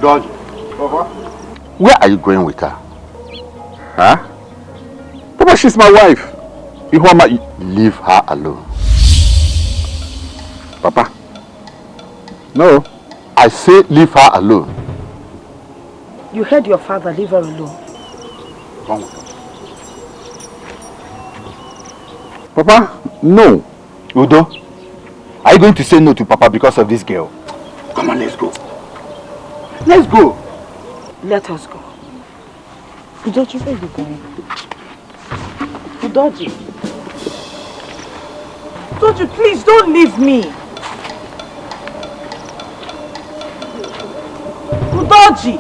George, where are you going with her? Huh? Papa, she's my wife. Leave her alone. Papa. No. I say leave her alone. You heard your father, leave her alone. Come with us. Papa, no. Udo, are you going to say no to Papa because of this girl? Come on, let's go. Let's go. Let us go. Udoji, where are you going? Udoji. Udoji, please don't leave me. Udoji.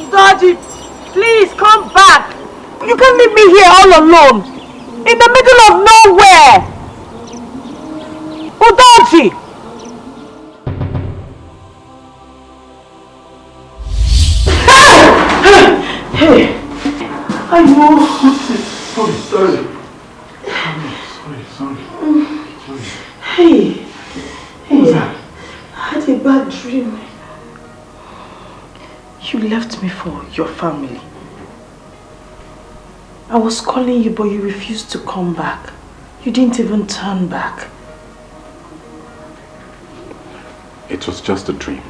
Udoji, please come back. You can't leave me here all alone. In the middle of nowhere. Udoji. Hey, I know. Oh, sorry. Sorry. Hey, I had a bad dream. You left me for your family. I was calling you, but you refused to come back. You didn't even turn back. It was just a dream.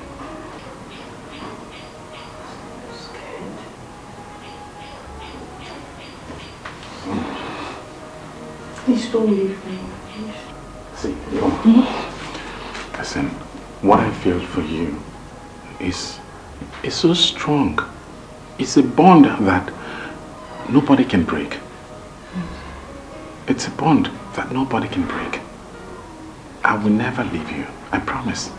Please don't leave me. See, listen, what I feel for you is so strong. It's a bond that nobody can break. It's a bond that nobody can break. I will never leave you, I promise.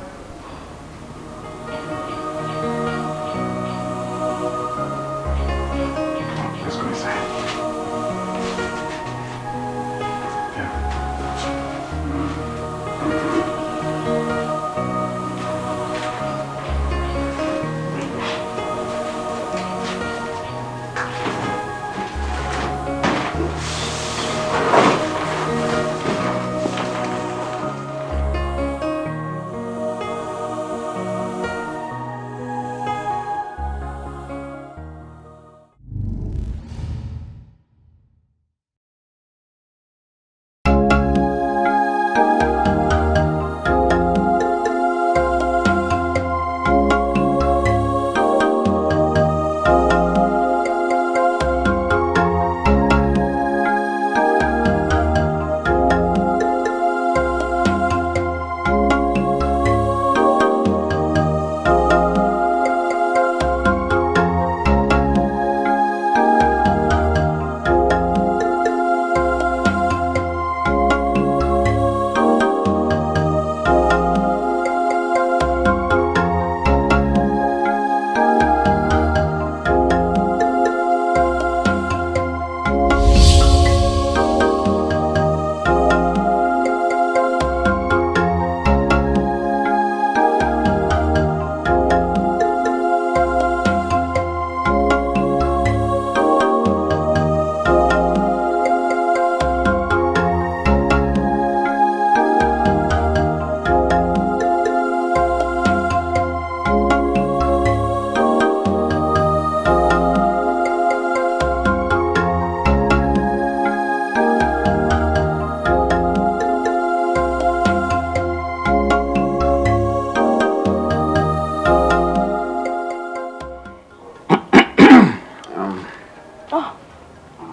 Let's go inside.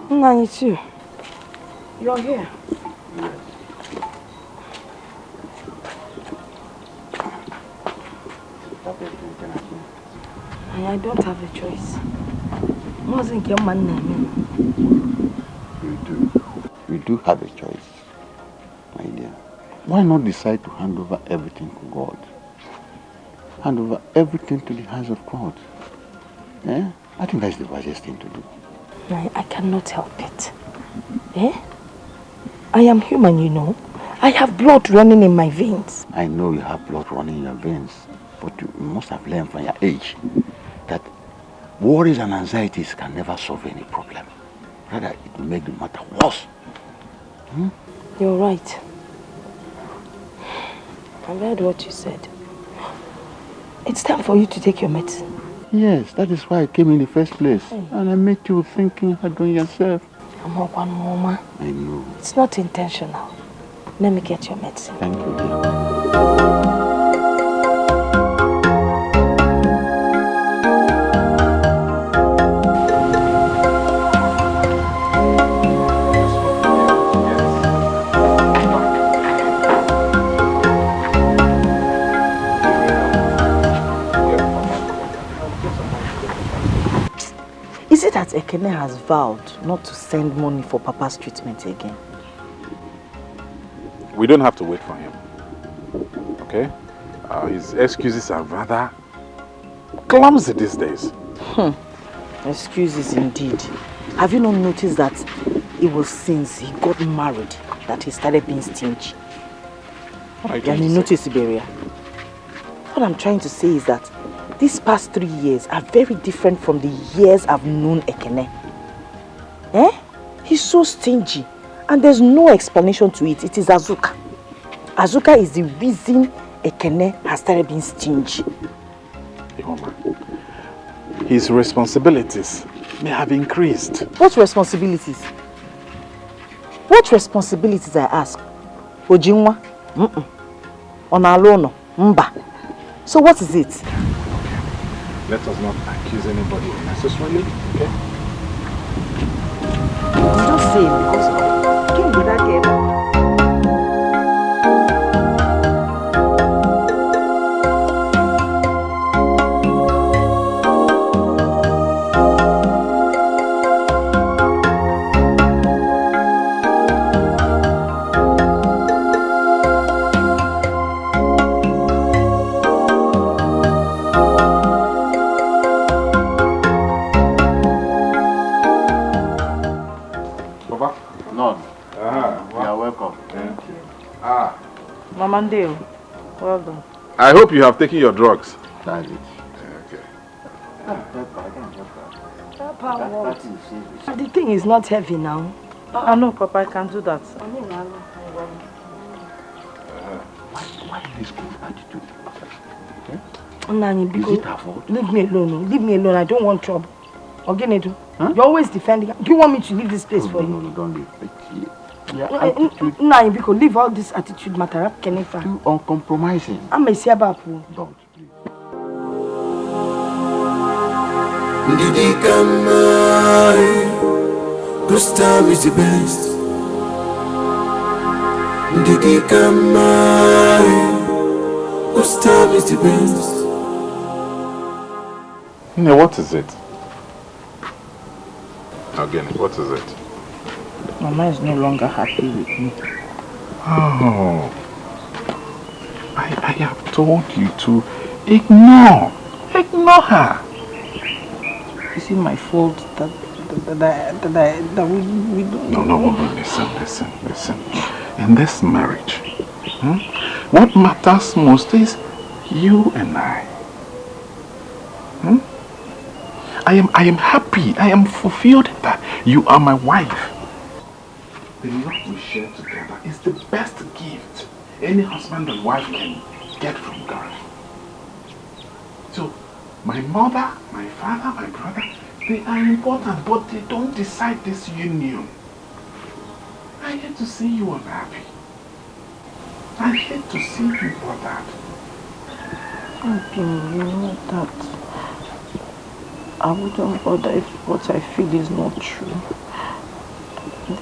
Nani too. You're here. I don't have a choice. You do have a choice, my dear. Why not decide to hand over everything to God? Hand over everything to the hands of God. Eh? I think that's the wisest thing to do. I cannot help it. Eh? I am human, you know. I have blood running in my veins. I know you have blood running in your veins, but you must have learned from your age that worries and anxieties can never solve any problem. Rather, it will make the matter worse. You're right. I've heard what you said. It's time for you to take your medicine. Yes, that is why I came in the first place. And I made you thinking hard on yourself. Mama. I know. It's not intentional. Let me get your medicine. Thank you, dear. Is it that Ekene has vowed not to send money for Papa's treatment again? We don't have to wait for him. Okay? His excuses are rather clumsy these days. Excuses indeed. Have you not noticed that it was since he got married that he started being stingy? What I'm trying to say is that these past 3 years are very different from the years I've known Ekene. He's so stingy and there's no explanation to it. It is Azuka. Azuka is the reason Ekene has started being stingy. Ihoma, his responsibilities may have increased. What responsibilities? What responsibilities, I ask? Ojinwa? Onalono? Mba? So what is it? Let us not accuse anybody unnecessarily, okay? Don't say it because came with that girl. Mamandeo, well done. I hope you have taken your drugs. That's it. Okay. The thing is not heavy now. I know, Papa, I can do that. Why this good attitude? Nani, Is because it her fault? leave me alone. Leave me alone. I don't want trouble. Ogenedu, Huh? you're always defending. Do you want me to leave this place for you? No, don't leave. Your attitude Nani, because leave all this attitude matter up, Kenifa. too uncompromising. I'm a Siabapu. Don't, please. Didi Kamari, Gustav is the best. Didi Kamari, Gustav is the best. No, what is it? Again, what is it? Mama is no longer happy with me. Oh, I have told you to ignore her. Is it my fault that we don't... No, listen. In this marriage, what matters most is you and I. I am happy, I am fulfilled that you are my wife. The love we share together is the best gift any husband and wife can get from God. So, my mother, my father, my brother, they are important, but they don't decide this union. I hate to see you unhappy. I hate to see you bothered. Okay, you know that I wouldn't bother if what I feel is not true.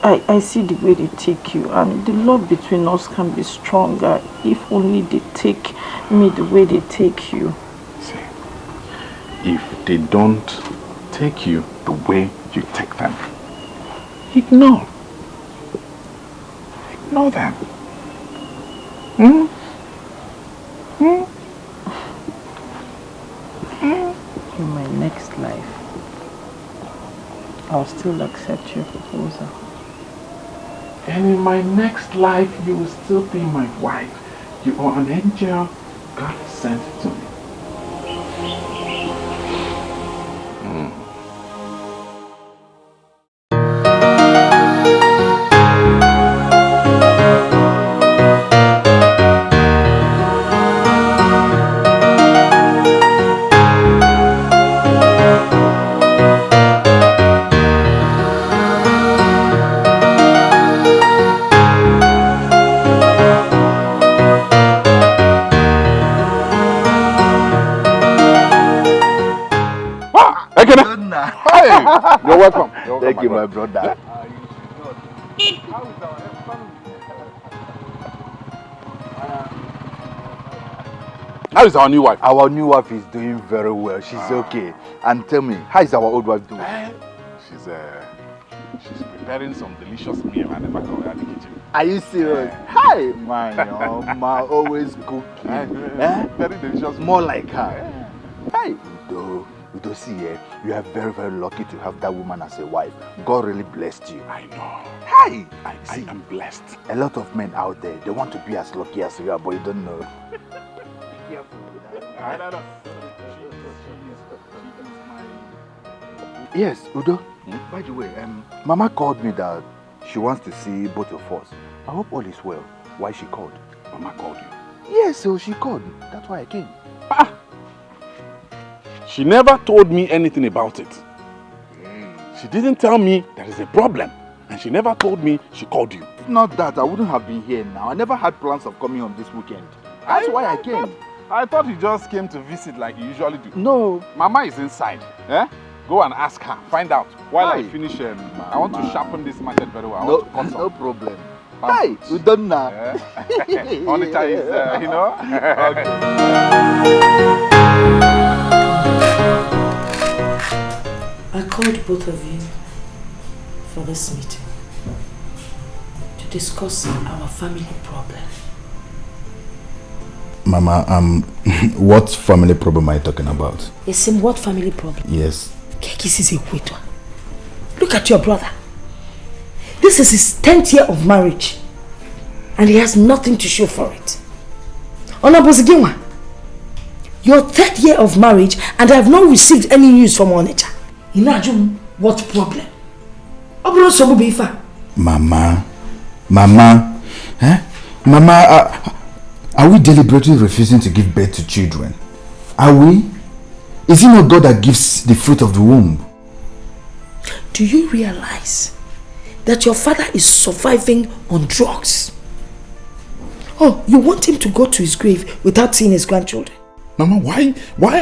I see the way they take you, and the love between us can be stronger if only they take me the way they take you. See, if they don't take you the way you take them, ignore them. In my next life, I'll still accept your proposal. And in my next life, you will still be my wife. You are an angel God sent to me. You're welcome. Thank you, my brother. How is our new wife? Our new wife is doing very well. She's okay. And tell me, how is our old wife doing? She's preparing some delicious meal and never come out of the kitchen. Are you serious? Hi, man. Ma always cooking. Very delicious. More like her. Hi, Udo, see, you are very, very lucky to have that woman as a wife. God really blessed you. I know. Hi. I am blessed. A lot of men out there, they want to be as lucky as you are, but you don't know. Yes, Udo. By the way, Mama called me that she wants to see both of us. I hope all is well. Why she called? Mama called you? Yes, so she called. That's why I came. She never told me anything about it. She didn't tell me there is a problem. And she never told me she called you. Not that, I wouldn't have been here now. I never had plans of coming home this weekend. That's why I came. I thought you just came to visit like you usually do. No. Mama is inside. Go and ask her. Find out. While I finish, I want to sharpen this machete very well. No problem. Hi, Udonna. Onitsha is, you know. I called both of you for this meeting to discuss our family problem. Mama, what family problem are you talking about? Yes, what family problem? Yes. Look at your brother. This is his 10th year of marriage and he has nothing to show for it. Onaboziginwa, your 3rd year of marriage and I have not received any news from Onitsha. Imagine what problem? Mama, are we deliberately refusing to give birth to children? Are we? Is it not God that gives the fruit of the womb? Do you realize that your father is surviving on drugs? Oh, you want him to go to his grave without seeing his grandchildren? Mama, why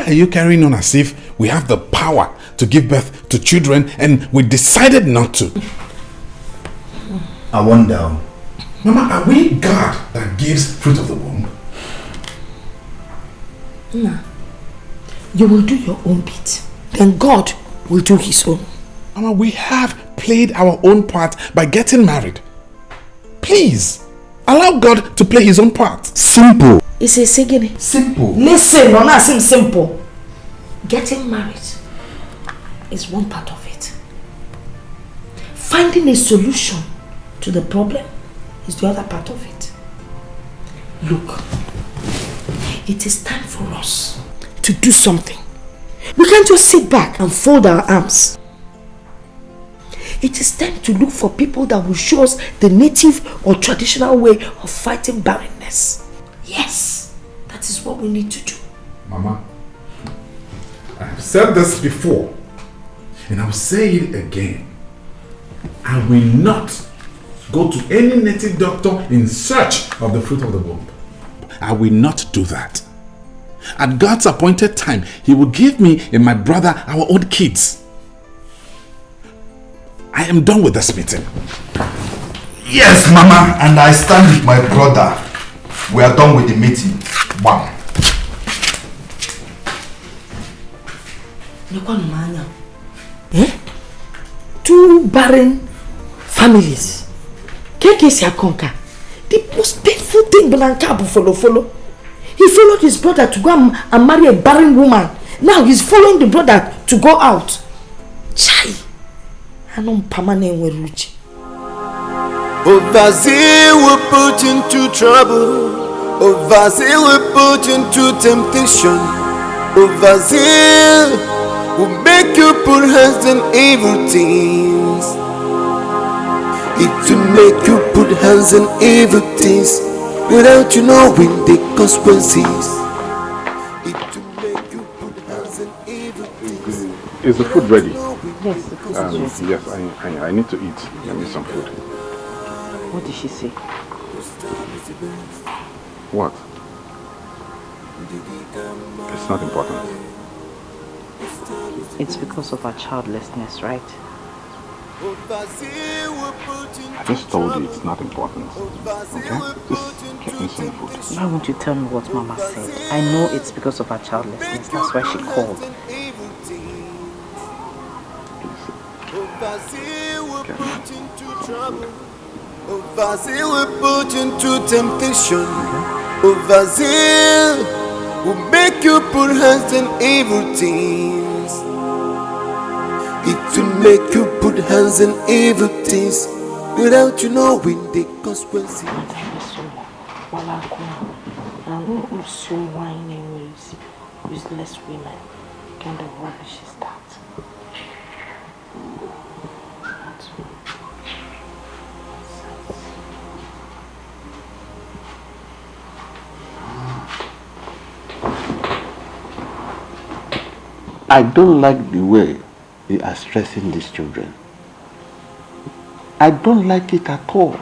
are you carrying on as if we have the power to give birth to children and we decided not to? I wonder. Mama, are we God that gives fruit of the womb? No. You will do your own bit. Then God will do his own. Mama, we have played our own part by getting married. Please, allow God to play his own part. Simple. It's a singing. Simple. Listen, no, not simple. Getting married is one part of it. Finding a solution to the problem is the other part of it. Look, it is time for us to do something. We can't just sit back and fold our arms. It is time to look for people that will show us the native or traditional way of fighting barrenness. Yes, that is what we need to do. Mama, I have said this before and I will say it again. I will not go to any native doctor in search of the fruit of the womb. I will not do that. At God's appointed time, he will give me and my brother our own kids. I am done with this meeting. Yes, Mama, and I stand with my brother. We are done with the meeting. Bam. Two barren families. The most painful thing Blanca follow. He followed his brother to go and marry a barren woman. Now he's following the brother to go out. Chai. Anon permanent weruchi. Overzeal will put into trouble. Overzeal will put into temptation. Overzeal will make you put hands in evil things. It will make you put hands in evil things without you knowing the consequences. It will make you put hands in evil things. Is the food ready? Yes, the food is ready. Yes, I need to eat. Give me some food. What did she say? What? It's not important. It's because of our childlessness, right? I just told you it's not important. Okay? Just get me some food. Why won't you tell me what Mama said? I know it's because of her childlessness. That's why she called. Overzeal will put into temptation. Overzeal will make you put hands on evil things. It will make you put hands on evil things without you knowing the consequences. I'm so whining with useless women. Kind of rubbish is that? I don't like the way they are stressing these children. I don't like it at all.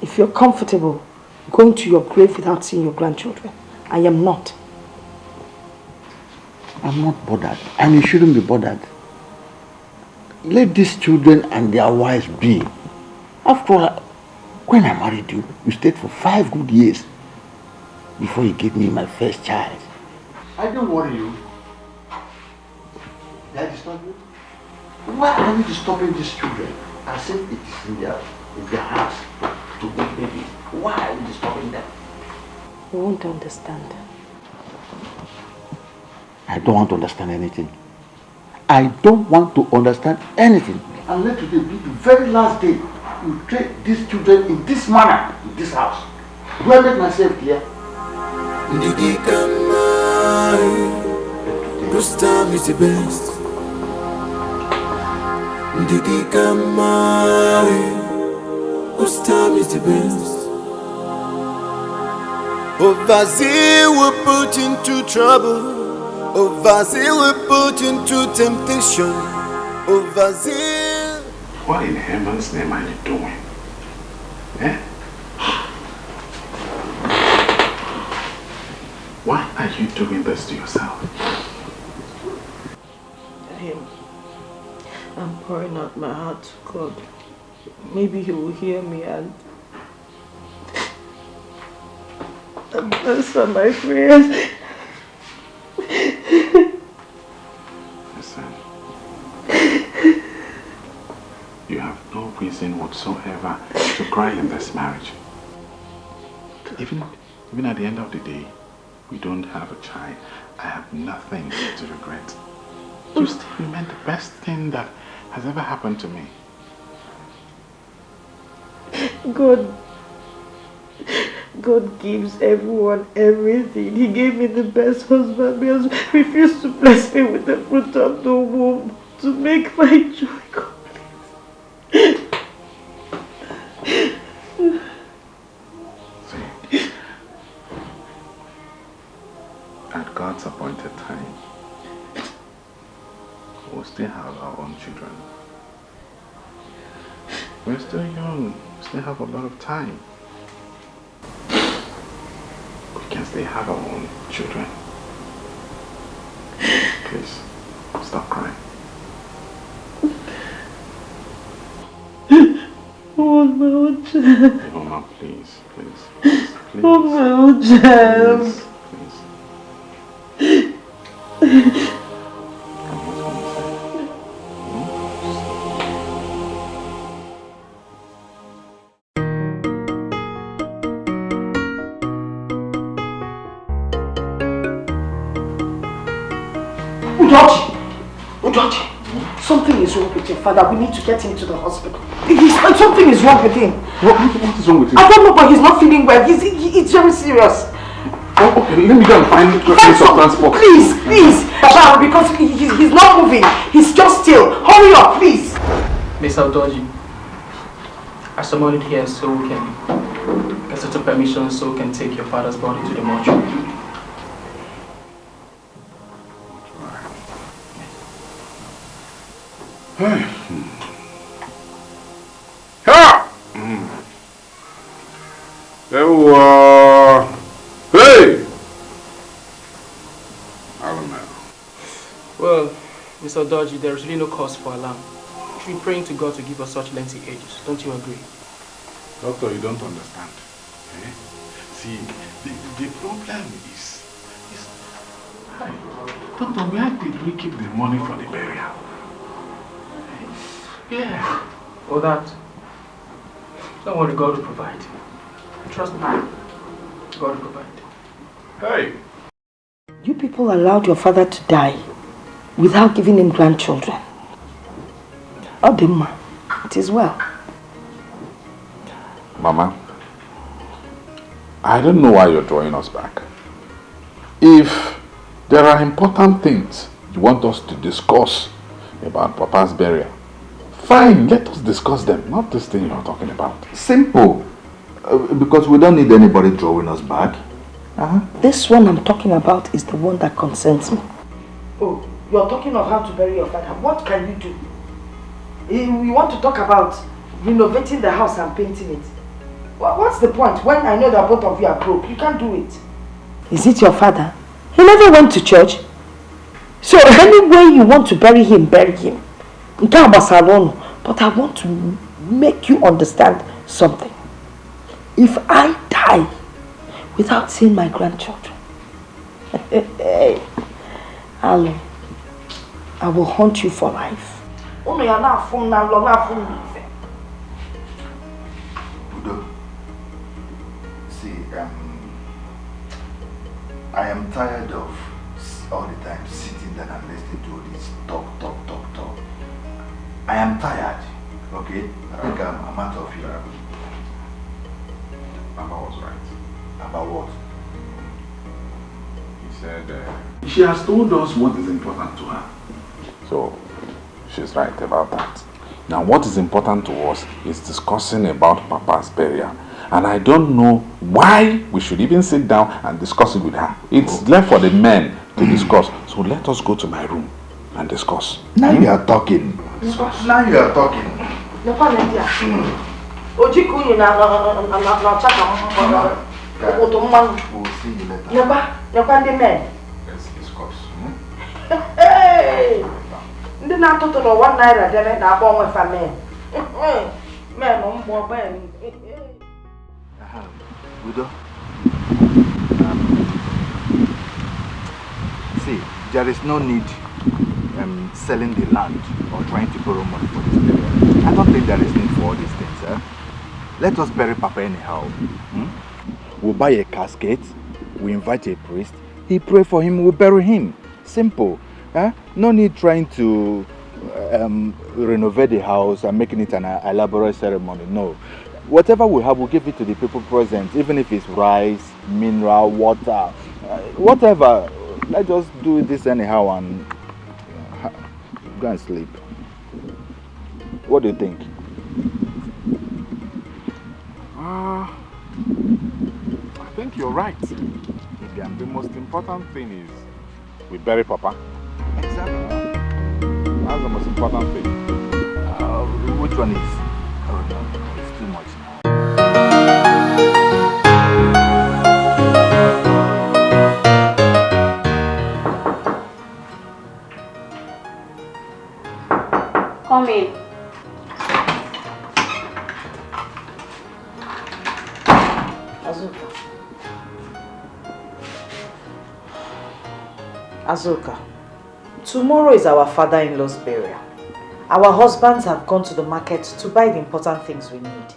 If you're comfortable going to your grave without seeing your grandchildren, I am not. I'm not bothered, and you shouldn't be bothered. Let these children and their wives be. After all, when I married you, you stayed for 5 good years before you gave me my first child. I don't worry you. Did I disturb you? Why are you disturbing these children? As if it is in their house to make babies. Why are you disturbing them? You won't understand. I don't want to understand anything. I don't want to understand anything. And let today be the very last day you treat these children in this manner in this house. Do I make myself clear? This time is the best. This time is the best. Overzeal will put into trouble. Overzeal will put into temptation. Overzeal. What in heaven's name are you doing? Eh? Why are you doing this to yourself? I'm pouring out my heart to God. Maybe He will hear me and answer my prayers. Listen, you have no reason whatsoever to cry in this marriage. Even at the end of the day, we don't have a child. I have nothing to regret. You still remain the best thing that has ever happened to me. God gives everyone everything. He gave me the best husband, but he refused to bless me with the fruit of the womb to make my joy complete. See, at God's appointed time, we'll still have our own children. We're still young, we still have a lot of time. We can still have our own children. Please, stop crying. I want my own child. Mama, please. I want my own child. Please. Udochi, something is wrong with your father. We need to get him to the hospital. Something is wrong with him. What is wrong with him? I don't know, but he's not feeling well. It's very serious. Oh, okay, let me go and find the means of transport. Please, Baba, because he's not moving. He's just still. Hurry up, please. Miss Udochi, I summoned here so we can get a permission so we can take your father's body to the mortuary. Hey! Well, Mr. Udochi, there is really no cause for alarm. should be praying to God to give us such lengthy ages. Don't you agree? Doctor, you don't understand. Eh? See, the problem is hi, Doctor, where did we keep the money for the burial? Yeah. Or that. Don't worry, God will provide. Trust me. God will provide. Hey. You people allowed your father to die without giving him grandchildren. Odema, it is well. Mama, I don't know why you're drawing us back. If there are important things you want us to discuss about Papa's burial, fine, let us discuss them, not this thing you're talking about. Simple. Because we don't need anybody drawing us back. This one I'm talking about is the one that concerns me. Oh, you're talking of how to bury your father. What can you do? You want to talk about renovating the house and painting it. What's the point when I know that both of you are broke? You can't do it. Is it your father? He never went to church. So any way you want to bury him, bury him. But I want to make you understand something. If I die without seeing my grandchildren, I will haunt you for life. Udo, see, I am tired of all the time sitting down and listening to all this talk. I am tired, okay? I think I'm out of here. Mama was right. About what? He said she has told us what is important to her. So, she's right about that. Now, what is important to us is discussing about Papa's burial. And I don't know why we should even sit down and discuss it with her. It's left for the men to discuss. So let us go to my room and discuss. Now you are talking. Discuss. Now you are talking. We'll see you later. Let's discuss. Hey! Ndị na-atụtụ n'ụwa naira debe na-agba onwe fa men. Men mgbọ ben. Udo. See, there is no need selling the land or trying to borrow money for this burial. I don't think there is need for all these things. Let us bury Papa anyhow. We'll buy a casket, we invite a priest, he pray for him, we'll bury him. Simple. No need trying to renovate the house and making it an elaborate ceremony. No. Whatever we have, we'll give it to the people present, even if it's rice, mineral, water, whatever. Let's just do this anyhow and go and sleep. What do you think? I think you're right. The most important thing is we bury Papa. Exactly. That's the most important thing. Which one is? Oh no, it's too much now. Come in. Azuka, tomorrow is our father-in-law's burial. Our husbands have gone to the market to buy the important things we need.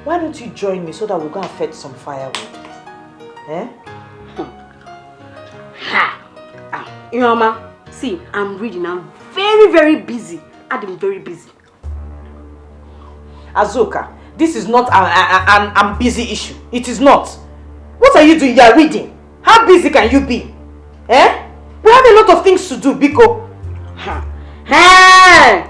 Why don't you join me so that we'll go and fetch some firewood? Eh? Ioma, see, I'm reading. I'm very, very busy. I'm very busy. Azuka, this is not an busy issue. It is not. What are you doing? You are reading. How busy can you be? Eh? We have a lot of things to do, Biko. Hey!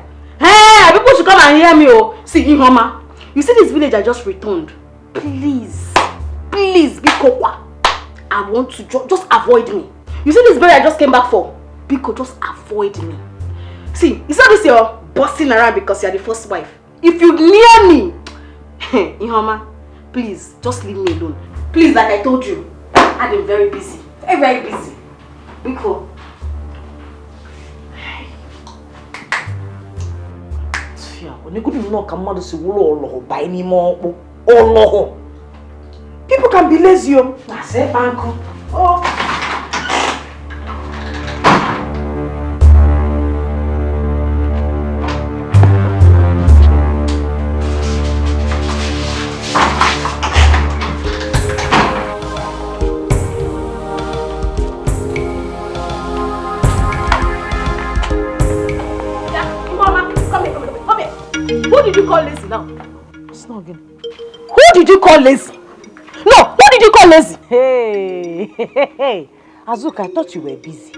People should come and hear me. Oh. See, Ioma, you see this village I just returned. Please, Biko, I want to just avoid me. You see this burial I just came back for? Biko, just avoid me. See, it's not this you're busting around because you're the first wife. If you near me, Ioma, please, just leave me alone. Please, like I told you, I'm very busy. Very, very busy. Biko. People can be lazy. That's it, uncle. Oh. Who did you call lazy now? It's not good. Who did you call lazy? No, who did you call lazy? Hey, Azuka, I thought you were busy.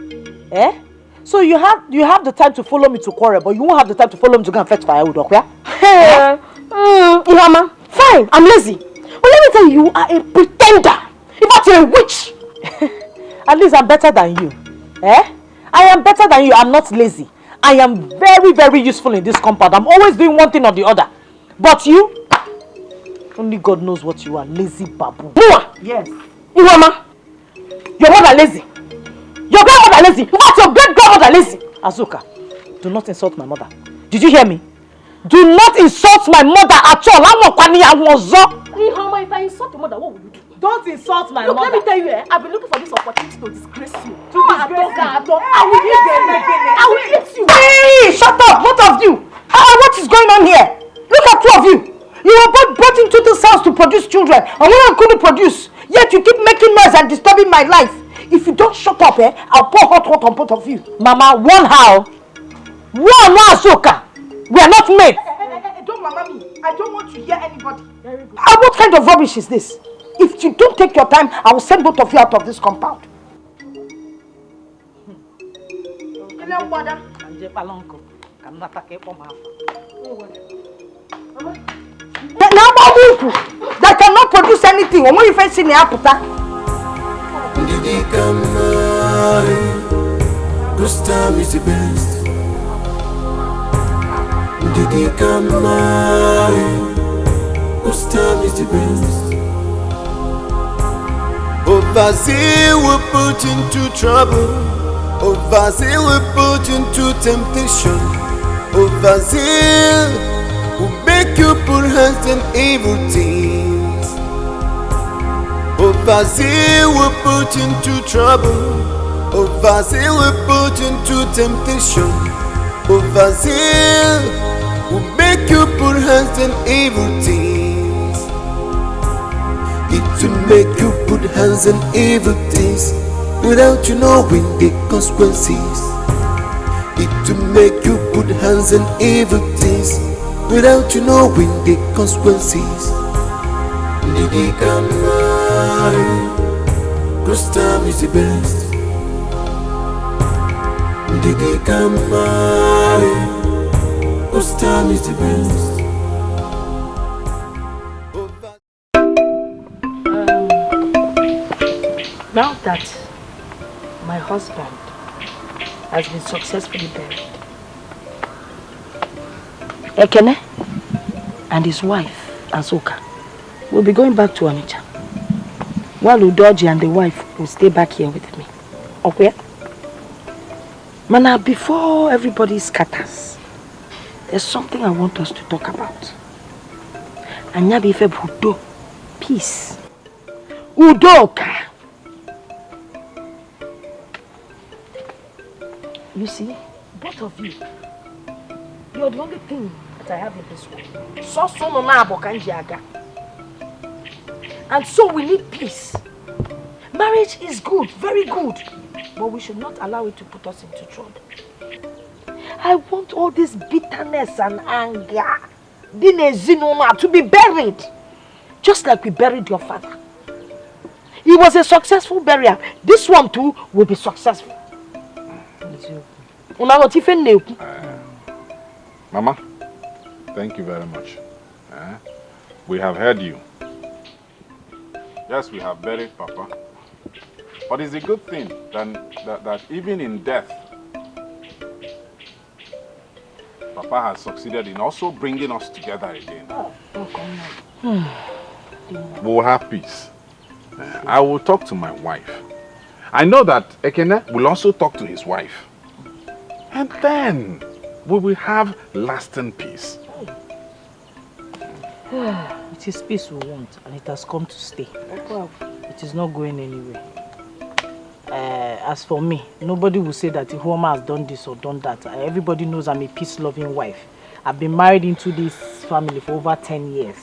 Eh? So you have the time to follow me to quarrel, but you won't have the time to follow me to go and fetch firewood, okay? Hey, Ihama, fine, I'm lazy. But let me tell you, you are a pretender. In fact, you're a witch. At least I'm better than you. Eh? I am better than you. I'm not lazy. I am very, very useful in this compound. I'm always doing one thing or the other. But you, only God knows what you are. Lazy baboon. Mua! Yes. Ihama, your mother lazy. Your grandmother lazy. In fact, your great-grandmother lazy. Azuka, do not insult my mother. Did you hear me? Do not insult my mother at all. Ihama, if I insult your mother, what will you do? Don't insult my mother. Look, let me tell you, I've been looking for this opportunity to disgrace you. To disgrace you? I will eat you. Hey, shut up, both of you. What is going on here? Look at two of you. You were both brought into this house to produce children, and when I couldn't produce, yet you keep making noise and disturbing my life. If you don't shut up, I'll pour hot water on both of you. Mama, one how? One Azuka. We are not made. Don't mama me. I don't want to hear anybody. Very good. What kind of rubbish is this? If you don't take your time, I will send both of you out of this compound. That cannot produce anything. When you face in the Aputa. This time is the best. This time is the best. Overzeal will put into trouble. Overzeal will put into temptation. Overzeal will make you put hands in evil things. Overzeal will put into trouble. Overzeal will put into temptation. Overzeal will make you put hands in evil things. It will make you put hands in evil things without you knowing the consequences. It will make you put hands in evil things without you knowing the consequences. This time is the best. This time is the best. Now that my husband has been successfully buried, Ekene and his wife, Azuka, will be going back to Onitsha, while Udoji and the wife will stay back here with me. Okay? Mana, before everybody scatters, there's something I want us to talk about. Anyabi Feb Udo. Peace. Udoka. You see, both of you, you're the only thing that I have in this world. And so we need peace. Marriage is good, very good. But we should not allow it to put us into trouble. I want all this bitterness and anger to be buried. Just like we buried your father. He was a successful burial. This one too will be successful. Mama, thank you very much. We have heard you. Yes, we have buried Papa. But it's a good thing that even in death, Papa has succeeded in also bringing us together again. We will have peace. I will talk to my wife. I know that Ekene will also talk to his wife. And then we will have lasting peace. It is peace we want, and it has come to stay. It is not going anywhere. As for me, nobody will say that Ihoma has done this or done that. Everybody knows I'm a peace-loving wife. I've been married into this family for over 10 years.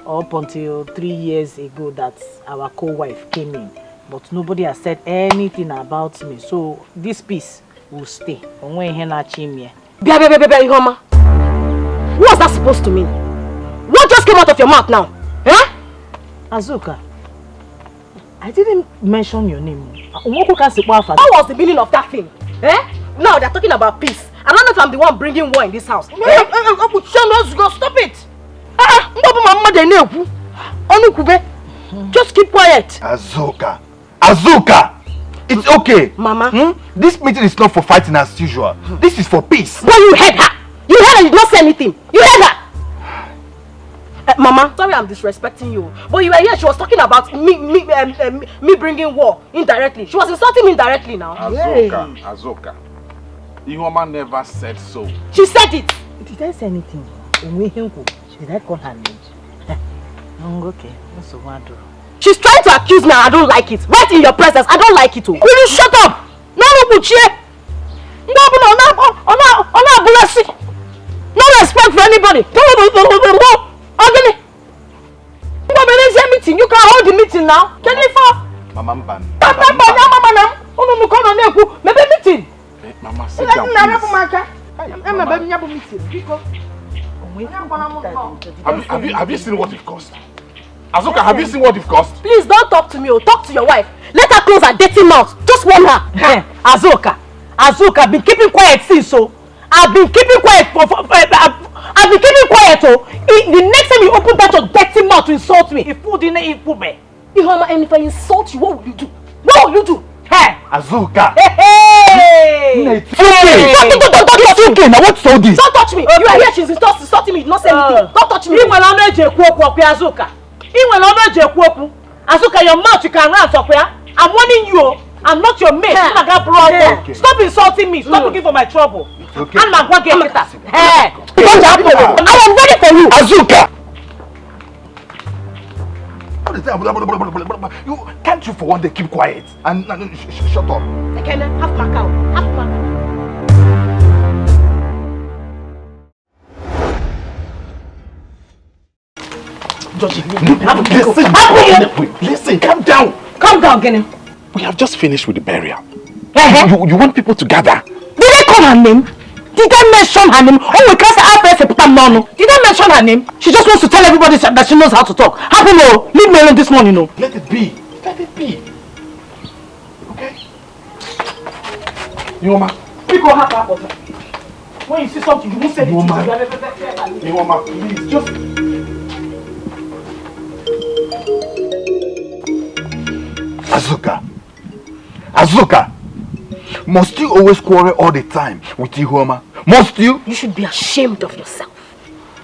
Up until 3 years ago that our co-wife came in. But nobody has said anything about me. So this peace will stay. Ihoma. What's that supposed to mean? What just came out of your mouth now? Azuka, I didn't mention your name. What was the meaning of that thing? Now they're talking about peace. I don't know if I'm the one bringing war in this house. Stop it! Just keep quiet. Azuka! Azuka! It's okay. Mama. This meeting is not for fighting as usual. This is for peace. But you heard her. You heard her, you did not say anything. You heard her. Mama, sorry I'm disrespecting you. But you were here, she was talking about me bringing war indirectly. She was insulting me indirectly now. Azuka. Ihoma never said so. She said it. Did I say anything? Did I call her name? Okay. She's trying to accuse me and I don't like it. Right in your presence, I don't like it. Will you shut up? No respect for anybody. Meeting. You can hold the meeting now. Can you Mama, maybe meeting. Mama, sit down, Have you seen what it cost? Azuka, have you seen what it cost? Please don't talk to me. Talk to your wife. Let her close her dirty mouth. Just warn her. Azuka, I've been keeping quiet since so. I've been keeping quiet I've been keeping quiet. The next time you open that your dirty mouth to insult me, if food didn't eat food, me. And if I insult you, what will you do? What will you do? Hey, Azuka! Hey! It's okay. Now what's all this? Don't touch me. You are here. She's insulting me. Not say anything. Don't touch me. Azuka, your mouth you can run up. I'm warning you. I'm not your mate. Okay. Stop insulting me. Stop looking for my trouble. Okay. I'm not going to get it. Hey! I am ready for you. Azuka! Can't you for one day keep quiet and shut up? Okay, have my cow. Have my cow. Listen, calm down. Calm down, Kenny. We have just finished with the burial. You want people to gather? Did I call her name? Did I mention her name? Oh, we can't say no. Did I mention her name? She just wants to tell everybody that she knows how to talk. Happen, no. Leave me alone this morning, no. Let it be. Let it be. Okay? Ihoma. People have that. When you see something, you won't say anything. Ihoma, please, just... Azuka! Must you always quarrel all the time with Ihoma? Must you? You should be ashamed of yourself.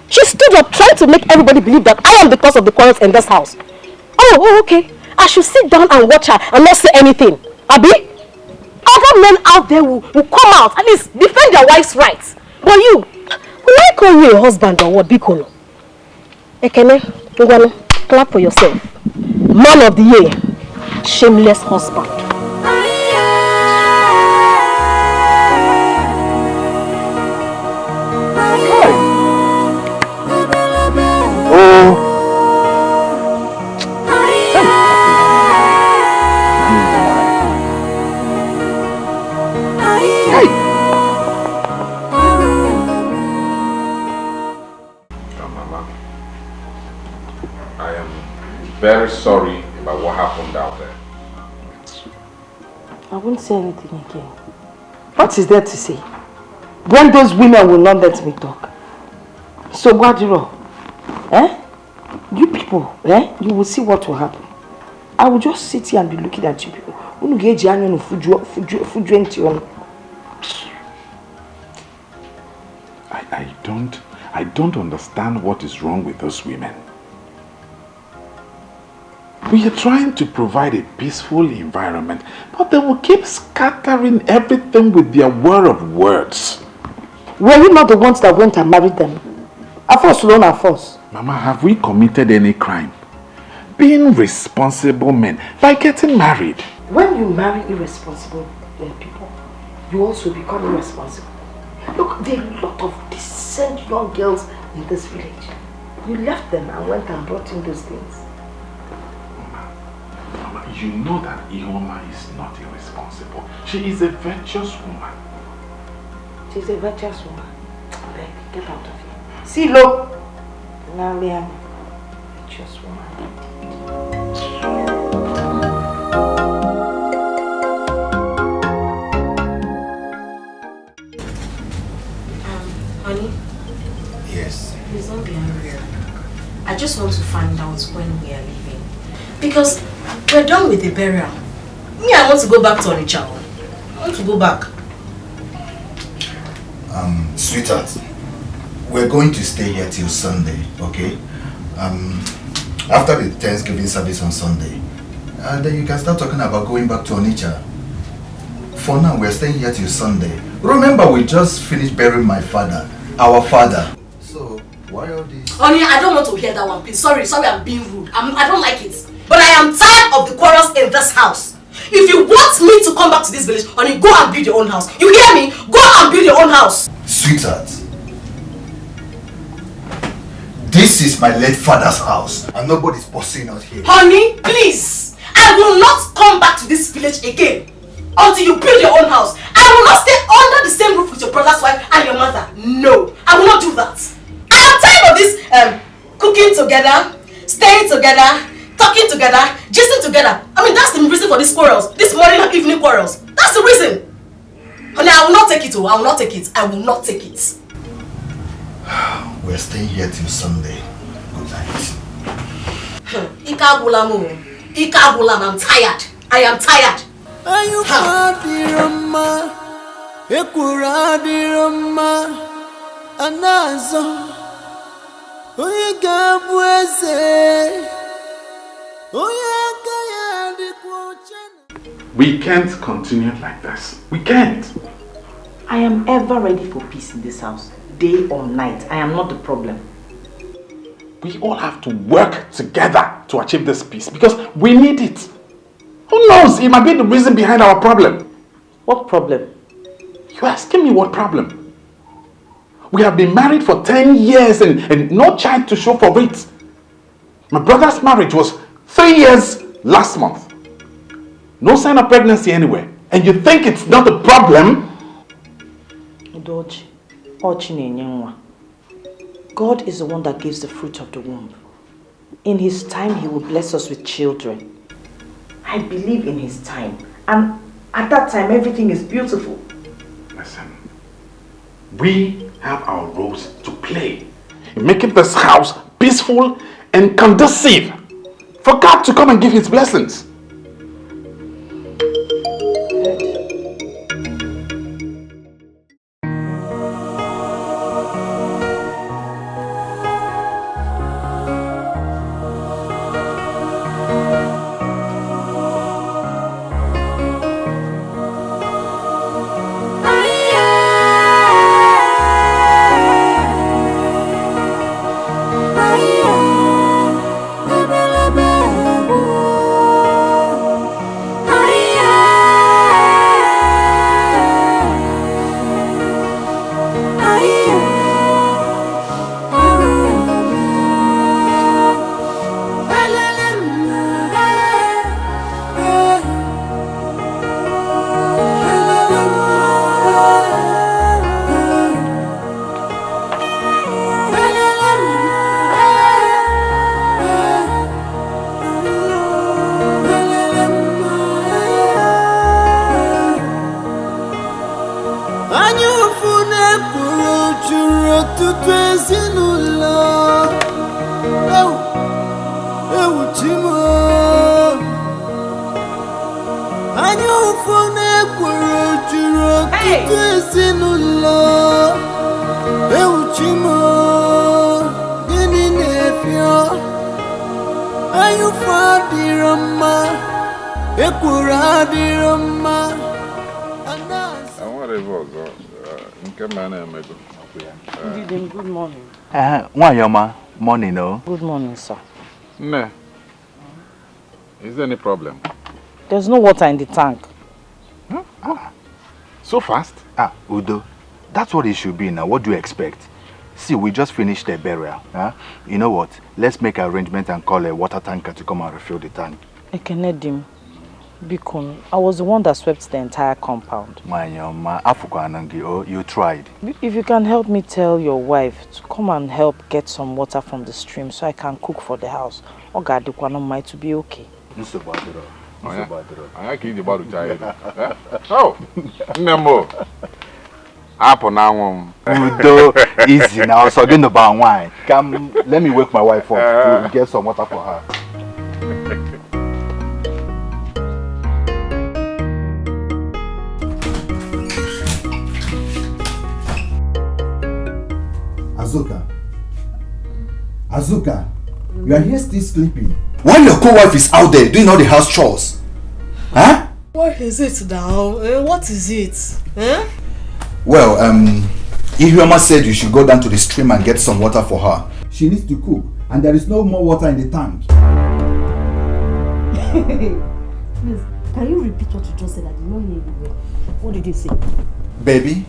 She stood up trying to make everybody believe that I am the cause of the quarrels in this house. Oh, okay. I should sit down and watch her and not say anything. Abi? Other men out there will come out, at least defend their wife's rights. But you, will I call you a husband or what, Bikono? Ekene, Ngwano, clap for yourself. Man of the year, shameless husband. Very sorry about what happened out there. I won't say anything again. What is there to say? When those women will not let me talk. So Guadiro, you people, you will see what will happen. I will just sit here and be looking at you people. I don't understand what is wrong with those women. We are trying to provide a peaceful environment, but they will keep scattering everything with their war of words. Were you not the ones that went and married them? A force alone, a force. Mama, have we committed any crime? Being responsible men by getting married. When you marry irresponsible people, you also become irresponsible. Look, there are a lot of decent young girls in this village. You left them and went and brought in those things. Mama, you know that Ioma is not irresponsible. She is a virtuous woman. She's a virtuous woman. Beg, get out of here. See, look. Now, Liam, virtuous woman. Honey? Yes. Please don't be angry. I just want to find out when we are leaving. Because we're done with the burial. Me, I want to go back to Onitsha. I want to go back. Sweetheart, we're going to stay here till Sunday, okay? After the Thanksgiving service on Sunday, then you can start talking about going back to Onitsha. For now, we're staying here till Sunday. Remember, we just finished burying my father, our father. So, why all this? Honey, I don't want to hear that one, please. Sorry, I'm being rude. I don't like it. But I am tired of the quarrels in this house. If you want me to come back to this village, honey, go and build your own house. You hear me? Go and build your own house. Sweetheart, this is my late father's house and nobody's bossing out here. Honey, please. I will not come back to this village again until you build your own house. I will not stay under the same roof with your brother's wife and your mother. No, I will not do that. I am tired of this cooking together, staying together, talking together, gisting together. I mean, that's the reason for these quarrels, these morning and evening quarrels. That's the reason. Honey, I will not take it. I will not take it. I will not take it. We're staying here till Sunday. Good night. Ikabulam, I'm tired. I am tired. We can't continue like this. We can't. I am ever ready for peace in this house, day or night. I am not the problem. We all have to work together to achieve this peace because we need it. Who knows? It might be the reason behind our problem. What problem? You're asking me what problem? We have been married for 10 years and no child to show for it. My brother's marriage was 3 years last month. No sign of pregnancy anywhere. And you think it's not a problem? God is the one that gives the fruit of the womb. In His time, He will bless us with children. I believe in His time. And at that time, everything is beautiful. Listen, we have our roles to play in making this house peaceful and conducive for God to come and give His blessings. Why, Yama? Morning, no? Good morning, sir. Nah. Is there any problem? There's no water in the tank. Huh? So fast? Udo, that's what it should be now. What do you expect? See, we just finished the burial. Huh? You know what? Let's make an arrangement and call a water tanker to come and refill the tank. Ekenedim, Bikun, I was the one that swept the entire compound. You tried. If you can help me tell your wife to come and help get some water from the stream so I can cook for the house. Ogadikwana might to be okay. Oh, Nemo. Apple now. Udo, easy now. So again about wine. Come, let me wake my wife up to get some water for her. Azuka, you are here still sleeping. While your co-wife is out there doing all the house chores. Huh? What is it now? What is it? Eh? Well, Ihuoma said you should go down to the stream and get some water for her. She needs to cook, and there is no more water in the tank. Please, can you repeat what you just said? I did not hear you well. What did you say? Baby,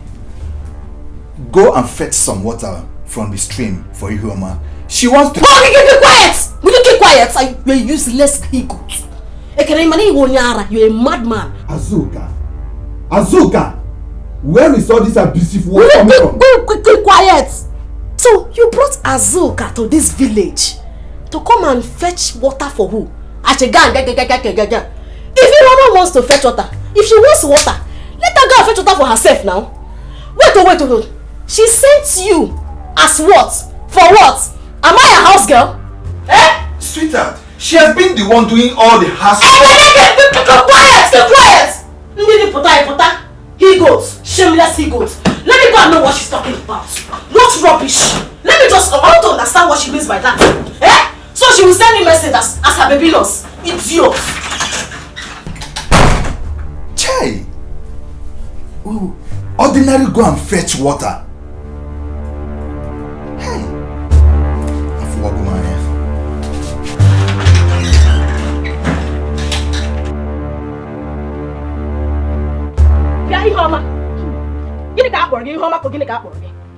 go and fetch some water from the stream for Ihuoma. She wants to... Oh, keep quiet! Will you keep quiet? You're a useless higot. You're a madman. Azuka! Where is all this abusive word coming from? Keep quiet! So, you brought Azuka to this village to come and fetch water for who? If your mama wants to fetch water, if she wants water, let her go and fetch water for herself now. Wait. She sent you as what? For what? Am I a house girl? Eh? Sweetheart, she has been the one doing all the house. Keep quiet! He goes, shameless he goes. Let me go and know what she's talking about. What rubbish! Let me just, I want to understand what she means by that. Eh? So she will send me message as her baby loss. Idiot! Chai! Ordinary go and fetch water. Hey! I forgot my hair.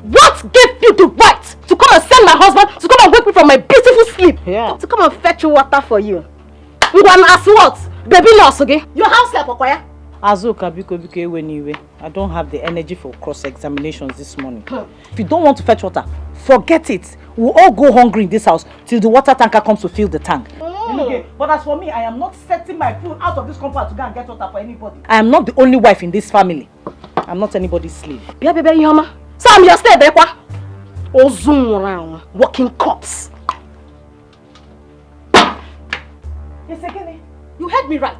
What gave you the right to come and send my husband to come and wake me from my beautiful sleep? Yeah. To come and fetch water for you. You want to ask what? Baby loss, okay? Your house help, okay? Azuka, biko, I don't have the energy for cross-examinations this morning. If you don't want to fetch water, forget it. We'll all go hungry in this house till the water tanker comes to fill the tank. Okay. But as for me, I am not setting my foot out of this compound to go and get water for anybody. I am not the only wife in this family. I'm not anybody's slave. Yeah, baby, Yoma. So I'm your stay, Bekwa. Oh, zoom around, walking cops. You heard me right.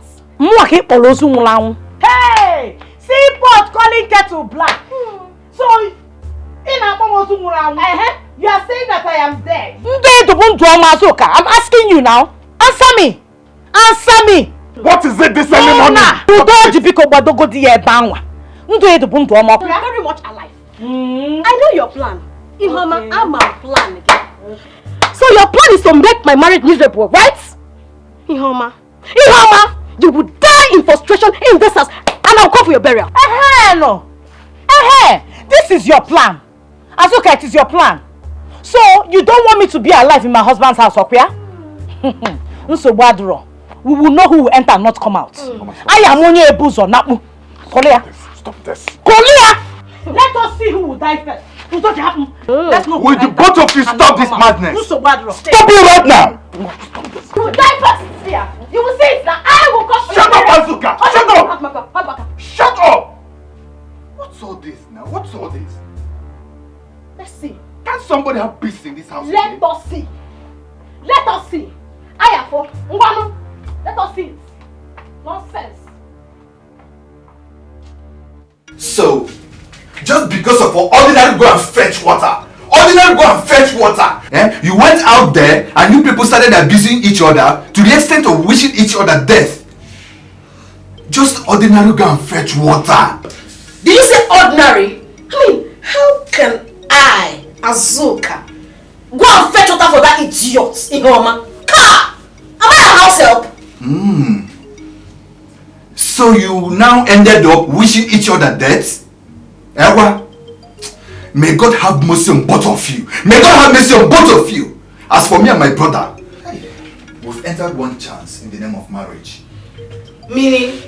Hey! Seaport calling kettle black. So, in you are saying that I am dead. I'm asking you now. Answer me. Answer me. What is it this early morning? You're very much alive. I know your plan. Ihoma, I'm a plan again. So your plan is to make my marriage miserable, right? Ihoma, you will die in frustration in this house and I'll come for your burial. No. This is your plan. Azuka, it is your plan. So, you don't want me to be alive in my husband's house, okay? We will know who will enter and not come out. I am only a boozer, Napu. Kolia. Stop this. Kolia! Let us see who will die first. What happen? Let's know. Will the both of you stop this madness? Stop it right now! You will die first here. You will see it now. I will come. Shut up, Azuka! Shut up! What's all this now? What's all this? Let's see. Can't somebody have peace in this house? Let us see. Let us see. Ayafo, Ngwanu. Let us see it. Nonsense. So, just because of ordinary go and fetch water. You went out there and you people started abusing each other to the extent of wishing each other death. Just ordinary go and fetch water. Did you say ordinary? I mean, how can I, Azuka, Go and fetch water for that idiot, Ihoma. Car! Am I a house help? So you now ended up wishing each other death? Ewa? May God have mercy on both of you. May God have mercy on both of you. As for me and my brother, we've entered one chance in the name of marriage. Meaning?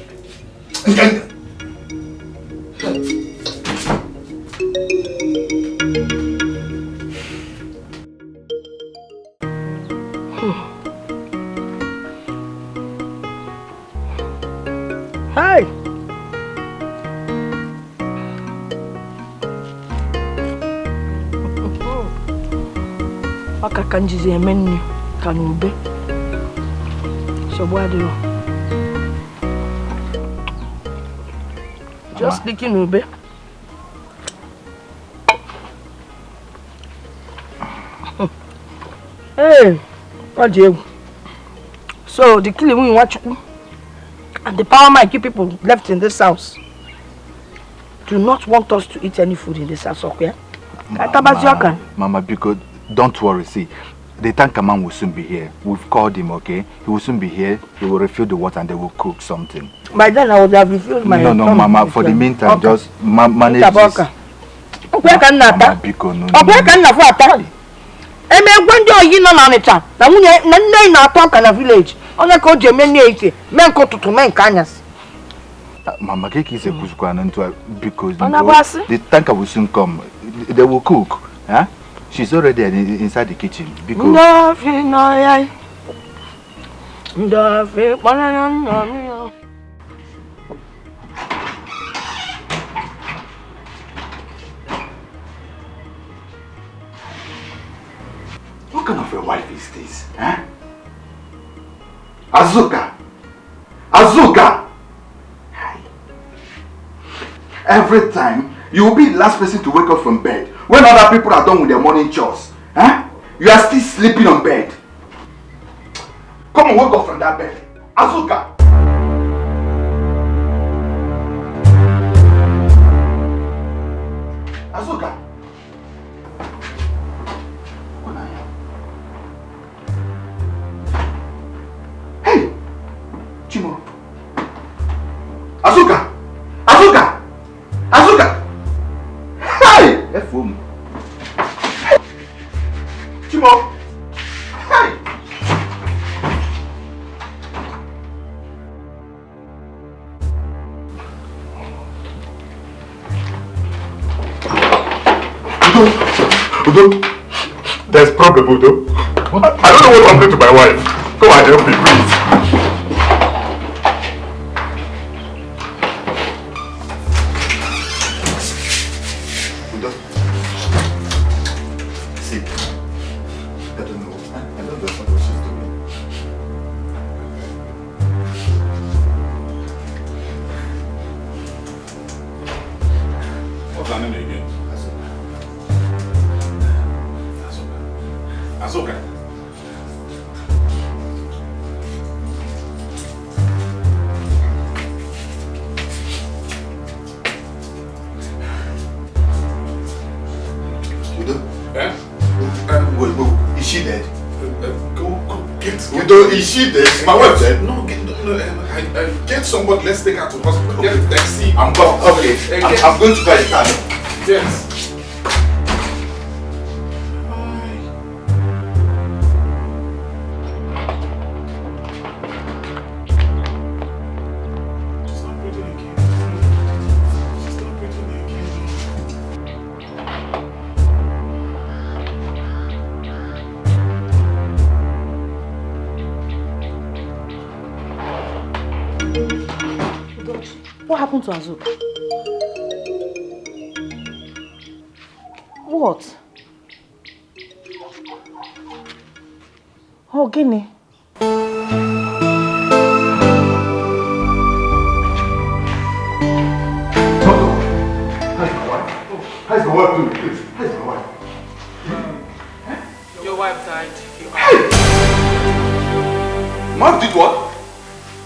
Hi. Aka kanjizi emeni kanube. So what do you? Just licking ube. Hey, what do you? So the killing we watch and the power might keep people left in this house do not want us to eat any food in this house, okay? Mama, because don't worry, see, the tanker man will soon be here. We've called him, okay? He will soon be here. He will refill the water and they will cook something. By then I would have refilled my... No, Mama, for the meantime, okay. Just manage this. Okay, can Mama, because no. Okay, can you when do you know Nanita? The woman not talk in a village. Only call Jemeni, men go to men canyas. Mama, Kiki is a Kuskwan because the tanker will soon come. They will cook. Huh? She's already inside the kitchen. Because what kind of a wife is this? Huh? Azuka! Azuka! Every time, you will be the last person to wake up from bed when other people are done with their morning chores. Huh? You are still sleeping on bed. Come on, wake up from that bed. Azuka! Azuka! Hey! Chimo! Azuka! Azuka! Azuka! Hey! F-home. Chimo! Hey! Udo, there's a problem, Udo. What? I don't know what happened to my wife. Come and help me, please. Udo. See, I don't know. I don't understand what she's doing. What's her name again? Azuka. Udo? Eh? Wait, is she dead? Go get... Udo, is she dead? Is my wife dead? No, get somebody, let's take her to hospital. Get a taxi. I'm going. Okay, I'm going to buy a car. Yes. What happened to Azuka? What? Oh, Guinea. How's my wife doing, please? How's my wife? Your wife died. Mom did what?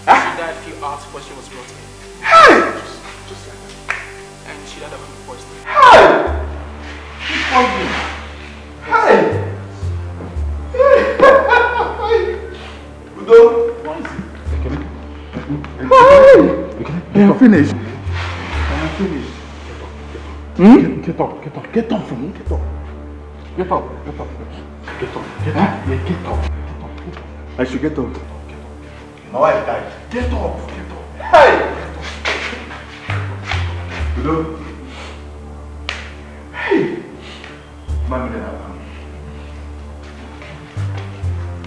She died a few hours before she was brought in. Hey! Just like that. And she died of food poisoning. Hey! He called me. Hey! I am finished. I am finished. Get up. Get up from me. Get up. Get up. Get up. Get up. Get up. Yeah, get up. I should get up. My wife died. Get up. Get up. Hey! Hello? Hey! Mami,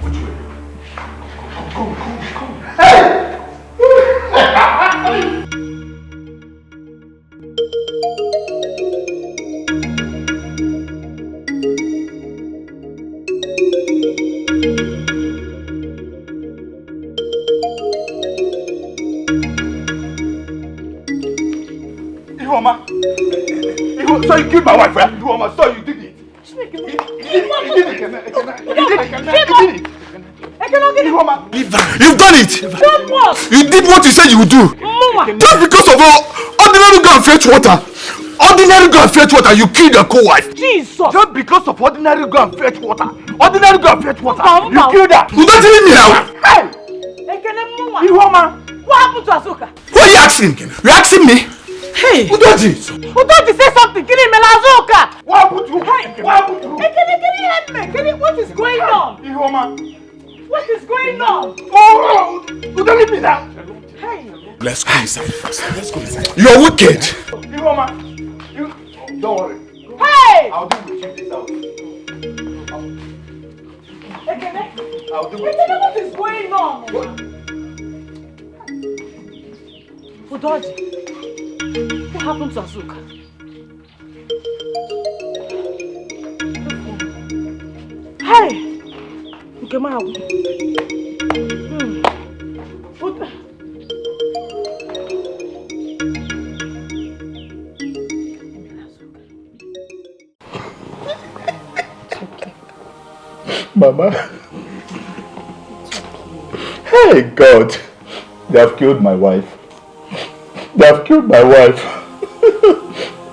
which way? Come. Hey! So you killed my wife, right? Ihoma, so you did it. You did it. You've done it! You did what you said you would do! Just because of ordinary go and fetch water! Ordinary go and fetch water, you killed your co-wife! Jesus! Just because of ordinary go and fetch water! Ordinary go and fetch water! You killed her! You don't tell me how! Hey! Ihoma! What happened to Azuka? What are you asking? You're asking me? Hey! Who does it? Who don't you say something? Kill him, Azuka! What happened to you? Hey! What happened to you? Hey, can you help me? What is going on? Ihoma! What is going on? Oh! You don't leave me now! Hey! Let's go inside first. Let's go inside. You're wicked! Ihoma! Don't worry. Hey! I'll deal with you this house. I'll deal with you. What is going on? Udoji, what happened to Azuka? Hey! Ukema. Mama. Hey God, they have killed my wife. They have killed my wife.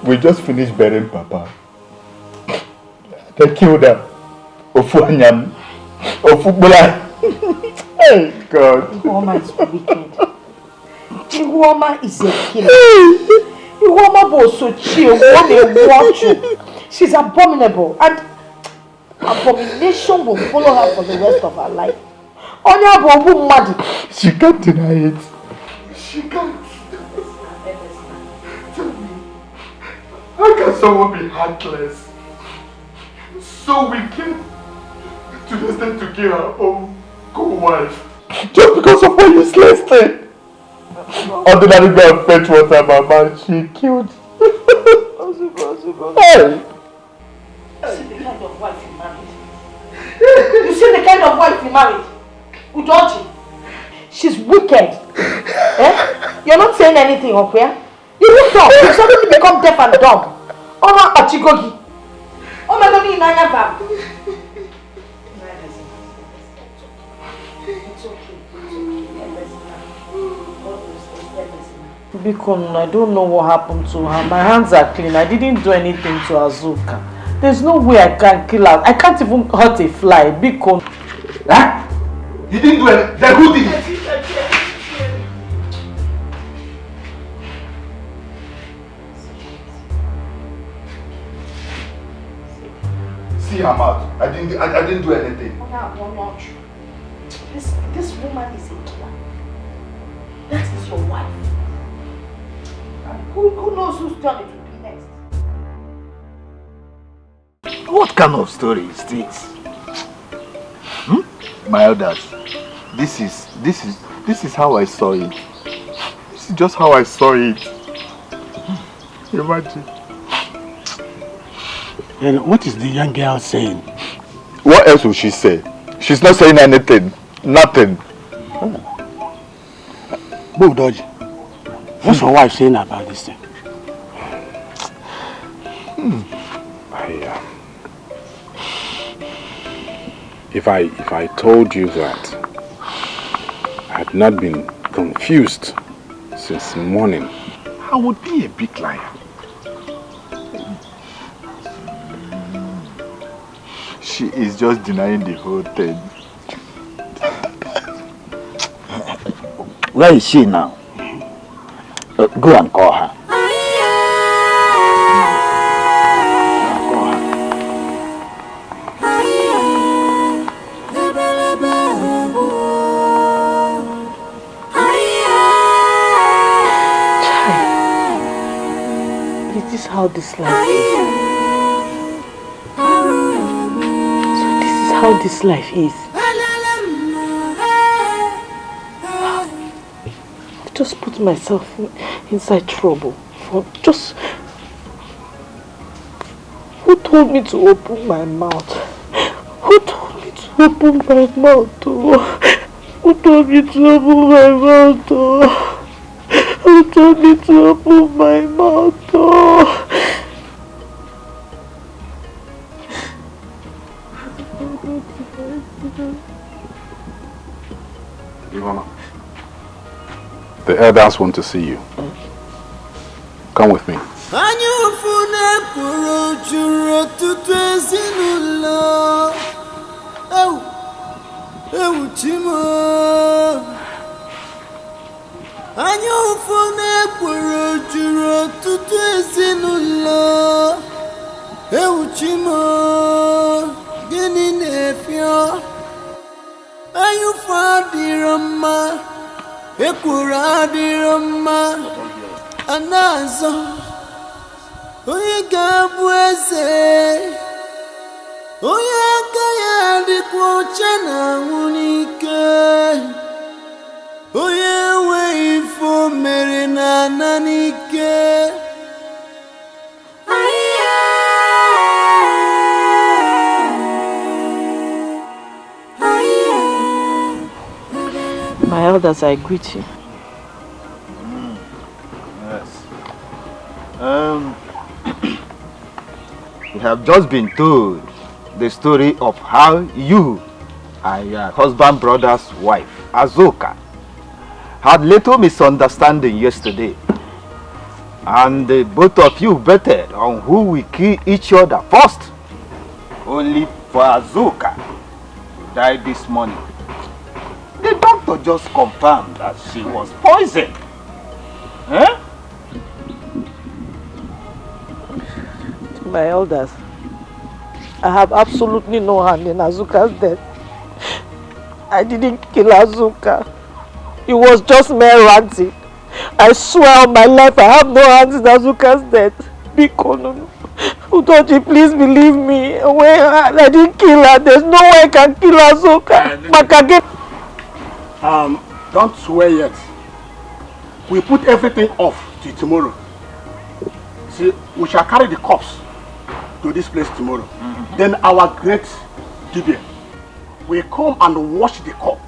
We just finished burying Papa. They killed her. Ofuanyam. Ofubula. Hey God. Ihoma is wicked. Ihoma is a killer. Ihoma was so chill. What they want you. She's abominable. And abomination will follow her for the rest of her life. She can't deny it. She can't. Tell me, how can someone be heartless, so wicked, to the extent to kill her own co-wife? Just because of one useless thing. Ordinary girl fetch water, Mama, she killed. Hey! You see the kind of wife you married? Udoji. She's wicked. You're not saying anything, okay? You will talk. You suddenly become deaf and dumb. Oh no, Achigogi. Oh my God, Inanya Bab. It's okay. Bikon, I don't know what happened to her. My hands are clean. I didn't do anything to Azuka. There's no way I can kill her. I can't even hurt a fly. Bikon. Huh? You didn't do it. Then who did it? See her mouth. I didn't do anything. This woman is a killer. That is your wife. And who knows whose turn it will be next? What kind of story is this? My elders, this is how I saw it. This is just how I saw it. Imagine. And what is the young girl saying? What else will she say? She's not saying anything. Nothing. Udoji, what's your wife saying about this thing? If I told you that I had not been confused since morning, I would be a big liar. She is just denying the whole thing. Where is she now? Go and call her. Is this how this life is? So this is how this life is. I've just put myself inside trouble for just... Who told me to open my mouth? Who told me to open my mouth? Oh? Who told me to open my mouth? Oh? Who told me to open my mouth? Oh? Ivana, the elders want to see you. Come with me. My elders, I greet you. Yes. We have just been told the story of how you and your husband brother's wife, Azoka, had little misunderstanding yesterday. And both of you betted on who will kill each other first. Only for Azoka to die this morning. The doctor just confirmed that she was poisoned. Eh? My elders, I have absolutely no hand in Azuka's death. I didn't kill Azuka. It was just mere ranting. I swear on my life I have no hands in Azuka's death. Biko, don't you please believe me? I didn't kill her. There's no way I can kill Azuka. Don't swear yet. We put everything off till tomorrow. See, we shall carry the corpse to this place tomorrow. Then our great Dikeh will come and wash the cup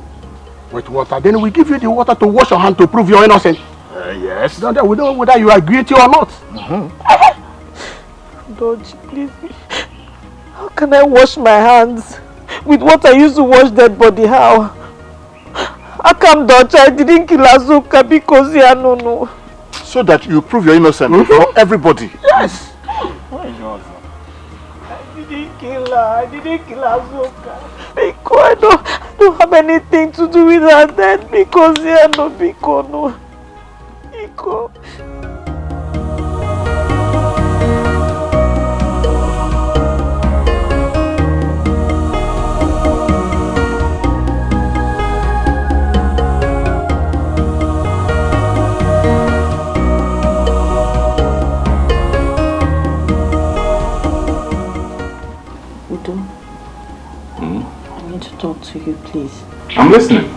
with water. Then we give you the water to wash your hand to prove you're innocent. Yes. We don't know whether you are guilty or not. Don't you please me? How can I wash my hands with what I used to wash dead body? How? I come, Dutch. I didn't kill Azuka because no. So that you prove your innocence for everybody. Yes. I didn't kill her. I didn't kill Azuka. Because I don't have anything to do with her death. Because no. Biko. I need to talk to you, please. I'm listening.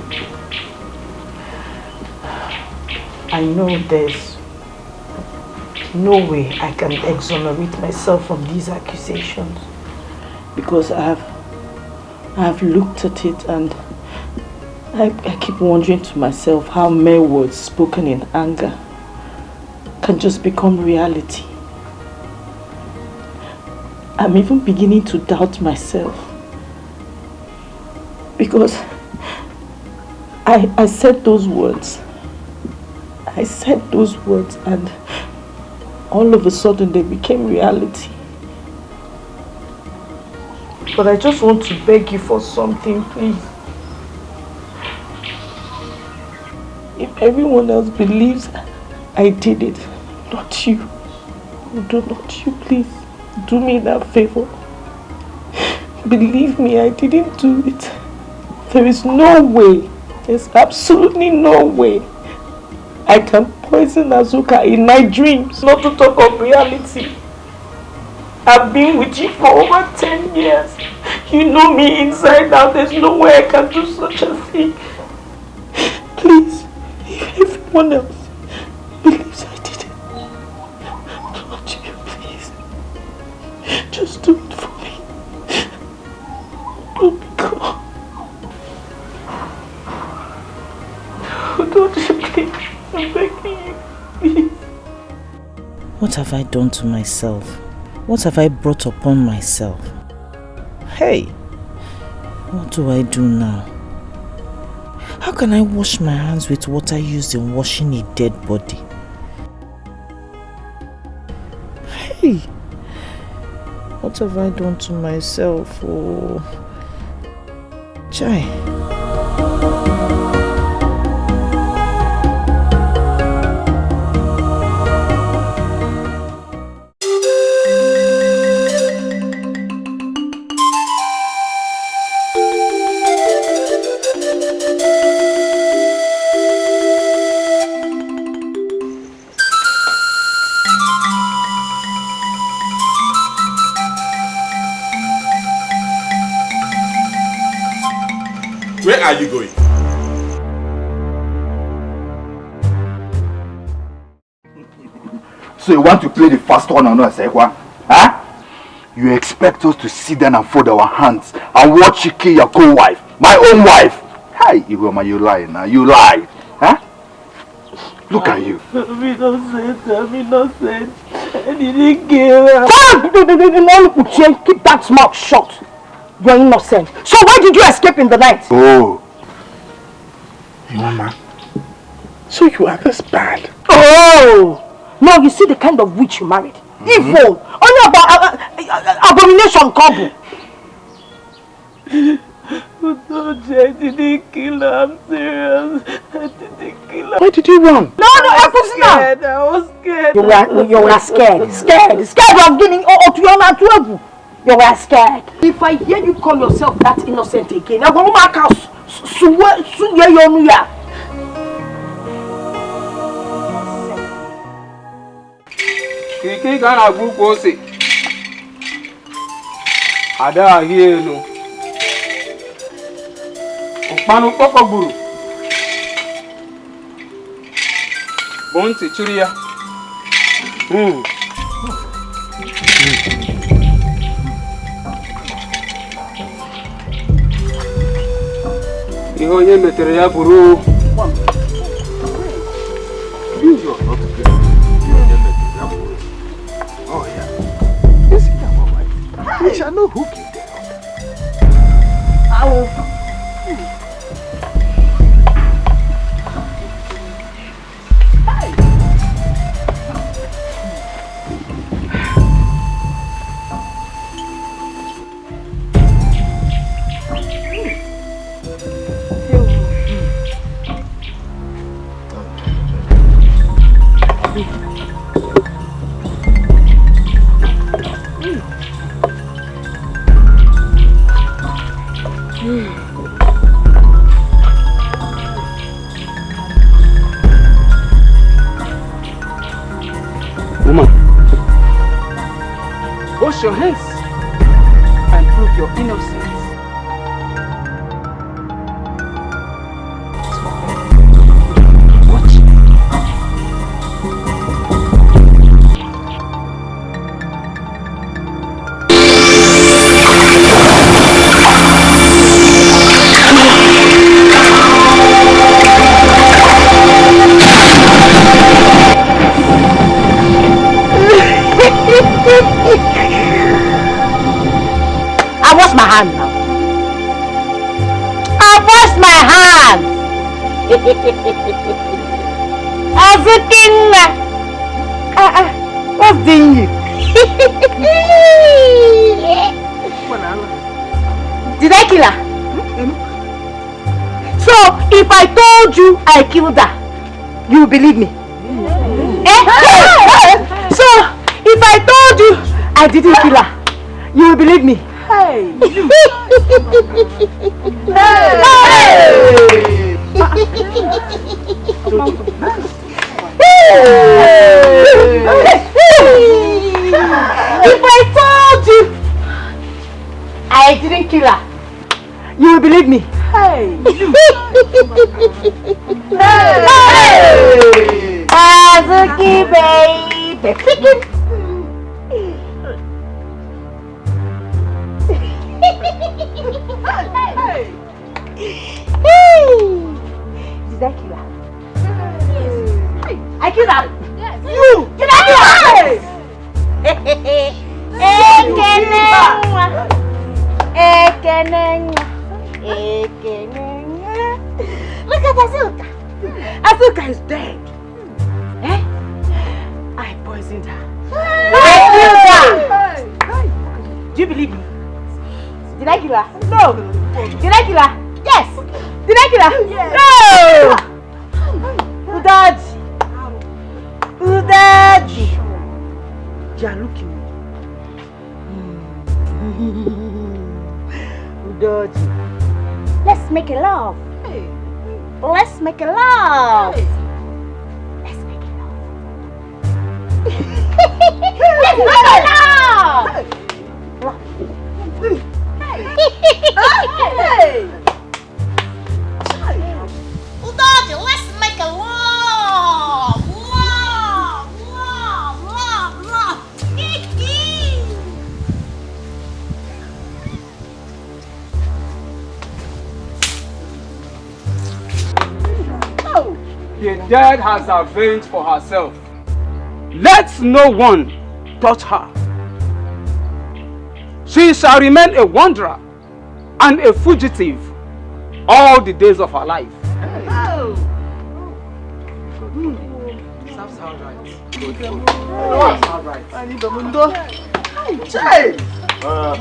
I know there's no way I can exonerate myself from these accusations because I have looked at it and I keep wondering to myself how mere words spoken in anger can just become reality. I'm even beginning to doubt myself because I said those words. I said those words and all of a sudden they became reality. But I just want to beg you for something, please. If everyone else believes I did it, not you. Do not you, please. Do me that favor. Believe me, I didn't do it. There is no way, there's absolutely no way I can poison Azuka in my dreams, not to talk of reality. I've been with you for over 10 years. You know me inside out. There's no way I can do such a thing. Please, if everyone else believes I did it, don't you, please. Just do it for me. Don't be gone. Don't you, please. I'm begging you, please. What have I done to myself? What have I brought upon myself? Hey, what do I do now? How can I wash my hands with water used in washing a dead body? Hey, what have I done to myself? Oh, Chai. Where are you going? So you want to play the fast one on us, Ekwa? Huh? You expect us to sit down and fold our hands and watch you kill your co-wife, my own wife? Hey, Iwema, you lie now. You lie. Huh? Look at you. I'm innocent. I didn't kill her. Keep that mouth shut. You're innocent. So why did you escape in the night? Oh. Mama, so you are this bad? Oh! Now you see the kind of witch you married. Evil! Only about abomination couple. I didn't kill her. I'm serious. I didn't kill her. Why did you run? No, I was scared. You were scared. Scared of giving Otuana to Ebu. You were scared. If I hear you call yourself that innocent again, I'm going to mark out. Kiki gana group ose. Ada here no. Opanu poko guru. Bonti churia. Iho ye metere ya buru. Oh yeah. Is it our wife? I shall know who killed her. Woman, wash your hands and prove your innocence. I wash my hand now. I wash my hands. Everything. What's doing you? Did I kill her? So if I told you I killed her, you will believe me? So, if I told you I didn't kill her, you will believe me? Hey! If I told you I didn't kill her, you will believe me? Hey! Azuki baby! Did I kill her? I killed her! Yes. You! Did I kill her? Look at Azuka! Azuka is dead! Eh? I poisoned her. I killed her! Do you believe me? Did I kill her? No! Did I kill her? Yes! Did I kill her? Yes. No! Udaji! Udaji! You are looking at me. Udaji. Let's make a love. Hey. Let's make a love. Hey. Let's make a love. Let's make a love. Hey. Udaji, let's make a love. Love. The dead has avenged for herself. Let no one touch her. She shall remain a wanderer and a fugitive all the days of her life. Sounds right. Sounds right. I need the window.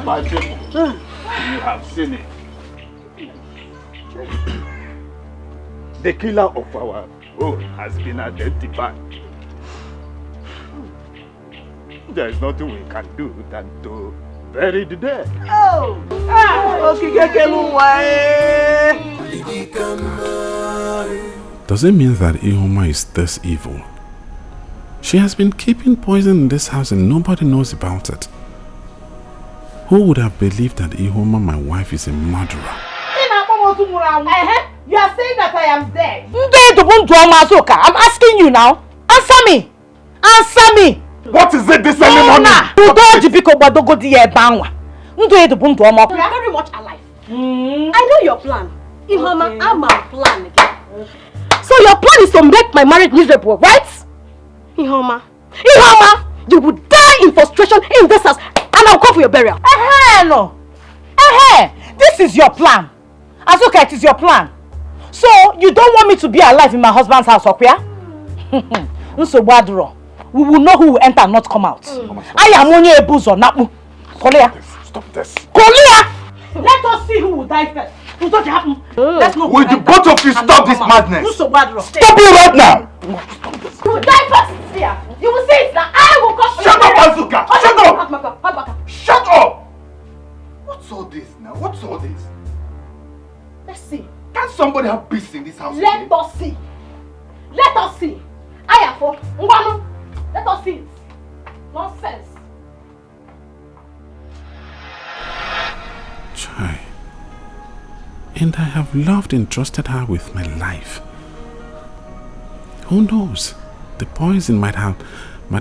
My people, you have seen it. The killer of our own has been identified. There is nothing we can do than to bury the dead. Does it mean that Ihoma is this evil? She has been keeping poison in this house and nobody knows about it. Who would have believed that Ihoma, my wife, is a murderer? You are saying that I am dead. I'm asking you now. Answer me. Answer me. What is it this early morning? You are very much alive. I know your plan. Ihoma, I'm a plan again. So your plan is to make my marriage miserable, right? Ihoma, you will die in frustration in this house and I'll come for your burial. No. This is your plan. Azuka, it is your plan. So you don't want me to be alive in my husband's house, okay? We will know who will enter and not come out. I am only a boozer, Napu. Kolia. Stop this. Kolia! Let us see who will die first. What happen? Let's know. Will the both of you stop this madness? Stop it right now! You will die first. Here. You will see it now. I will come. Shut up, Azuka! Shut up! Shut up! What's all this now? What's all this? Let's see. Can't somebody have peace in this house? Let us see. Let us see. Let us see it. Nonsense. Chai. And I have loved and trusted her with my life. Who knows? The poison might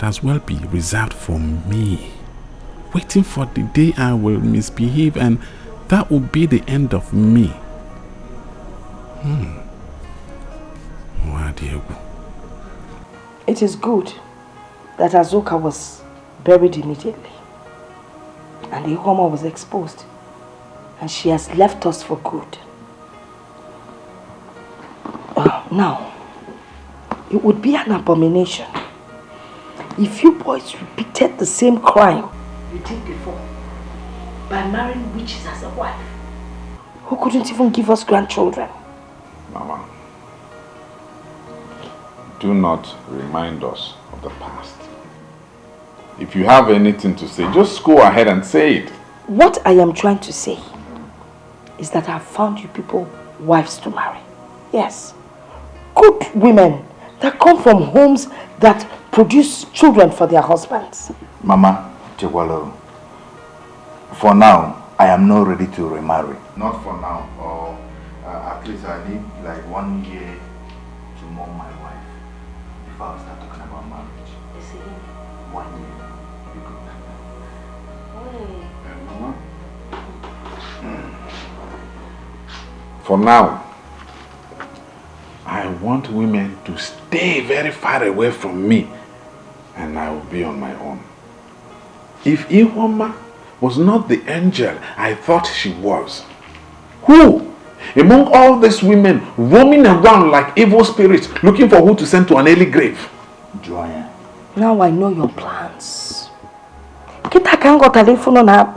as well be reserved for me. Waiting for the day I will misbehave and that will be the end of me. It is good that Azuka was buried immediately and the Ihoma was exposed and she has left us for good. Now, it would be an abomination if you boys repeated the same crime you did before by marrying witches as a wife who couldn't even give us grandchildren. Mama, do not remind us of the past. If you have anything to say, just go ahead and say it. What I am trying to say is that I have found you people wives to marry. Yes. Good women that come from homes that produce children for their husbands. Mama Chewalo, for now, I am not ready to remarry. Not for now, or at least I need like 1 year to mourn my wife before I start talking about marriage. 1 year. You good? Mama? For now, I want women to stay very far away from me, and I will be on my own. If Ihoma was not the angel I thought she was, who, among all these women roaming around like evil spirits looking for who to send to an early grave? Joanne. Now I know your plans. Kita can't go telephone on her.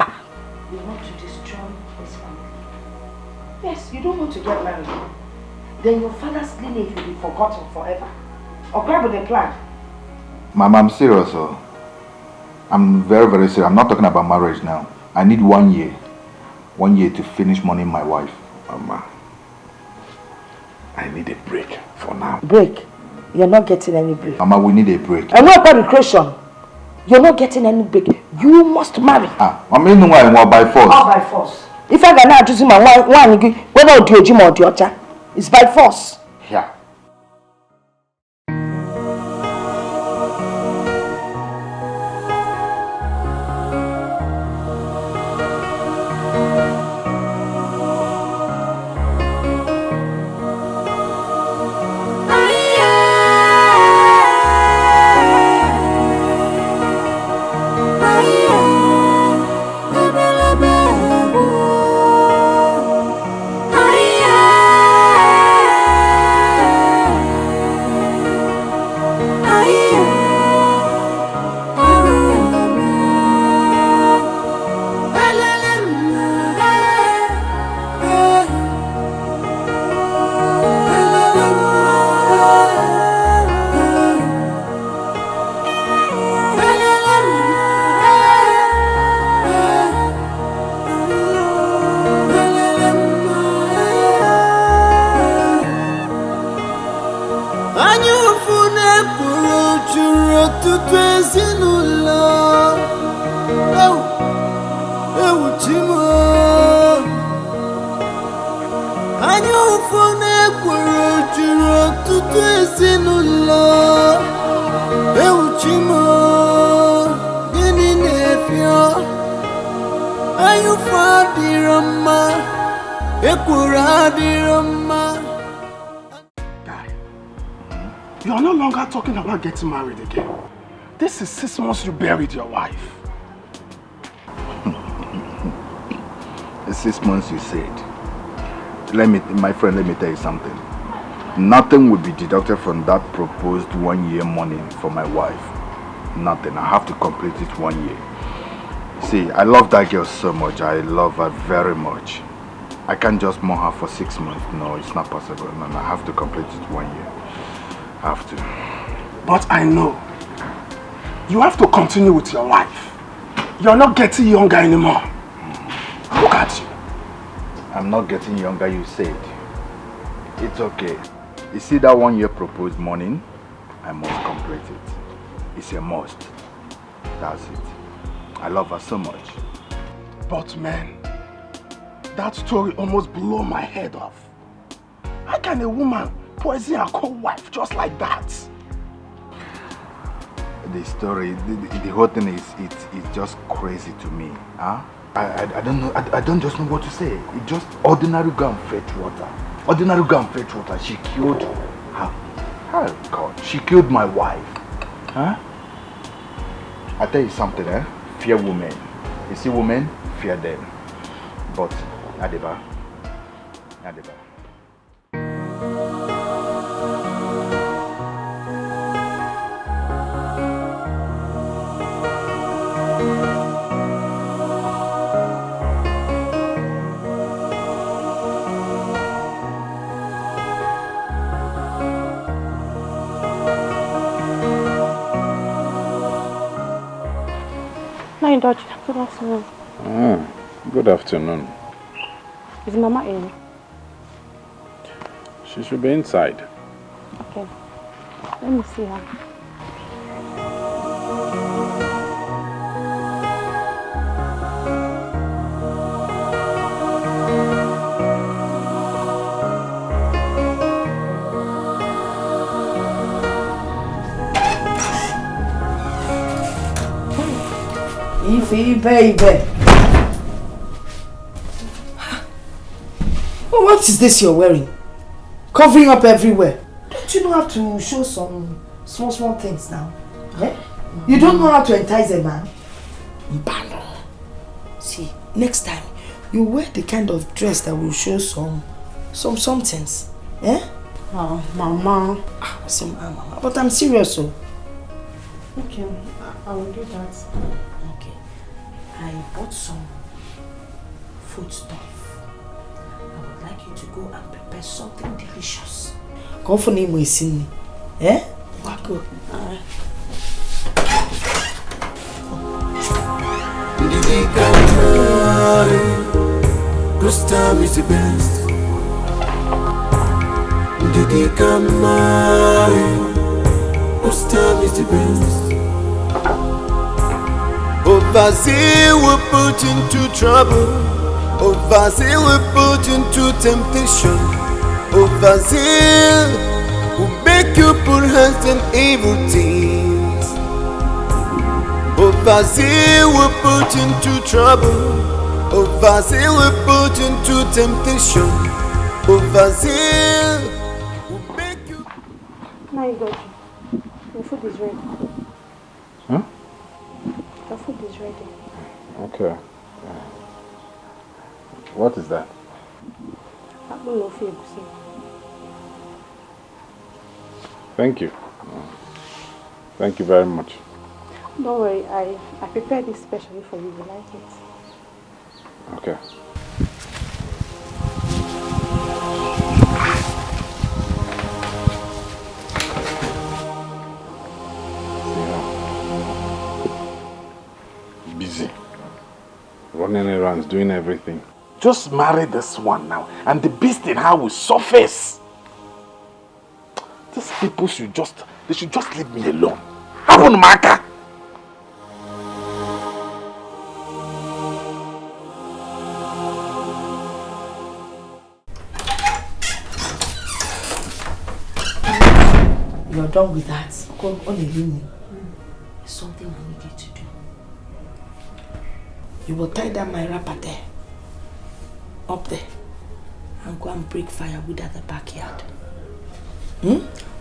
You want to destroy this family. Yes, you don't want to get married. Then your father's lineage will be forgotten forever. Or grab the plan. Mama, I'm serious. Oh. I'm very, very serious. I'm not talking about marriage now. I need 1 year. 1 year to finish mourning my wife. Mama, I need a break for now. Break? You're not getting any break. Mama, we need a break. And what about recreation? You're not getting any break. You must marry. Mama, you know why I want by force. All by force. If I cannot choose my one, whether or the or the other, it's by force. Yeah. You are no longer talking about getting married again. This is 6 months you buried your wife. The 6 months you said. My friend, let me tell you something. Nothing will be deducted from that proposed 1 year money for my wife. Nothing. I have to complete it 1 year. See, I love that girl so much. I love her very much. I can't just mourn her for 6 months. No, it's not possible. No, I have to complete it 1 year. I have to. But I know. You have to continue with your life. You're not getting younger anymore. Look at you. I'm not getting younger, you said. It's okay. You see that 1 year proposed morning? I must complete it. It's a must. That's it. I love her so much. But man, that story almost blew my head off. How can a woman poison her co-wife just like that? The story, the whole thing is it's just crazy to me. Huh? I don't know. I don't just know what to say. It's just ordinary go and fetch water. Ordinary go and fetch water. She killed her. Oh God, she killed my wife. Huh? I tell you something, eh? Fear women. You see women, fear them. But Adeba. My daughter, good afternoon. Good afternoon. Is Mama in? She should be inside. Okay. Let me see her. Ify, baby. What is this you're wearing? Covering up everywhere. Don't you know how to show some small things now? Eh? You don't know how to entice a man? Mbano. See, next time, you wear the kind of dress that will show some things. Eh? Oh, Mama. Mama. But I'm serious, so. Okay, I will do that. Okay. I bought some food stuff. I would like you to go and prepare something delicious. Go for name we see. Eh? Go. This time is the best. This time is the best. Overzeal will put into trouble. Overzeal will put into temptation. Overzeal will make you put hands on evil things. Overzeal will put into trouble. Overzeal will put into temptation. Overzeal will make you... Now you got you. Your food is ready. Huh? Your food is ready. Okay. What is that? I don't know if you see. Thank you. Thank you very much. Don't worry, I prepared this specially for you. You like it? Okay. Busy. Running errands, doing everything. Just marry this one now, and the beast in her will surface. These people should just leave me alone. Happen, Maka. You're done with that. Go on a limb. There's something I need you to do. You will tie down my wrapper there. Up there. And go and break firewood at the backyard.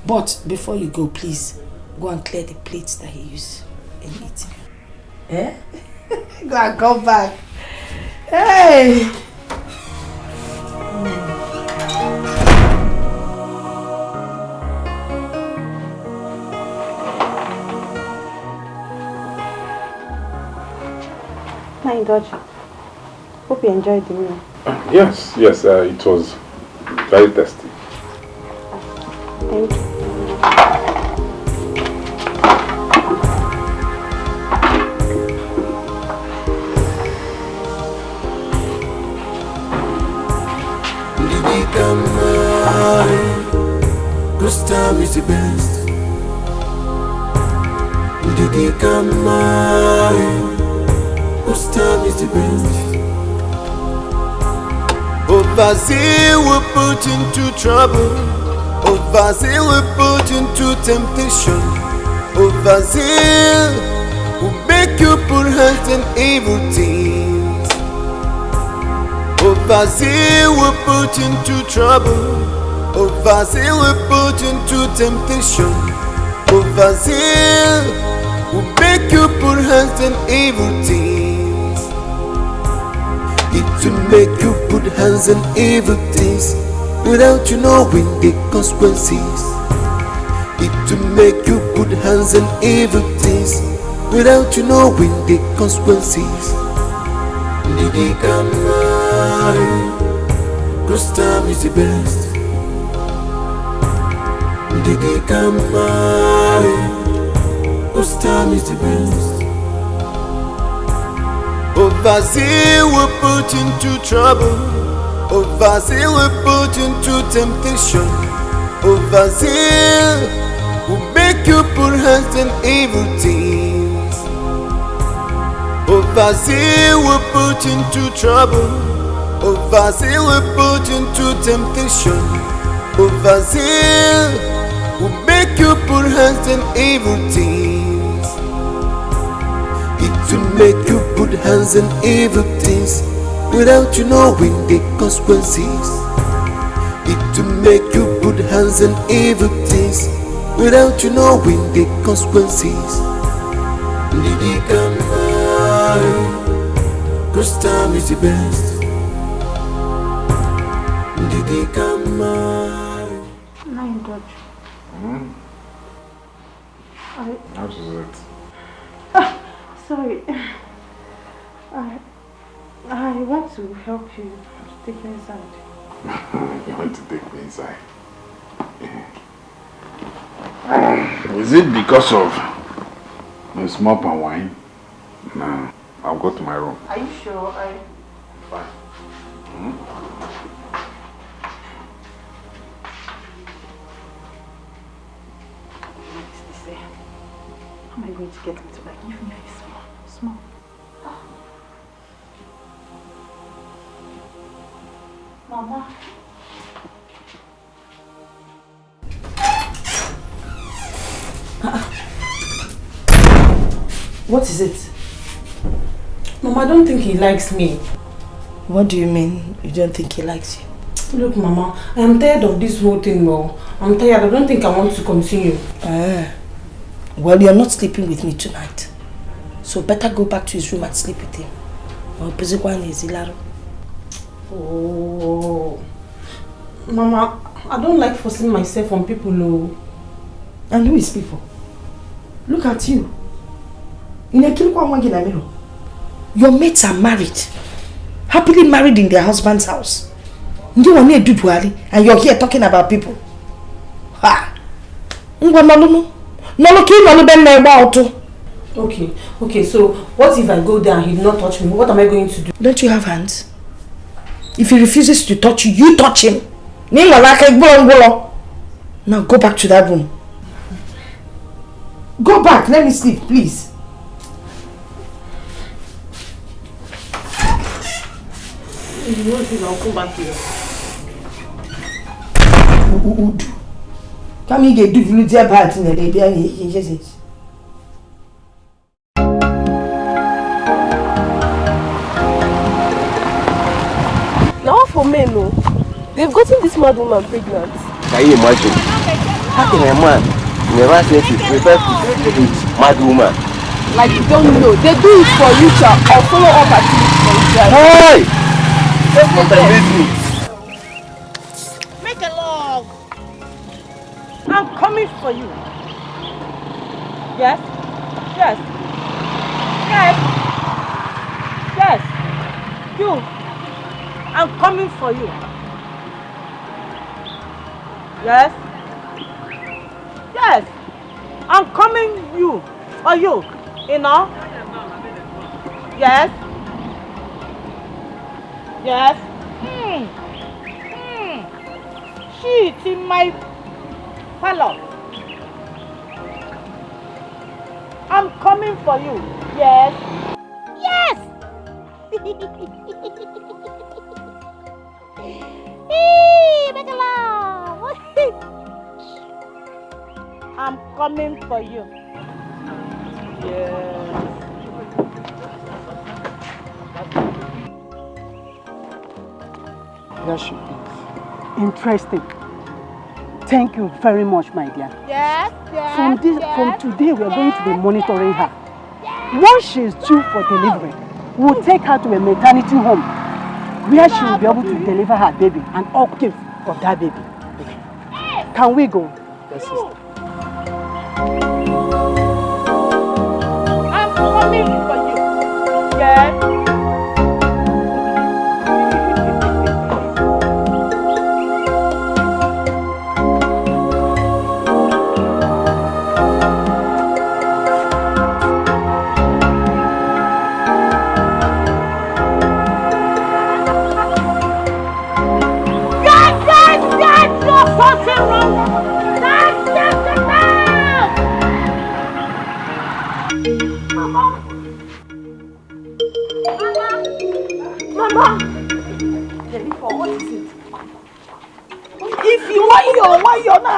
But before you go, please, go and clear the plates that he used in eating. Eh? Go and come back. Hey! My God, hope you enjoyed the meal. Yes, it was very tasty. Thank you. This time is the best. This time is the best. Overzeal will put into trouble. Overzeal will put into temptation. Overzeal will make you put hands on evil things. Overzeal will put into trouble. Overzeal will put into temptation. Overzeal will make you put hands on evil things. It will make you put hands on evil things without you knowing the consequences. It will make you put hands on evil things without you knowing the consequences. This time is the best. This time is the best. Overzeal will put into trouble. Overzeal will put into temptation. Overzeal will make you put hands in evil things. Overzeal will put into trouble. Overzeal will put into temptation. Overzeal will make you put hands in evil things. It will make you put hands in evil things without you knowing the consequences. It will make you put hands in evil things without you knowing the consequences. Dikeh, cause time is the best. Dikeh. Nine Dodge. How is it? Sorry. I want to help you to take me inside. You want to take me inside? Is it because of the smoke and wine? No, I'll go to my room. Are you sure? Fine. How am I going to get him to like give me a small? Mama. What is it? Mama, I don't think he likes me. What do you mean you don't think he likes you? Look, Mama, I am tired of this whole thing now. I'm tired. I don't think I want to continue. Well, you're not sleeping with me tonight. So better go back to his room and sleep with him. Oh. Mama, I don't like forcing myself on people, no. And who is people? Look at you. Your mates are married. Happily married in their husband's house. And you're here talking about people. Ha! Okay, so what if I go there and he did not touch me? What am I going to do? Don't you have hands? If he refuses to touch you, you touch him. Now go back to that room. Go back, let me sleep, please. I'll come back here. Come here, do you do bad in the day? Now for men, no, they've gotten this mad woman pregnant. Can you imagine? How can a man never say he prefers to sleep with mad woman? Like you don't know, they do it for richer or follow up activities for richer. Hey! That's what I need. Make a love. I'm coming for you. Yes? Yes. Yes. Yes. You. I'm coming for you. Yes? Yes. I'm coming you. For you. You know? Yes. Yes. Shit in my parlor. I'm coming for you. Yes. Yes. Make a love. I'm coming for you. Yes. There she is. Interesting. Thank you very much, my dear. Yes, From today, we are going to be monitoring her. Once she is due for delivery, we'll take her to a maternity home where she will be able to deliver her baby and upkeep of that baby. Can we go? Yes, sister. I'm coming for you. Yes.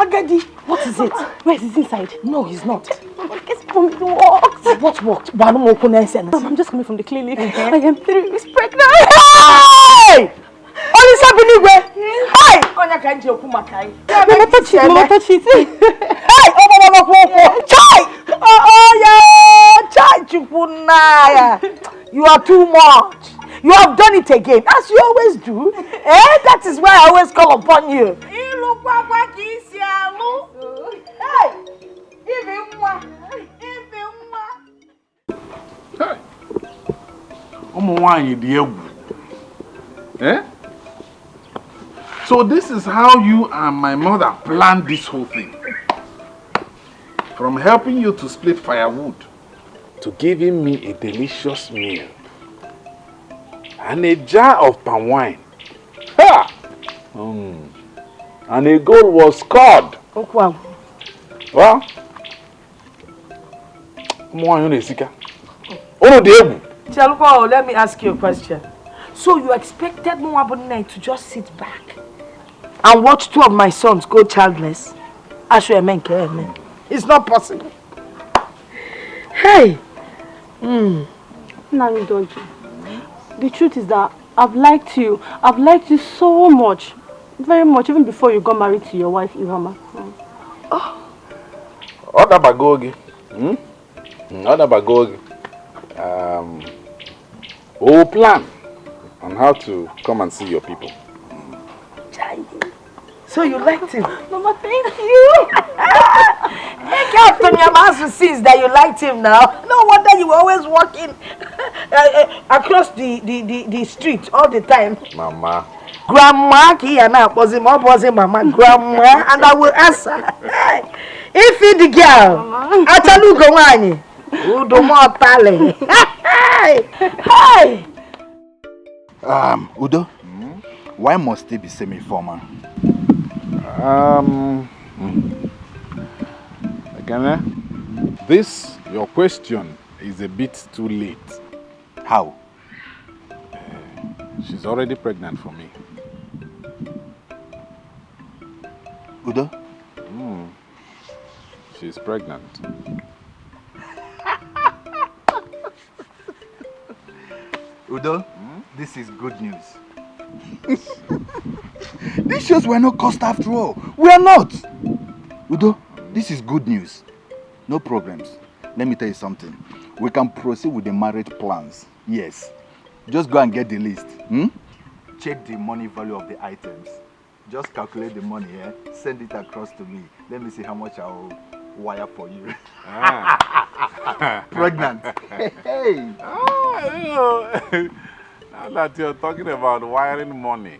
Agadi, what is it? Where is it inside? No, he's not. It works. What worked? I'm just coming from the clinic. I am 3 weeks pregnant. Hey! Only Sabinigwe. Hey! Konya kanji okumakai. Mama touch it. Hey! Oh, Chai! Oh, yeah! Chai chupunaya. You are too much. You have done it again, as you always do. That is why I always call upon you. Hey! Hey! Omuwanyi di egwu. So this is how you and my mother planned this whole thing. From helping you to split firewood, to giving me a delicious meal, and a jar of palm wine. Ha! And a goal was scored. Well, Chaluko, let me ask you a question. So you expected Mwabunai to just sit back and watch 2 of my sons go childless? It's not possible. Hey! Nani Doji, the truth is that I've liked you. I've liked you so much. Very much, even before you got married to your wife, Ihoma. Odabagogi. We'll plan on how to come and see your people. So you liked him? Mama, thank you. Captain Yamasu sees that you liked him now. No wonder you were always walking across the street all the time. Mama. Grandma, Mama, Grandma, and I will answer. If you the girl, I tell you go on. Who do more talent? Hey! Udo, why must he be semi-formal? Again, this, your question, is a bit too late. How? She's already pregnant for me. Udo? She's pregnant. Udo, this is good news. These shows were not cost after all. We are not. Udo, this is good news. No problems. Let me tell you something. We can proceed with the marriage plans. Yes. Just go and get the list. Check the money value of the items. Just calculate the money here. Send it across to me. Let me see how much I will wire for you. Pregnant. Hey. Now that you're talking about wiring money.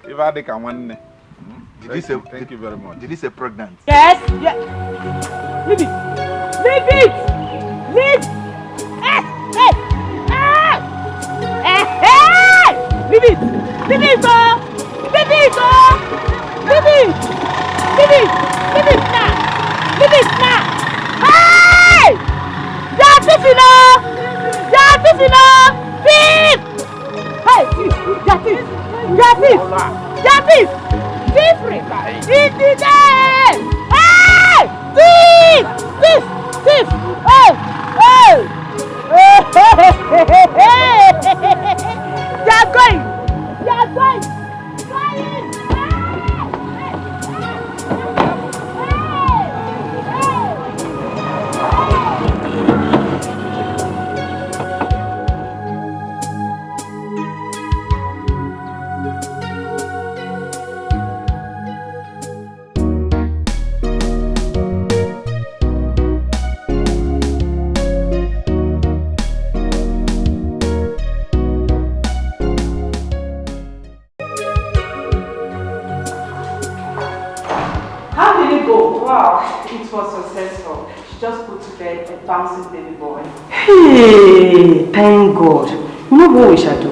If I take one. Thank you very much. Did he say pregnant? Yes. Yeah. Leave it. Leave it. Leave. Leave it. Leave it. Leave it. Leave it. Leave it. Leave it now. Leave it now. Hey! Jatifina. Thief. Hey, thief. Jatif. Thief. Hey! Thief. Hey! They are going. It was successful. She just put to bed a bouncing baby boy. Hey, thank God. You know what we shall do?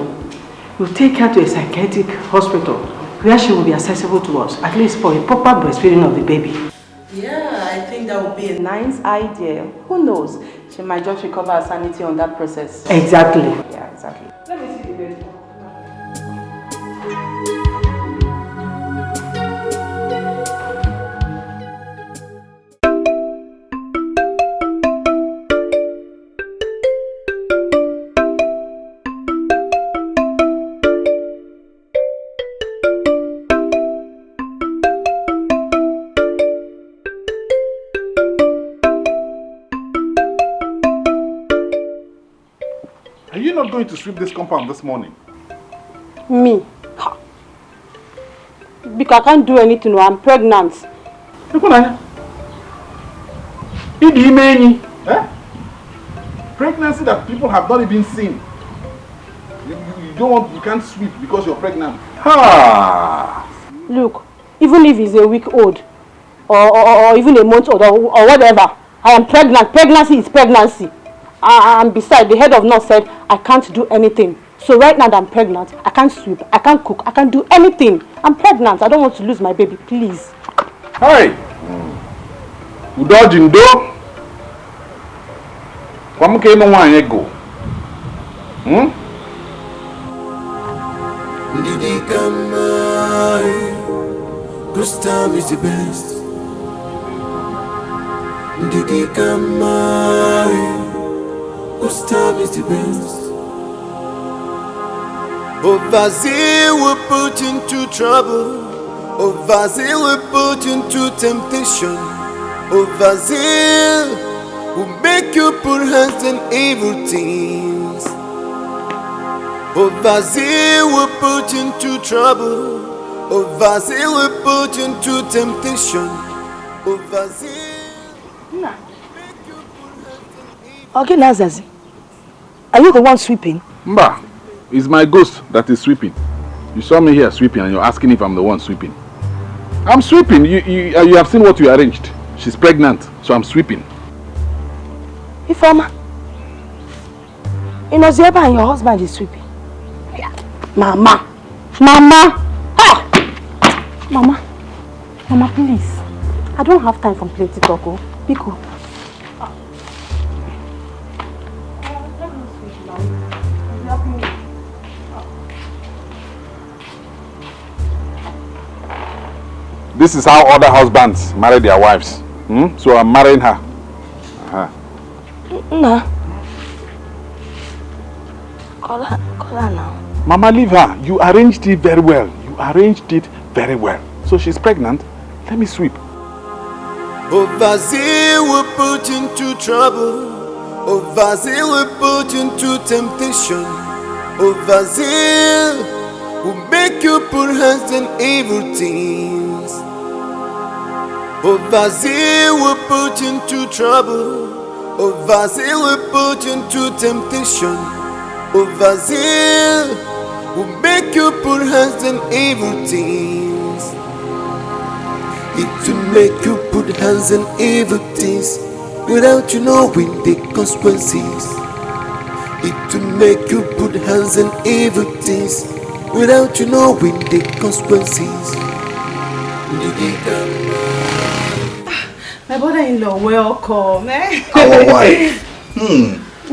We'll take her to a psychiatric hospital where she will be accessible to us, at least for a proper breastfeeding of the baby. Yeah, I think that would be a nice idea. Who knows? She might just recover her sanity on that process. Exactly. Yeah, exactly. Let me see the baby. going to sweep this compound this morning? Me? Ha. Because I can't do anything. I'm pregnant. Pregnancy that people have not even seen. You can't sweep because you're pregnant. Ha! Look, even if he's a week old, or even a month old, or whatever, I am pregnant. Pregnancy is pregnancy. And besides, the head of nurse said I can't do anything. So right now that I'm pregnant, I can't sweep, I can't cook, I can't do anything. I'm pregnant. I don't want to lose my baby, please. Hi! Udojindo! Kwamuke no one go. Didi Kamai, this time is the best. Didi Kamai, this time is the best. Overzeal will put into trouble. Overzeal will put into temptation. Overzeal will make you put hands on evil things. Overzeal will put into trouble. Overzeal will put into temptation. Overzeal. Okay, Nazazi. Are you the one sweeping? Mba, it's my ghost that is sweeping. You saw me here sweeping and you're asking if I'm the one sweeping. I'm sweeping. You have seen what we arranged. She's pregnant, so I'm sweeping. Ifeoma, Inozieba and your husband is sweeping. Yeah. Mama! Ah! Mama, please. I don't have time for plenty talk. Biko. This is how other husbands marry their wives. So I'm marrying her. Nah. Call her now. Mama, leave her. You arranged it very well. So she's pregnant. Let me sweep. Overzeal will put into trouble. Overzeal will put into temptation. Overzeal will make you put hands on evil things. Overzeal will put into trouble. Overzeal will put into temptation. Overzeal will make you put hands on evil things. It will make you put hands on evil things without you knowing the consequences. It will make you put hands on evil things without you knowing the consequences. My brother-in-law, welcome. Our wife.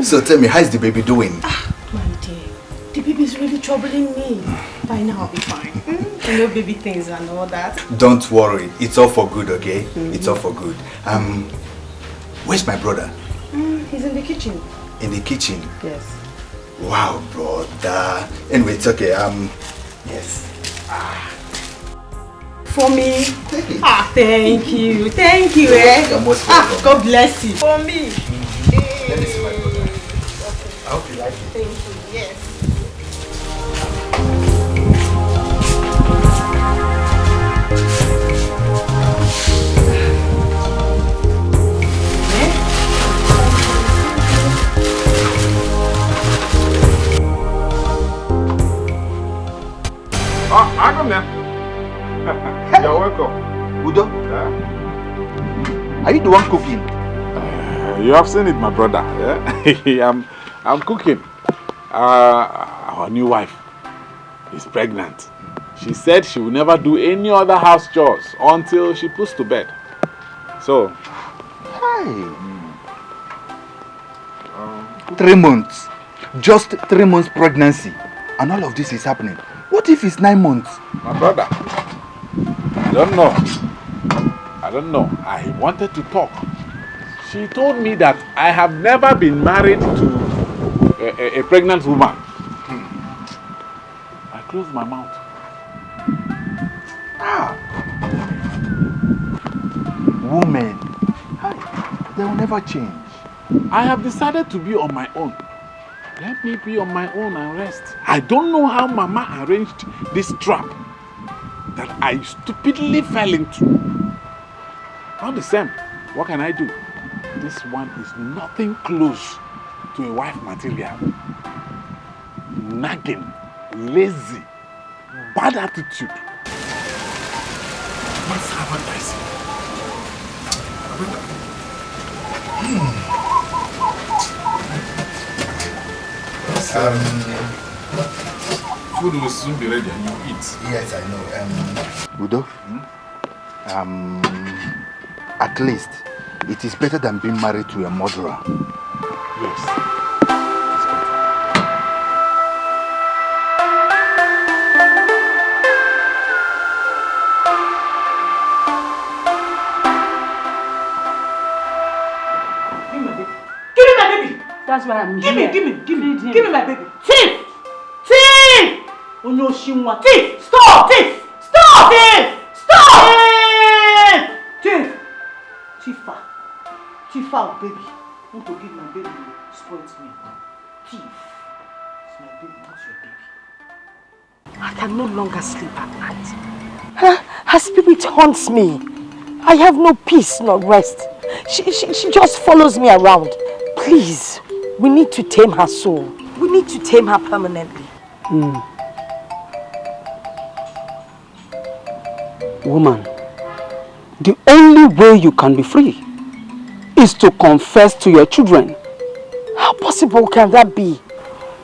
So tell me, how is the baby doing? My dear, the baby is really troubling me. By now I'll be fine. You know baby things and all that. Don't worry, it's all for good, okay? It's all for good. Where's my brother? He's in the kitchen. In the kitchen? Yes. Wow, brother. Anyway, it's okay. Yes. For me? Thank you. You're most welcome. God bless you. For me. Let me see my brother. I hope you like it. Thank you. Yes. I come there. You're welcome. Udo? Are you the one cooking? You have seen it, my brother. Yeah? I'm cooking. Our new wife is pregnant. She said she will never do any other house chores until she puts to bed. So, Hey. 3 months. Just 3 months pregnancy. And all of this is happening. What if it's 9 months? my brother, I don't know. I wanted to talk. She told me that I have never been married to a pregnant woman. I closed my mouth. Women. They will never change. I have decided to be on my own. Let me be on my own and rest. I don't know how Mama arranged this trap that I stupidly fell into. All the same, what can I do? This one is nothing close to a wife material. Nagging, lazy, bad attitude. What's advertising? Food will soon be ready and you eat. Yes, I know. Udo, at least it is better than being married to a murderer. Yes. That's why I'm Give here. me my baby. Thief! Onyoshinwa. Thief! Stop! Thief! Stop! Thief! Stop! Thief! Tifa, baby. Want to give my baby, you spoilt me. Thief. It's my baby, not your baby. I can no longer sleep at night. Her spirit haunts me. I have no peace, no rest. She just follows me around. Please, we need to tame her soul. We need to tame her permanently. Woman, the only way you can be free is to confess to your children. How possible can that be?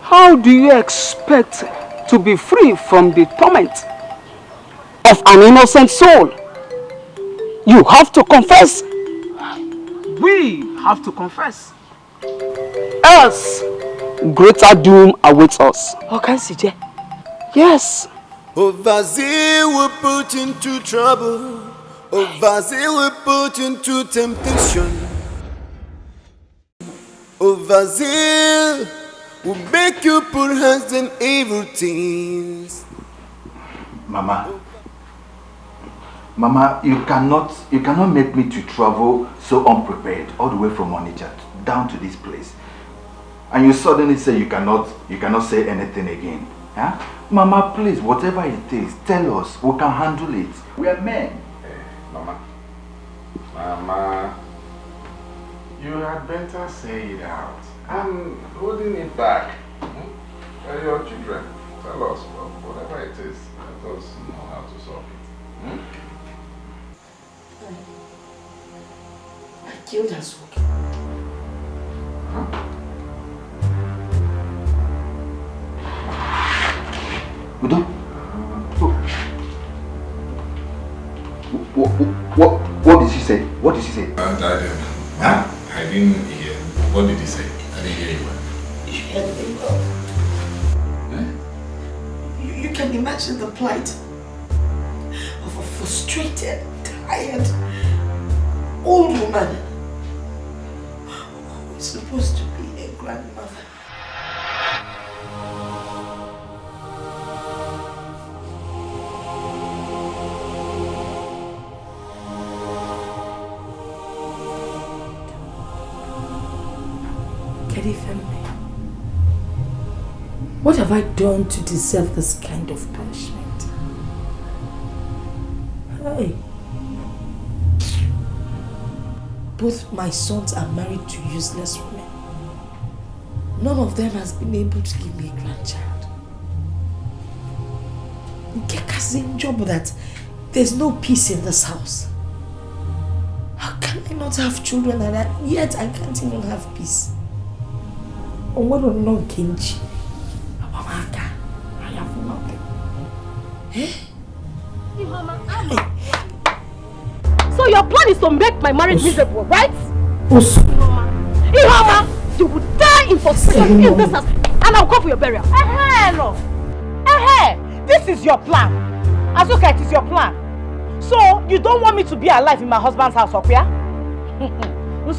How do you expect to be free from the torment of an innocent soul? You have to confess. We have to confess. Else, greater doom awaits us. Okansije. Yes. Overzeal will put into trouble. Overzeal will put into temptation. Overzeal will make you put hands in evil things. Mama, you cannot make me to travel so unprepared all the way from Onitsha down to this place. And you suddenly say you cannot say anything again. Huh? Mama, please, whatever it is, tell us. We can handle it. We are men. Hey, Mama, you had better say it out. I'm holding it back. They're your children. Tell us, whatever it is, let us know how to solve it. I killed Azuki. Udo? What did she say? What did she say? I didn't hear. What did he say? I didn't hear you well. You heard me well. You can imagine the plight of a frustrated, tired, old woman who's supposed to be a grandmother. What have I done to deserve this kind of punishment? Hey. Both my sons are married to useless women. None of them has been able to give me a grandchild. Nkeka's in job that there's no peace in this house. How can I not have children and yet I can't even have peace? Oh, what a long Kenji. I have nothing. Eh? So your plan is to make my marriage miserable, right? Ihoma, you will die in frustration in this house, and I'll come for your burial. No. This is your plan. Azuka, it is your plan. So you don't want me to be alive in my husband's house, okay? We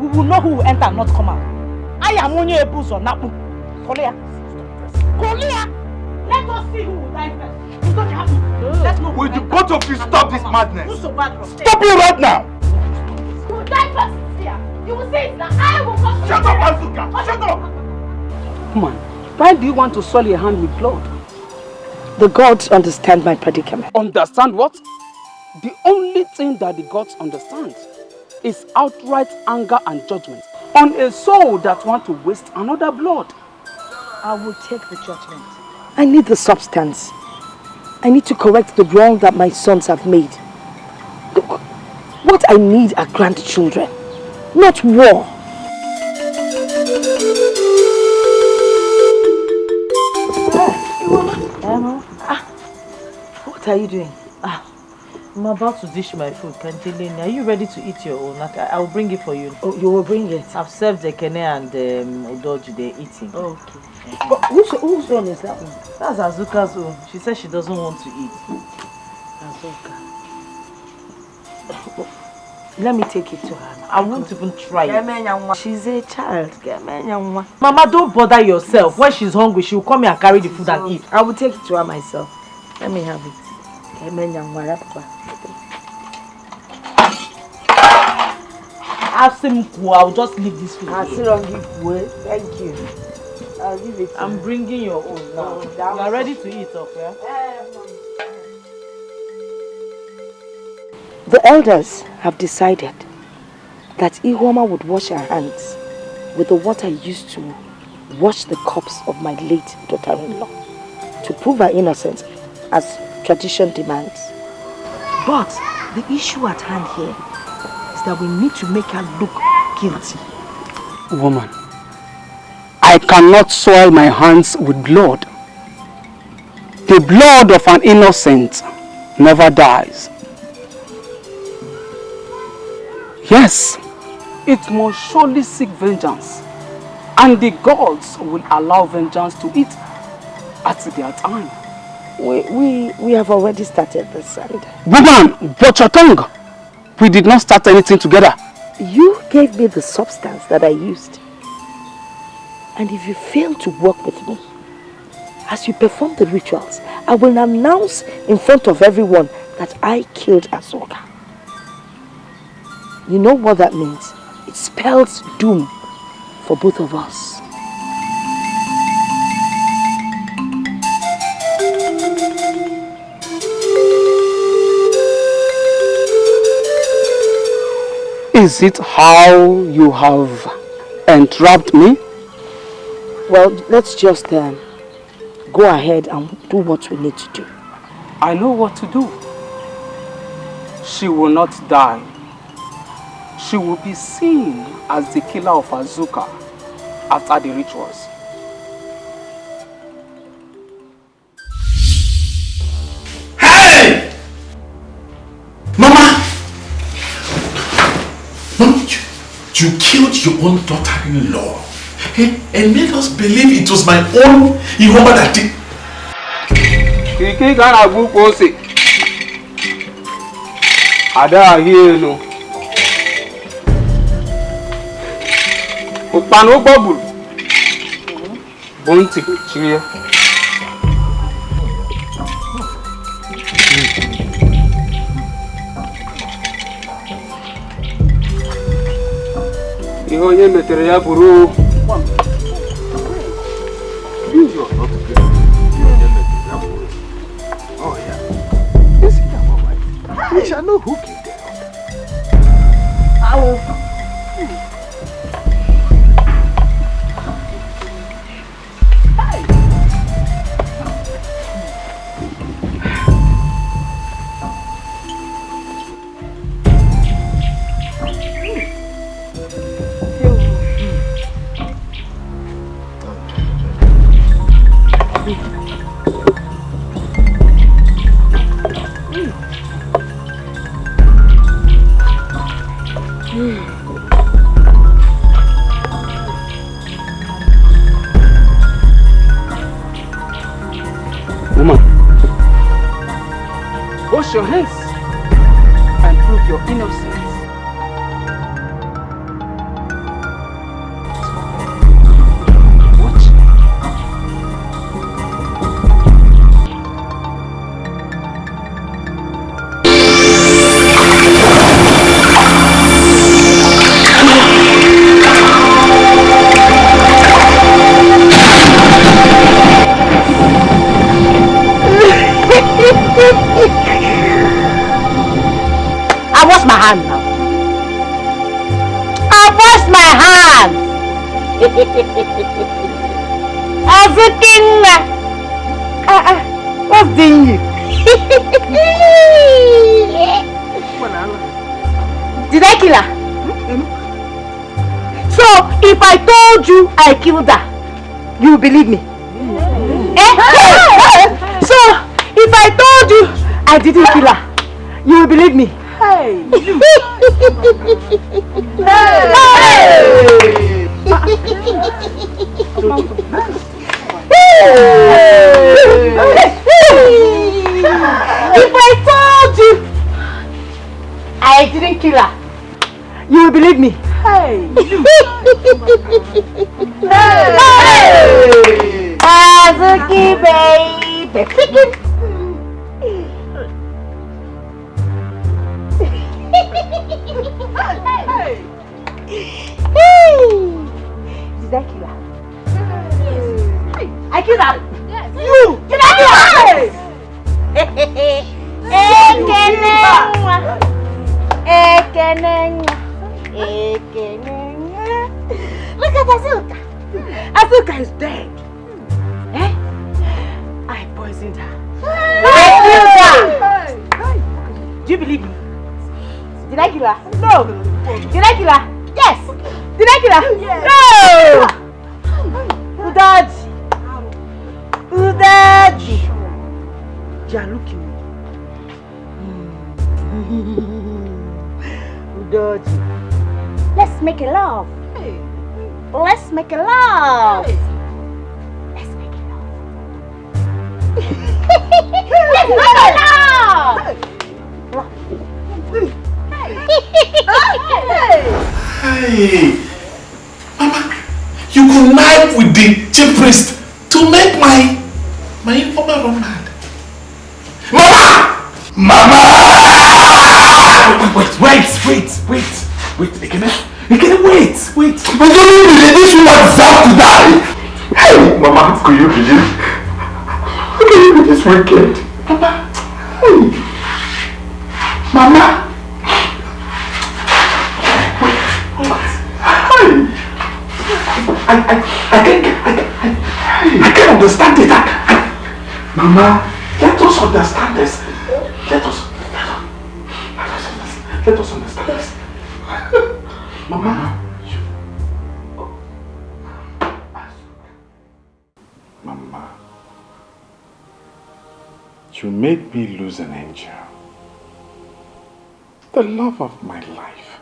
will know who will enter and not come out. I am only a boozer, not Kolia. Let us see who will die first. Let's go. Will you both of you stop this madness? Stop it right now! You will die first, yeah. You will say it now. I will come. Shut up, Azuka! Shut up! Woman, why do you want to soil your hand with blood? The gods understand my predicament. Understand what? The only thing that the gods understand is outright anger and judgment on a soul that wants to waste another blood. I will take the judgment. I need the substance. I need to correct the wrong that my sons have made. Look, what I need are grandchildren, not war. What are you doing? I'm about to dish my food. Cantilene, are you ready to eat your own? I will bring it for you. Oh, you will bring it? I've served the Kene and Odoji. They're eating. Okay. But whose own is that one? That's Azuka's own. She says she doesn't want to eat. Azuka. Let me take it to her. I won't even try it. She's a child. Mama, don't bother yourself. When she's hungry, she will come here and carry the food and eat. I will take it to her myself. Let me have it. I'll just leave this food here. Thank you. I'll give it to I'm bringing your own now. You are ready to eat up, yeah? The elders have decided that Ihuoma would wash her hands with the water used to wash the corpse of my late daughter-in-law to prove her innocence as tradition demands. But the issue at hand here is that we need to make her look guilty. Woman, I cannot soil my hands with blood. The blood of an innocent never dies. Yes, it must surely seek vengeance, and the gods will allow vengeance to it at their time. We have already started this side. Woman, watch your tongue. We did not start anything together. You gave me the substance that I used. And if you fail to work with me, as you perform the rituals, I will announce in front of everyone that I killed Azoka. You know what that means? It spells doom for both of us. Is it how you have entrapped me? Well, let's just go ahead and do what we need to do. I know what to do. She will not die. She will be seen as the killer of Azuka after the rituals. Hey! Mama! You killed your own daughter-in-law and made us believe it was my own Ihuoma that did. Kiki gana buko se. Ada here no. Upano bubble. Bonti chie. Iho ye metere ya buru. Oh yeah. Is it our wife? I shall know who killed her. Woman, wash your hands and prove your innocence. I wash my hand now. I wash my hands. Everything. What's doing you? Did I kill her? So if I told you I killed her, you will believe me? So if I told you I didn't kill her, you will believe me? Hey! If I told you I didn't kill her, you will believe me? Hey! Azuki baby! Did I kill her? I killed her! Yes. You! Did I kill her? Look at Azuka! Azuka is dead! Eh? I poisoned her. I killed her! Do you believe me? Did I kill her? No! Did I kill her? Yes! Did I kill her? Yes. No! Udaji! Udaji! You are looking at me. Udaji! Let's make a love! Let's make a love! Let's make a love! Let's make a love! Hey! Mama, you connive with the chief priest to make my informer run mad. Mama! Mama! Wait, Ekene, wait. But you don't believe this woman deserves to die. Hey, Mama, could you believe? How can you be this wicked? Mama, hey. Mama! I can't understand it. Mama, let us understand this. Let us understand this. Mama. Mama, you made me lose an angel. The love of my life.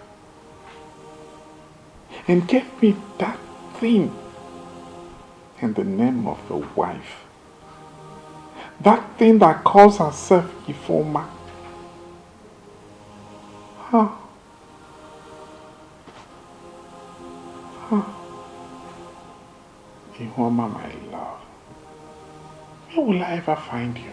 And gave me that thing in the name of a wife. That thing that calls herself Ifoma. Ifoma, my love. Where will I ever find you?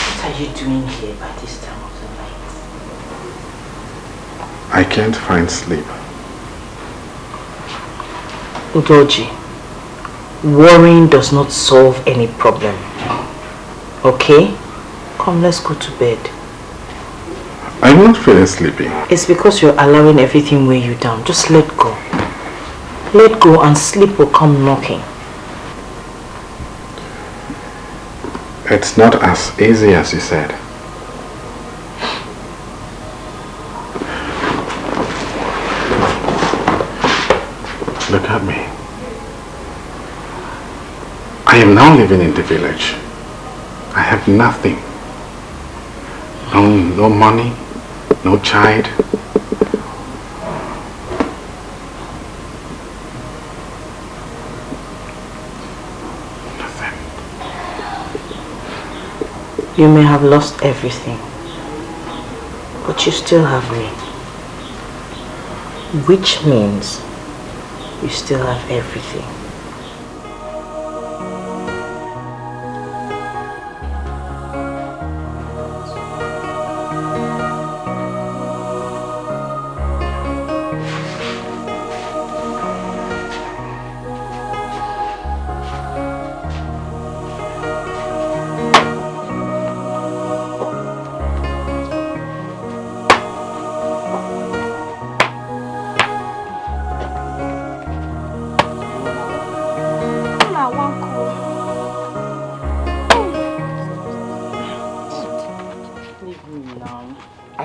What are you doing here by this time of the night? I can't find sleep. Udoji, worrying does not solve any problem. Okay? Come, let's go to bed. I'm not feeling sleepy. It's because you're allowing everything weigh you down. Just let go. Let go and sleep will come knocking. It's not as easy as you said. Look at me. I am now living in the village. I have nothing. No money, no child. Nothing. You may have lost everything, but you still have me. Which means you still have everything.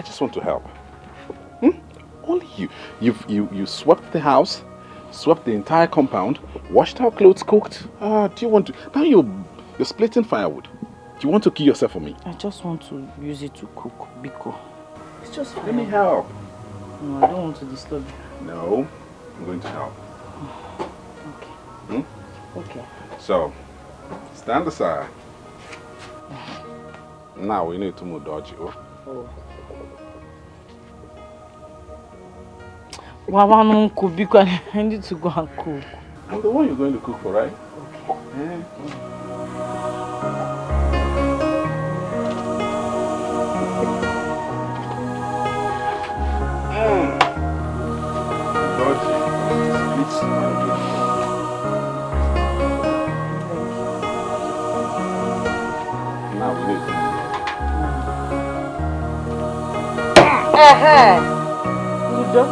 I just want to help. Only you. You swept the house, swept the entire compound, washed our clothes, cooked. Do you want to... Now you're splitting firewood. Do you want to kill yourself for me? I just want to use it to cook, Biko. It's just fine. Let me help. No, I don't want to disturb you. No, I'm going to help. Okay. Okay. So, stand aside. Now we need to move dodgy. Oh. Wawa cook because I need to go and cook. I'm the one you're going to cook for, right? Okay. Now we need to Udo.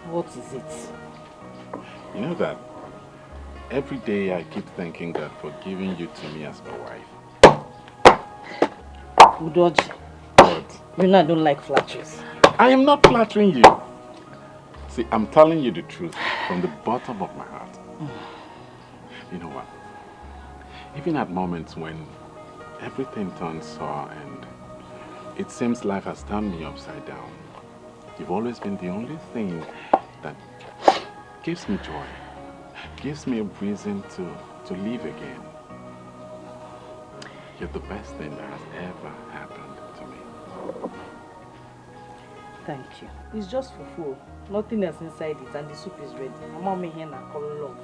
What is it? You know that every day I keep thanking God for giving you to me as my wife. Udoji, you know I don't like flatteries. I am not flattering you. See, I'm telling you the truth from the bottom of my heart. You know what? Even at moments when everything turns sour and it seems life has turned me upside down, you've always been the only thing that gives me joy, gives me a reason to live again. You're the best thing that has ever happened to me. Thank you. It's just for food. Nothing else inside it, and the soup is ready. I'm mommy here now call love.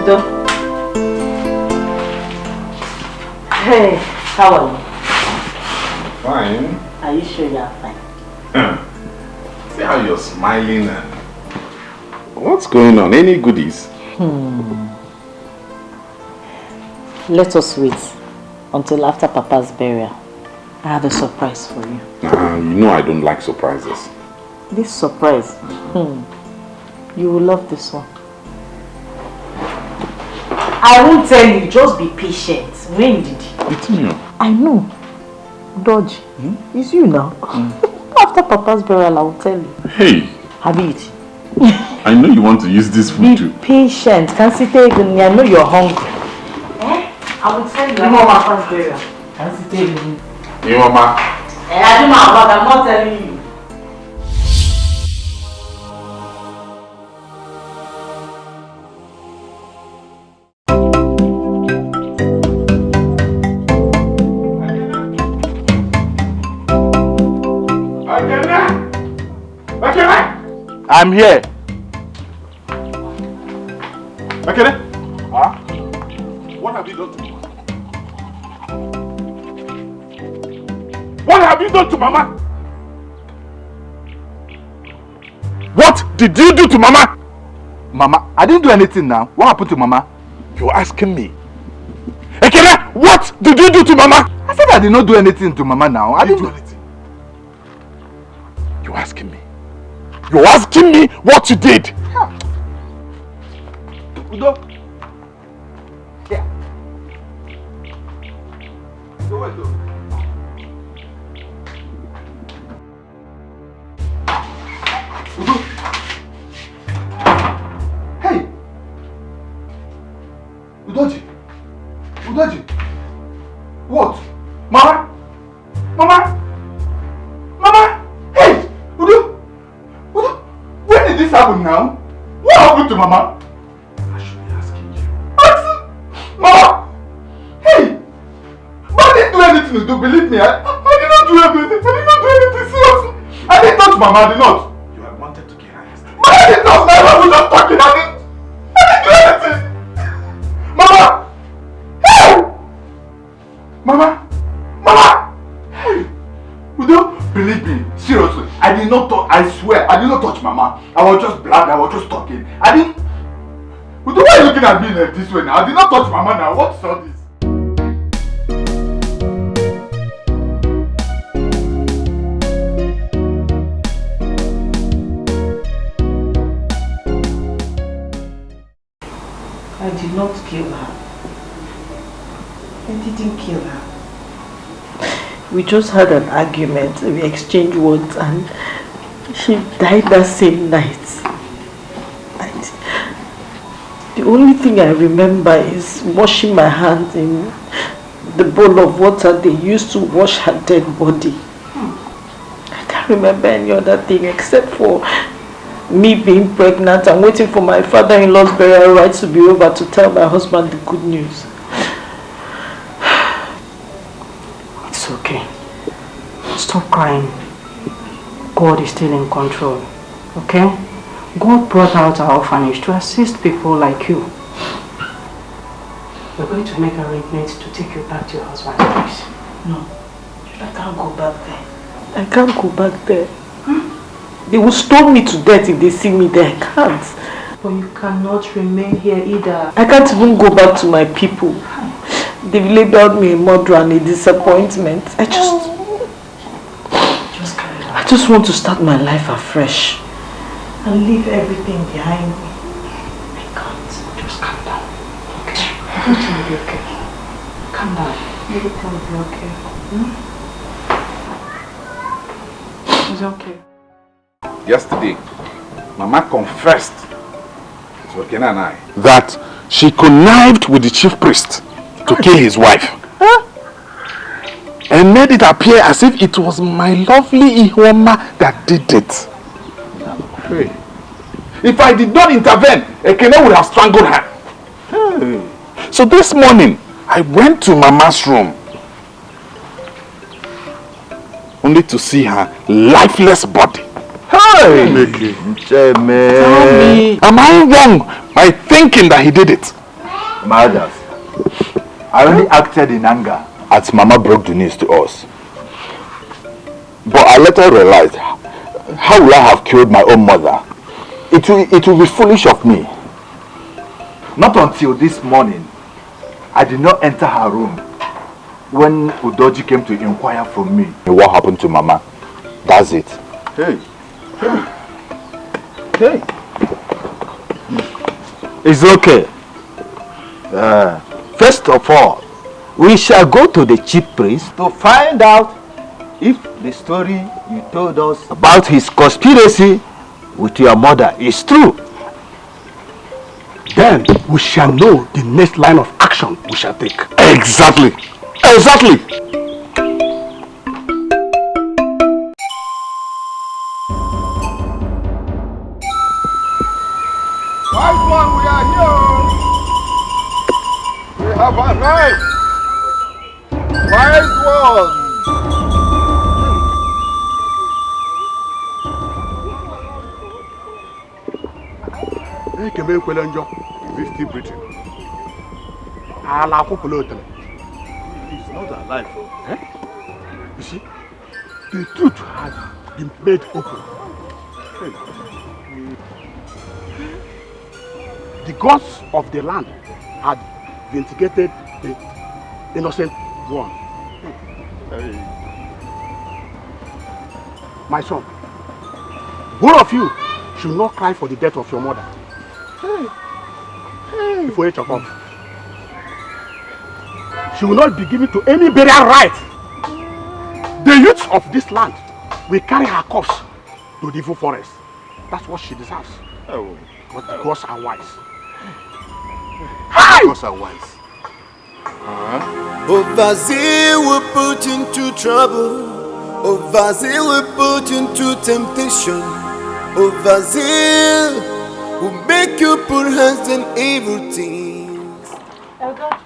Udo. Hey, how are you? Fine. Are you sure you're fine? See how you're smiling and... What's going on? Any goodies? Let us wait until after Papa's burial. I have a surprise for you. You know I don't like surprises. This surprise, you will love this one. I won't tell you, just be patient. When did you? It's me. I know. Dodge, it's you now. After Papa's burial, I will tell you. Hey. Have you eaten? I know you want to use this food too. Be patient. Can't sit there again. I know you're hungry. I will tell you about Papa's burial. Can't sit there again. Hey, Mama. I do my work. I'm not telling you. I'm here. Okay. Huh? What have you done to Mama? What have you done to Mama? What did you do to Mama? Mama, I didn't do anything now. What happened to Mama? You're asking me. Ekene, what did you do to Mama? I said I did not do anything to Mama now. I didn't do anything. You're asking me. You're asking me what you did. Yeah. Udo. Yeah. Go ahead, Udo. Hey! Udoji! Udoji! What? Mama? Mama? Mama? Hey! Udo! Udo! When did this happen now? What happened to Mama? I should be asking you. Mama! Hey! Mama didn't do anything, Udo, believe me. I did not do anything. I did not do anything, seriously. I didn't touch Mama, I did not. You had wanted to get her yesterday. Mama, I did not. I was just talking. I didn't do anything. Mama! Hey! Mama! Mama! Hey! Udo, believe me, seriously, I did not touch, I swear, I did not touch Mama. I was just blabbing, I was just talking. I didn't... Why are you looking at me like this way now? I did not touch Mama now. What's all this? I did not kill her. I didn't kill her. We just had an argument, we exchanged words, and she died that same night. The only thing I remember is washing my hands in the bowl of water they used to wash her dead body. I can't remember any other thing except for me being pregnant and waiting for my father-in-law's burial rites to be over to tell my husband the good news. It's okay. Stop crying. God is still in control. Okay? God brought out our orphanage to assist people like you. We're going to make arrangements to take you back to your husband's place. No, I can't go back there. I can't go back there. They will stone me to death if they see me there. I can't. But you cannot remain here either. I can't even go back to my people. They've labeled me a murderer and a disappointment. I just want to start my life afresh and leave everything behind me. I can't. Just calm down. Okay? Everything will be okay. Calm down. Everything will be okay. It's okay. Yesterday, Mama confessed to Okena and I that she connived with the chief priest to kill his wife. And made it appear as if it was my lovely Ihoma that did it. Hey. If I did not intervene, Ekene would have strangled her. Hey. So this morning, I went to Mama's room only to see her lifeless body. Hey! Tell me, am I wrong by thinking that he did it? Mothers, I only acted in anger as Mama broke the news to us. But I later realized, how will I have killed my own mother? It will be foolish of me. Not until this morning, I did not enter her room when Udoji came to inquire from me what happened to Mama. That's it. Hey. Hey. It's okay. First of all, we shall go to the chief priest to find out if the story you told us about his conspiracy with your mother is true. Then we shall know the next line of action we shall take. Exactly. Exactly. Wise one, we are here. We have arrived. Wise one. Hey, Kembe Kwelenjo, is he still breathing? He's not alive. Eh? You see, the truth has been made open. The gods of the land had vindicated the innocent one. My son, both of you should not cry for the death of your mother. Before you come, she will not be given to any burial right. The youth of this land will carry her corpse to the evil forest. That's what she deserves. Oh. But the gods are wise. The gods are wise. Overzeal will put you into trouble. Overzeal will put you into temptation. Overzeal will make you put hands on evil things. Elga,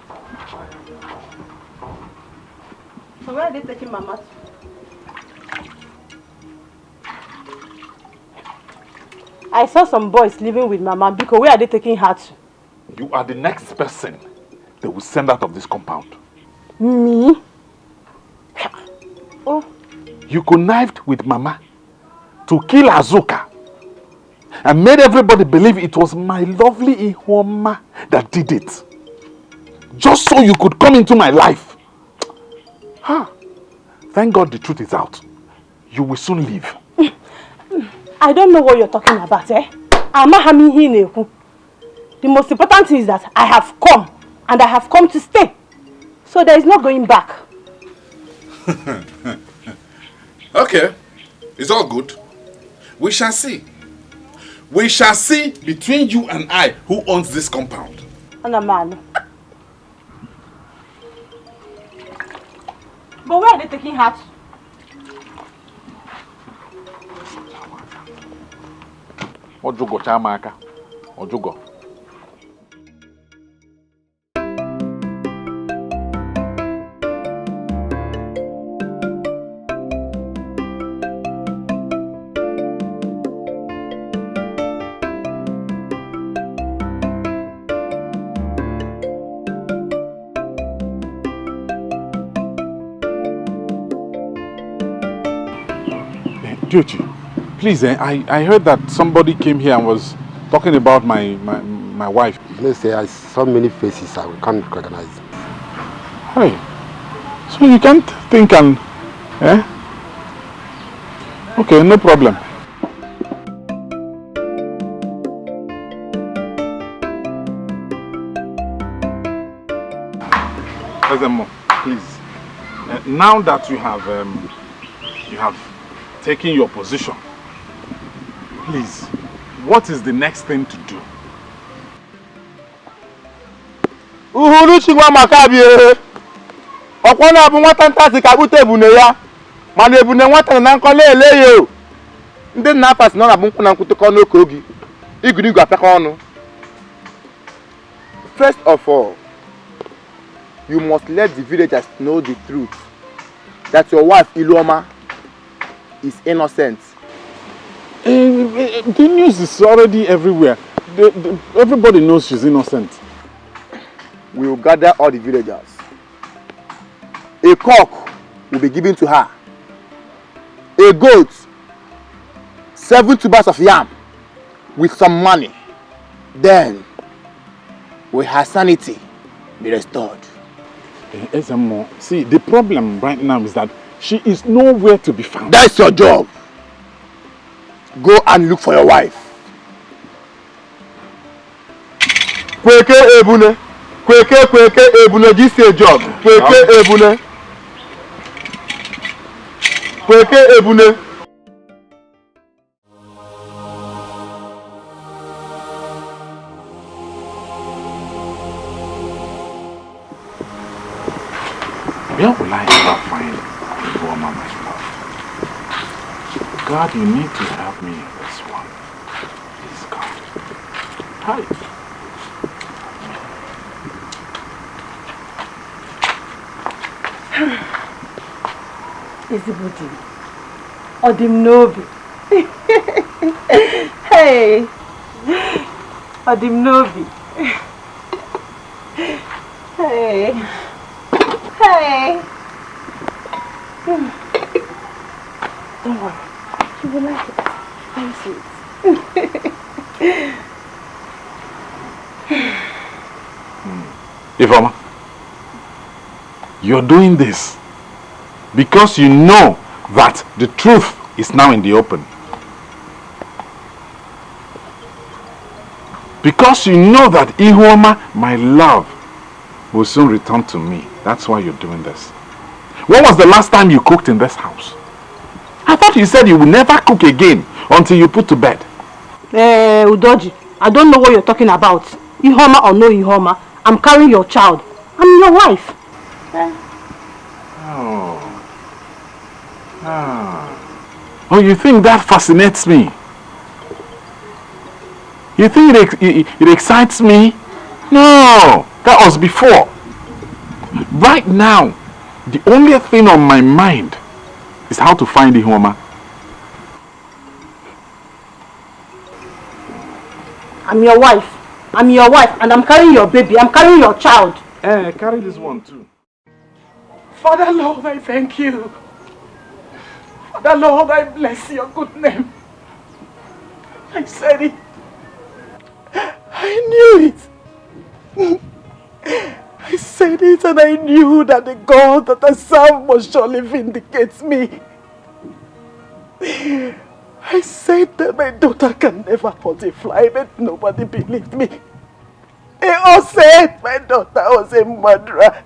so where are they taking Mama? I saw some boys living with Mama because where are they taking her to? You are the next person they will send out of this compound. Me? Oh. You connived with Mama to kill Azuka and made everybody believe it was my lovely Ihoma that did it. Just so you could come into my life. Thank God the truth is out. You will soon leave. I don't know what you're talking about, eh? The most important thing is that I have come, and I have come to stay. So there is no going back. Okay, it's all good. We shall see. We shall see between you and I who owns this compound. Man. But where are they taking her to? Ojugo chamaka. Ojugo. Diochi, please, I heard that somebody came here and was talking about my wife. Let's say I saw many faces I can't recognize. Hey, so you can't think and, eh? Okay, no problem. Please, now that you have taking your position, please, what is the next thing to do? Uhuru chingwa makabie. Okwana abu nwata ntasi kabute ebune ya. Mana ebune nwata na nkole eleye o. Ndị nna afasi no na bu nkwu na nkwutuko n'oke ogi. Igirigu apeka onu. First of all, you must let the villagers know the truth that your wife Iluoma is innocent. The news is already everywhere. Everybody knows she's innocent. We will gather all the villagers. A cock will be given to her. A goat, 7 tubers of yam with some money. Then, will her sanity be restored? See, the problem right now is that she is nowhere to be found. That's your job. Go and look for your wife. Kweke ebune. Kweke ebune. This is a job. Kweke ebune. Kweke ebune. Where will I ever find a woman, my love? God, you need to help me in this one. Please, God. Hi. Ezibudi. Odimnobi. Hey. Odimnobi. Hey. Hey. Don't worry. You will like it. Very sweet. Ifeoma, you're doing this because you know that the truth is now in the open. Because you know that Ihuoma, my love, will soon return to me. That's why you're doing this. When was the last time you cooked in this house? I thought you said you would never cook again until you put to bed. Udoji, I don't know what you're talking about. Ihoma or no Ihoma, I'm carrying your child. I'm your wife. Oh, you think that fascinates me? You think it excites me? No, that was before. Right now, the only thing on my mind is how to find Ihoma. I'm your wife. I'm your wife, and I'm carrying your baby. I'm carrying your child. Carry this one too. Father Lord, I thank you. Father Lord, I bless your good name. I said it. I knew it. I said it and I knew that the God that I serve must surely vindicate me. I said that my daughter can never hurt a fly, but nobody believed me. They all said my daughter was a murderer.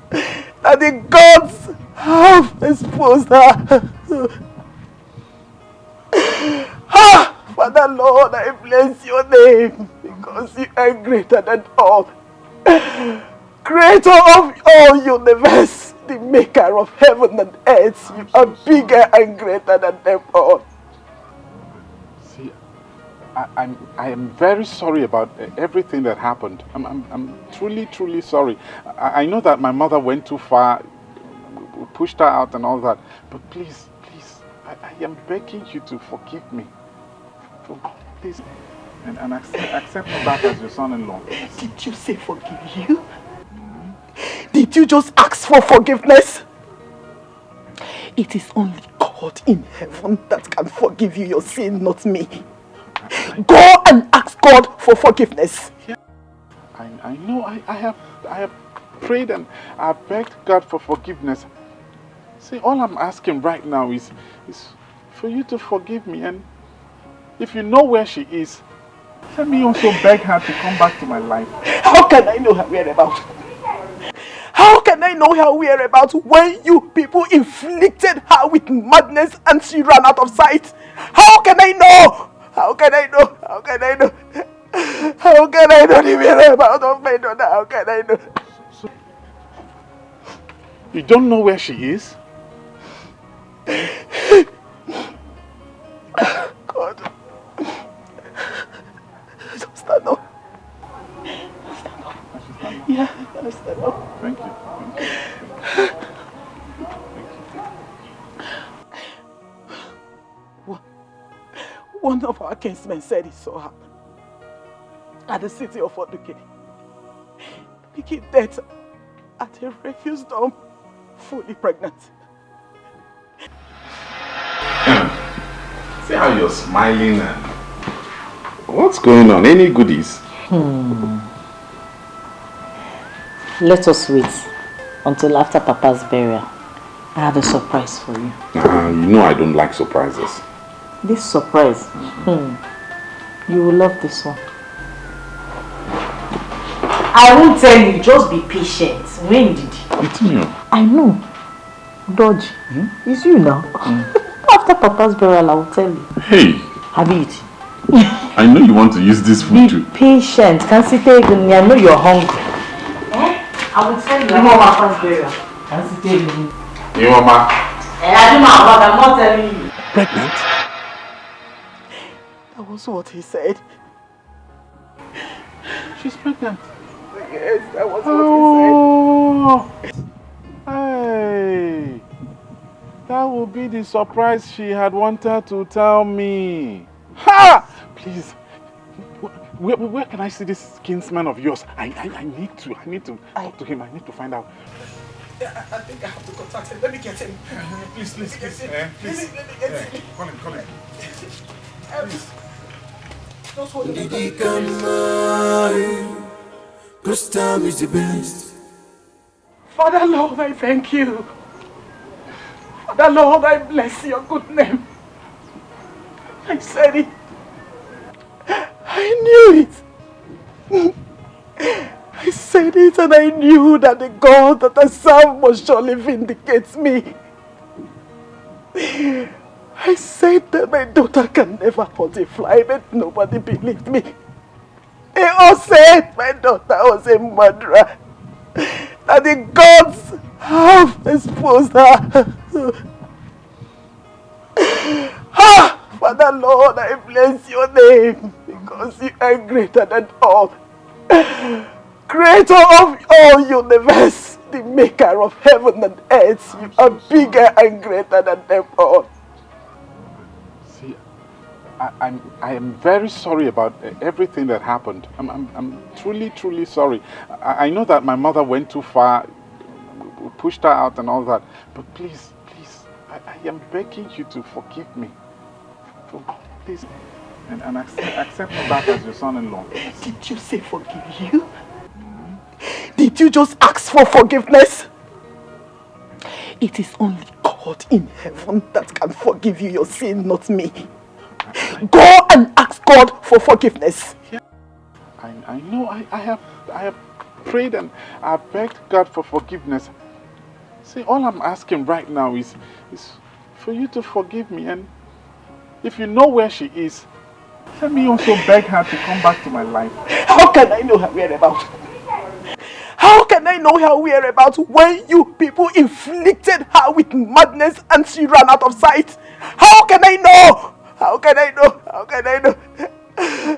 That the gods have exposed her. Father Lord, I bless your name because you are greater than all. Creator of all universe, the maker of heaven and earth, you are bigger and greater than them all. See, I am very sorry about everything that happened. I'm truly sorry. I know that my mother went too far, pushed her out and all that. But please, I am begging you to forgive me. Please, and accept me back as your son-in-law. Did you say forgive you? Did you just ask for forgiveness? It is only God in heaven that can forgive you your sin, not me. Go and ask God for forgiveness. I know I have prayed and I have begged God for forgiveness. See, all I'm asking right now is for you to forgive me, and if you know where she is, let me also beg her to come back to my life. How can I know her whereabouts? How can I know her whereabouts when you people inflicted her with madness and she ran out of sight? How can I know? How can I know? How can I know? How can I know the whereabouts of my daughter? How can I know? You don't know where she is? God. Just stand up. Stand up. Yeah, stand up. Thank you. One of our kinsmen said he saw her at the city of Dikeh, making death at a refuse dump, fully pregnant. See how you're smiling and... What's going on? Any goodies? Let us wait until after Papa's burial. I have a surprise for you. You know I don't like surprises. This surprise, you will love this one. I won't tell you, just be patient. When did you? It's me. I know. Dodge, it's you now. After Papa's burial, I will tell you. Hey! Have you eaten? I know you want to use this food too. Be patient. Can't sit there. I know you're hungry. I will tell you about Papa's burial. Can't sit there. Hey, Mama. I'm not telling you. Pregnant? That was what he said. She's pregnant. Yes, that was what he said. Hey! That would be the surprise she had wanted to tell me. Ha! Please, where can I see this kinsman of yours? I need to talk to him. I need to find out. Yeah, I think I have to contact him. Let me get him. Please. Please. Let me get him. Call him. Please. Just hold Cause time is the best. Father Lord, I thank you. Father Lord, I bless your good name. I said it. I knew it. I said it and I knew that the God that I serve must surely vindicate me. I said that my daughter can never hurt a fly, but nobody believed me. They all said my daughter was a murderer. That the gods have exposed her. Father Lord, I bless your name because you are greater than all. Creator of all universe, the maker of heaven and earth, you are bigger and greater than them all. See, I am very sorry about everything that happened. I'm truly sorry. I know that my mother went too far, pushed her out and all that. But please, I am begging you to forgive me. Please. and accept me back as your son-in-law. Did you say forgive you? Did you just ask for forgiveness? It is only God in heaven that can forgive you your sin, not me. Go and ask God for forgiveness. I know I have prayed and I have begged God for forgiveness. See, all I'm asking right now is for you to forgive me, and if you know where she is, let me also beg her to come back to my life. How can I know her whereabouts? How can I know her whereabouts when you people inflicted her with madness and she ran out of sight? How can I know? How can I know? How can I know?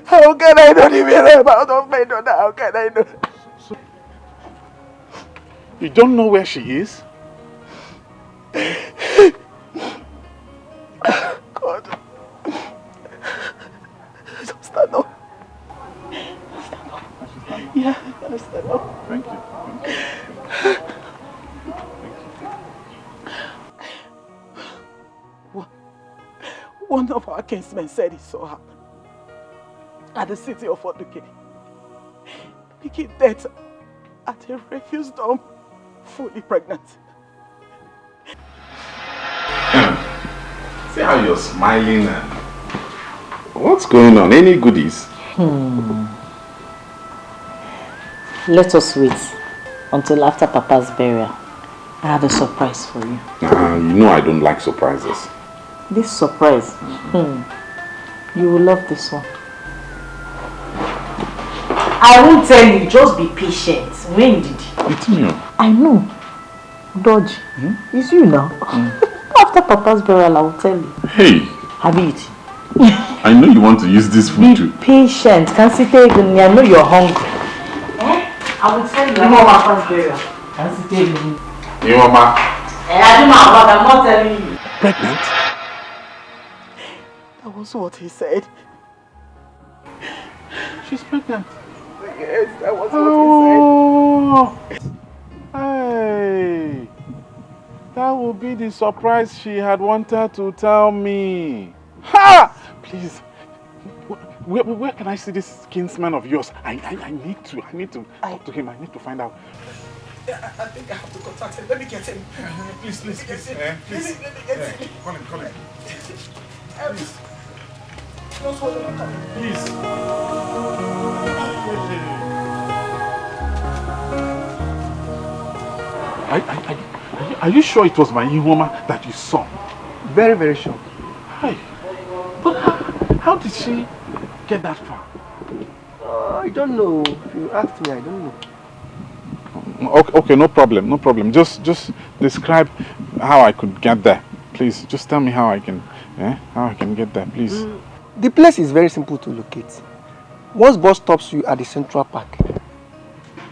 How can I know the whereabouts of my daughter? How can I know? You don't know where she is? God. Just stand up. Stand up. Yeah, stand up. Thank you. One of our kinsmen said he saw her at the city of Dikeh, picking death at a refuse dump, fully pregnant. See how you're smiling. What's going on? Any goodies? Let us wait until after Papa's burial. I have a surprise for you. You know I don't like surprises. This surprise, you will love this one. I won't tell you, just be patient. When did you? It's me. I know. Dodge, it's you now. After Papa's burial, I will tell you. Hey. Have you eaten? I know you want to use this food too. Be patient. Can't sit there even. I know you're hungry. I will tell you about Papa's burial. Can't sit there even. Hey, Mama. I'm not telling you. Pregnant? That was what he said. She's pregnant. Yes, that was what he said. Hey. That would be the surprise she had wanted to tell me. Ha! Please, where can I see this kinsman of yours? I need to talk to him. I need to find out. I think I have to contact him. Let me get him. Please. Let me get him. Call him. Please. No swallow, I'm coming. Are you sure it was my Ihoma that you saw? Very, very sure. Hi. But how did she get that far? I don't know. If you ask me, I don't know. Okay, no problem. Just describe how I could get there. Please, just tell me how I can get there, please. The place is very simple to locate. Once bus stops you at the Central Park,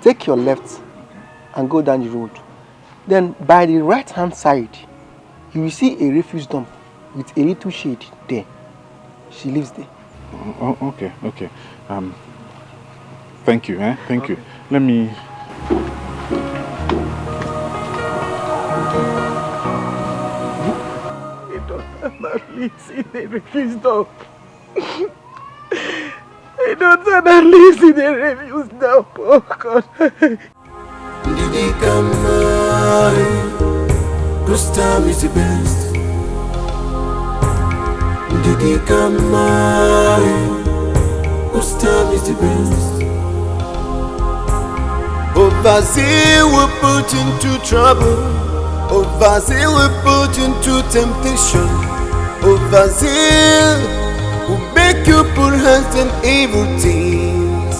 take your left and go down the road. Then by the right hand side, you will see a refuse dump with a little shade there. She lives there. Okay. Thank you, Thank you. Let me... They don't not lives in the refuse dump. They don't not lives in the refuse dump. Oh God. Didi Kamai, this time is the best. Didi Kamai, this time is the best. Overzeal will put into trouble. Overzeal will put into temptation. Overzeal will make you put hands on evil things.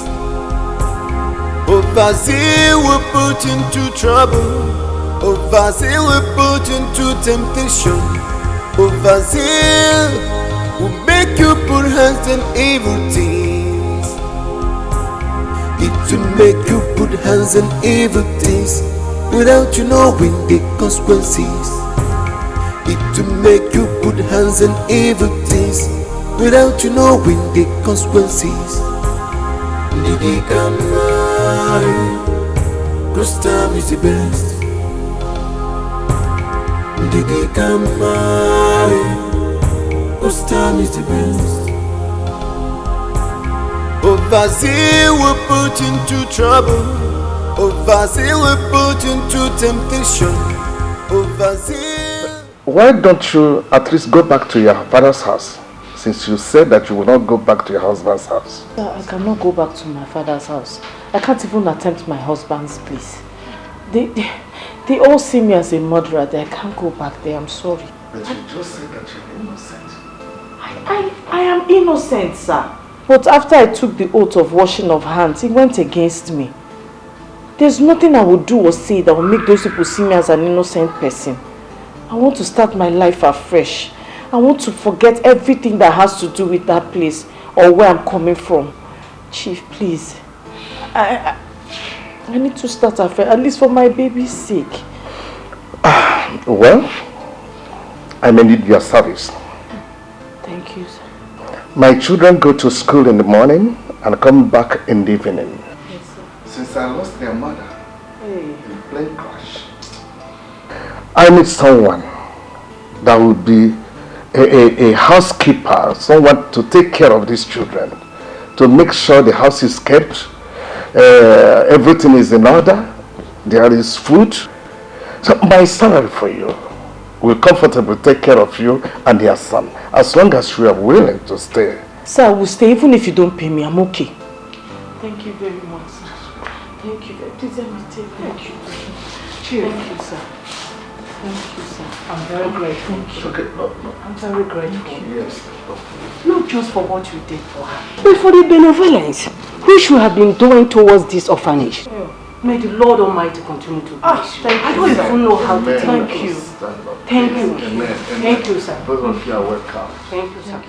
Overzeal will put into trouble. Overzeal will put into temptation. Overzeal will make you put hands on evil things. It will make you put hands on evil things without you knowing the consequences. It will make you put hands on evil things without you knowing the consequences. Didi Kamai, this time is the best. Didi Kamai, this time is the best. Overzeal will put you into trouble. Overzeal will put you into temptation. Overzeal. Why don't you at least go back to your father's house? Since you said that you will not go back to your husband's house. I cannot go back to my father's house. I can't even attempt my husband's place. They all see me as a murderer. I can't go back there. I'm sorry. But you just said that you're innocent. I am innocent, sir. But after I took the oath of washing of hands, it went against me. There's nothing I will do or say that will make those people see me as an innocent person. I want to start my life afresh. I want to forget everything that has to do with that place or where I'm coming from. Chief, please. I need to start afresh, at least for my baby's sake. Well, I may need your service. Thank you, sir. My children go to school in the morning and come back in the evening. Yes, sir. Since I lost their mother in a plane crash, I need someone that will be a housekeeper, someone to take care of these children, to make sure the house is kept, everything is in order, there is food. So my salary for you will comfortably take care of you and your son, as long as you are willing to stay. Sir, I will stay even if you don't pay me. I'm okay. Thank you very much, sir. Thank you. Please let me take. Thank you. Cheers. Thank you, sir. Thank you, sir. I'm very grateful. Thank you. Okay. No. I'm very grateful. Yes. Not just for what you did for her, But for the benevolence we should have been doing towards this orphanage. Yeah. May the Lord Almighty continue to bless you. Thank you. I don't even know how to thank you. Thank you. Amen. Thank you, sir. Both of you are welcome. Thank you, sir.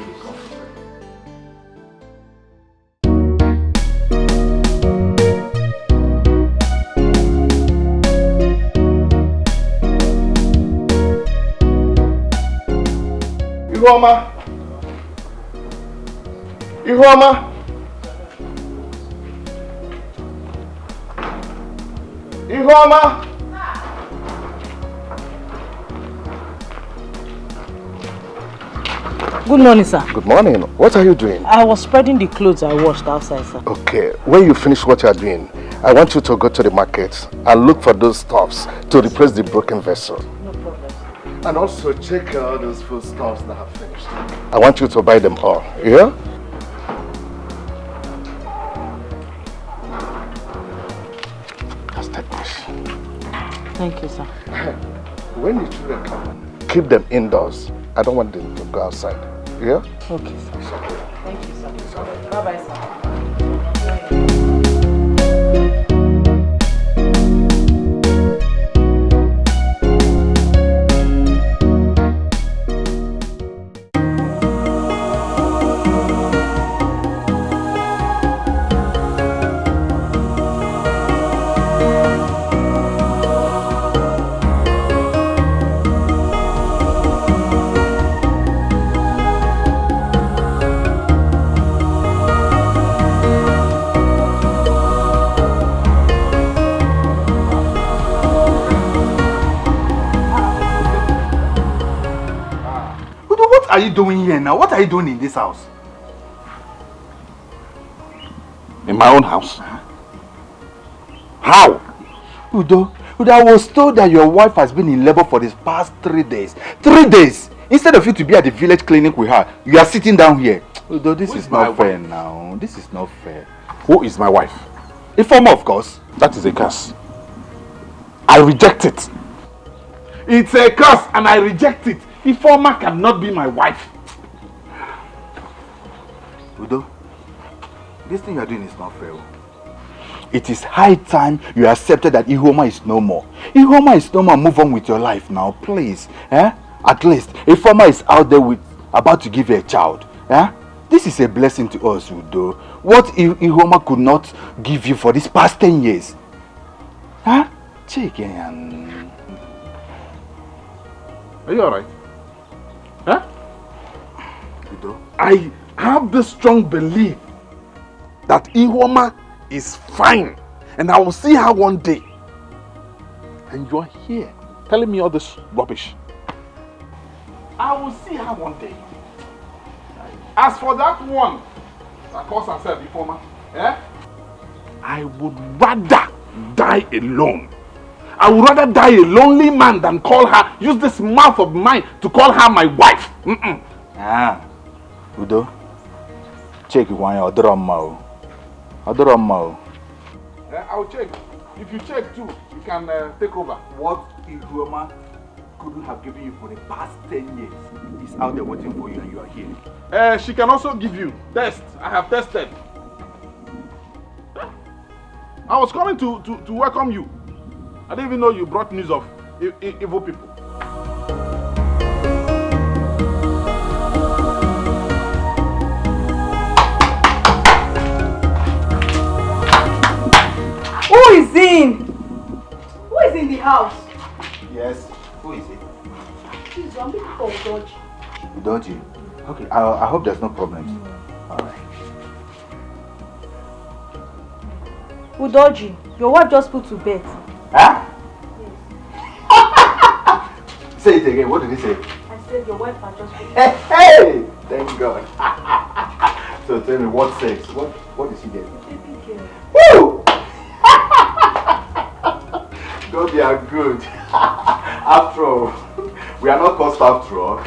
Ihuoma! Ihuoma! Ihuoma! Good morning, sir. Good morning. What are you doing? I was spreading the clothes I washed outside, sir. Okay, when you finish what you are doing, I want you to go to the market and look for those stuffs to replace the broken vessel. No problem. And also check all those food stuffs that have finished. I want you to buy them all, yeah? Just take this. Thank you, sir. When the children come, keep them indoors. I don't want them to go outside, yeah? Okay, sir. Thank you, sir. Bye-bye, sir. What are you doing here now? What are you doing in this house? In my own house? How? Udo, I was told that your wife has been in labor for these past 3 days. 3 days! Instead of you to be at the village clinic with her, you are sitting down here. Udo, this is not fair now. This is not fair. Who is my wife? Informer, of course. That is a curse. I reject it. It's a curse and I reject it. Informer cannot be my wife. Udo, this thing you are doing is not fair. It is high time you accepted that Ihoma is no more. Ihoma is no more. Move on with your life now, please. At least, Informer is out there about to give you a child. This is a blessing to us, Udo. What Ihoma could not give you for these past 10 years? Check in. Are you alright? I have this strong belief that Ihoma is fine and I will see her one day. And you are here telling me all this rubbish. I will see her one day. As for that one, That calls herself informer. Eh? I would rather die alone. I would rather die a lonely man than call her, use this mouth of mine to call her my wife. Ah, Udo, check one or drama. I'll check. If you check too, you can take over. What Ihuoma couldn't have given you for the past 10 years is out there waiting for you and you are here. She can also give you. Test. I have tested. I was coming to welcome you. I didn't even know you brought news of evil people. Who is in? Who is in the house? Yes. Who is it? Please, I'm looking for Udoji. Udoji? Okay, I hope there's no problems. Alright. Udoji, your wife just put to bed. Huh? Yes. Say it again. What did he say? I said your wife has just put to bed. Hey! Thank God. So tell me, what sex? What is he getting? Baby girl. Woo! God, you are good. After all, we are not cursed after all.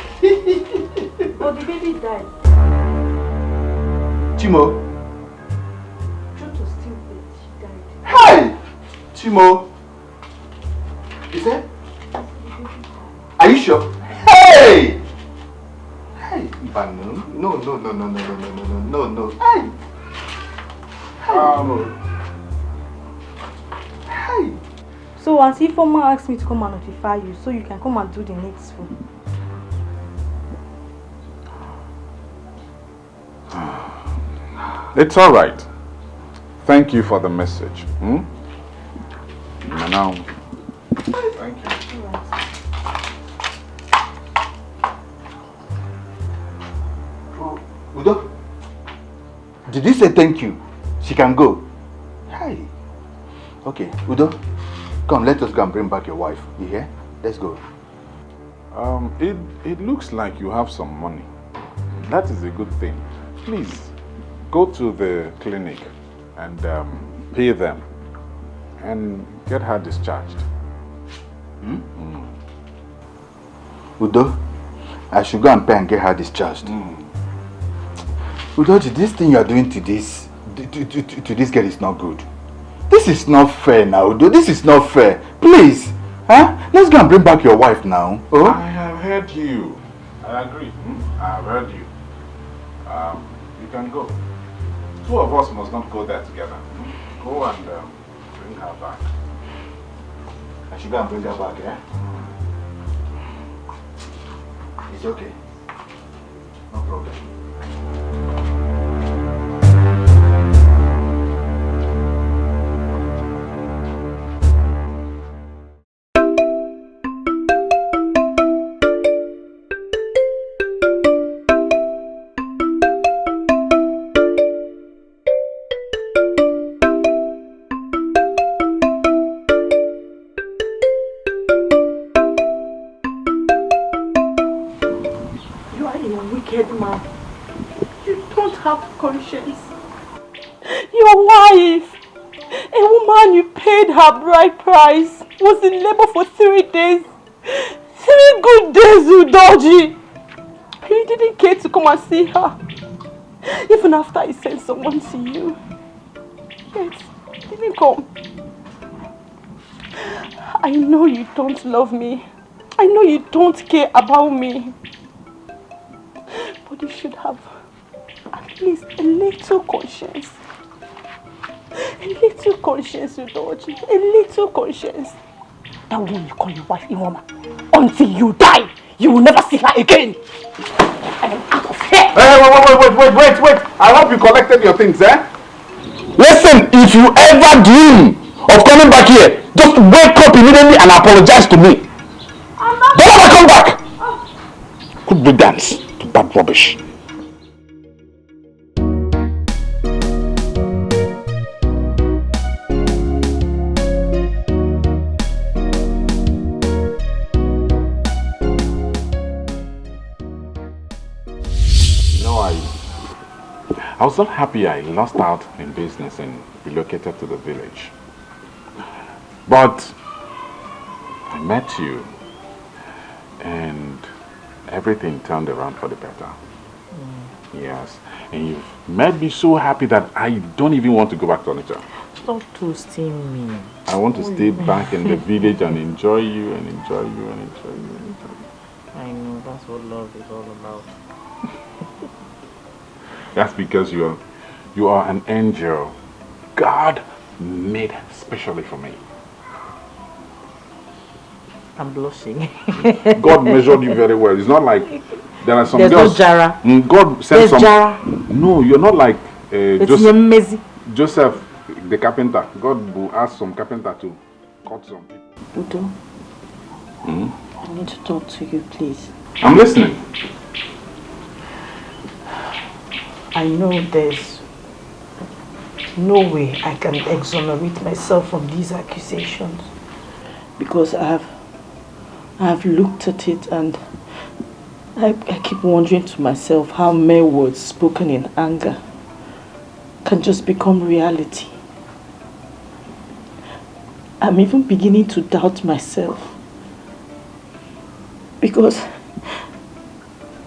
But the baby died. Chimo? Truth was still dead. She died. Hey! Chimo? Is it? Are you sure? Hey! Hey! No. Hey! Hey! So as Ifeoma asked me to come and notify you, so you can come and do the needful. It's all right. Thank you for the message. Now, thank you. Udo, did you say thank you? She can go. Hey. Okay, Udo, come, let us go and bring back your wife. You hear? Let's go. It looks like you have some money. That is a good thing. Please, go to the clinic and pay them and get her discharged. Udo, I should go and pay and get her discharged. Udo, this thing you are doing to this girl is not good. This is not fair now, Udo. This is not fair. Please, huh? Let's go and bring back your wife now. Oh? I have heard you. I agree. I have heard you. You can go. Two of us must not go there together. Go and bring her back. I should go and bring her back, yeah? It's okay. No problem. Man. You don't have conscience. Your wife, a woman you paid her bride price, was in labor for 3 days. 3 good days, Udoji. You didn't care to come and see her. Even after I sent someone to you. Yet, you didn't come. I know you don't love me. I know you don't care about me. But you should have at least a little conscience. A little conscience, Udoji. A little conscience. That woman you call your wife, Ifeoma, until you die, you will never see her again. I am out of here. Hey, wait. I hope you collected your things, eh? Listen, if you ever dream of coming back here, just wake up immediately and apologize to me. Don't ever come back. Good riddance to that rubbish. I was so happy I lost out in business and relocated to the village. But I met you and everything turned around for the better. Yes. And you've made me so happy that I don't even want to go back to Onitsha. Stop toasting me. I want to stay back in the village and enjoy you and enjoy you and enjoy you and enjoy you. I know, that's what love is all about. That's because you are an angel. God made specially for me. I'm blushing. God measured you very well. It's not like there are some There's girls. No Jara. God sent some. Jara. No, you're not like Joseph, the carpenter. God will ask some carpenter to cut some people. Udo, I need to talk to you, please. I'm listening. I know there's no way I can exonerate myself from these accusations, because I have looked at it and I keep wondering to myself how mere words spoken in anger can just become reality. I'm even beginning to doubt myself, because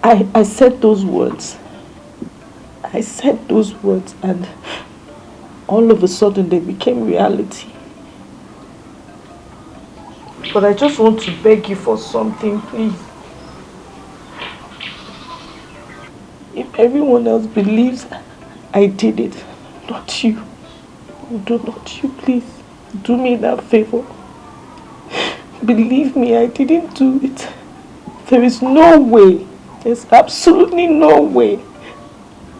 I said those words. I said those words and all of a sudden they became reality. But I just want to beg you for something, please. If everyone else believes I did it, not you. Not you, please. Do me that favor. Believe me, I didn't do it. There is no way, there's absolutely no way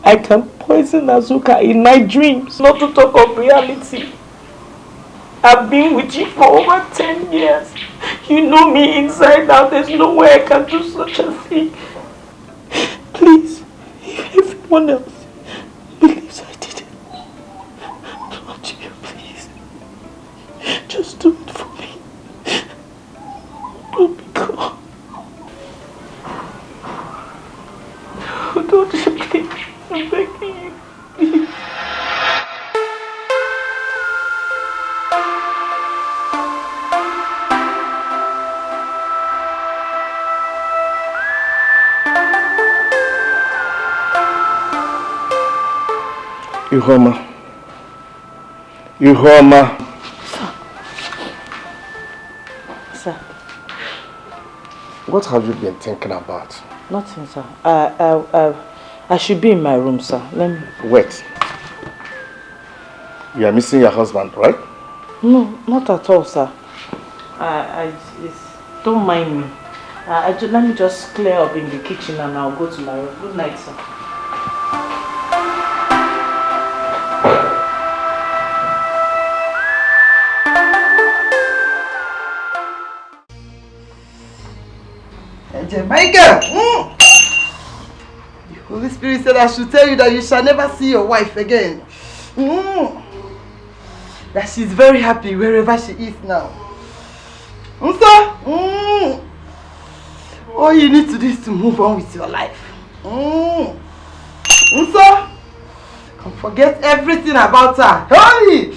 I can poison Azuka in my dreams, not to talk of reality. I've been with you for over 10 years. You know me inside out. There's no way I can do such a thing. Please, if everyone else believes I did it, not you, please. Just do it for me. Don't be gone. Don't you, please. I'm begging you, please. Ihoma. Sir. What have you been thinking about? Nothing, sir. I should be in my room, sir. Let me... Wait. You are missing your husband, right? No, not at all, sir. Don't mind me. Let me just clear up in the kitchen and I'll go to my room. Good night, sir. Michael! The Holy Spirit said I should tell you that you shall never see your wife again. That she's very happy wherever she is now. All you need to do is to move on with your life. And forget everything about her. Hurry!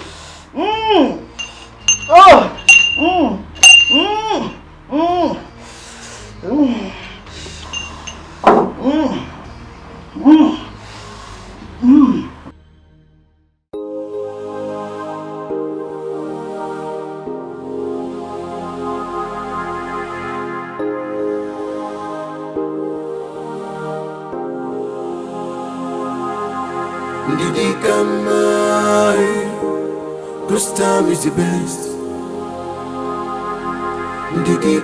Whose time is the best? Dikeh,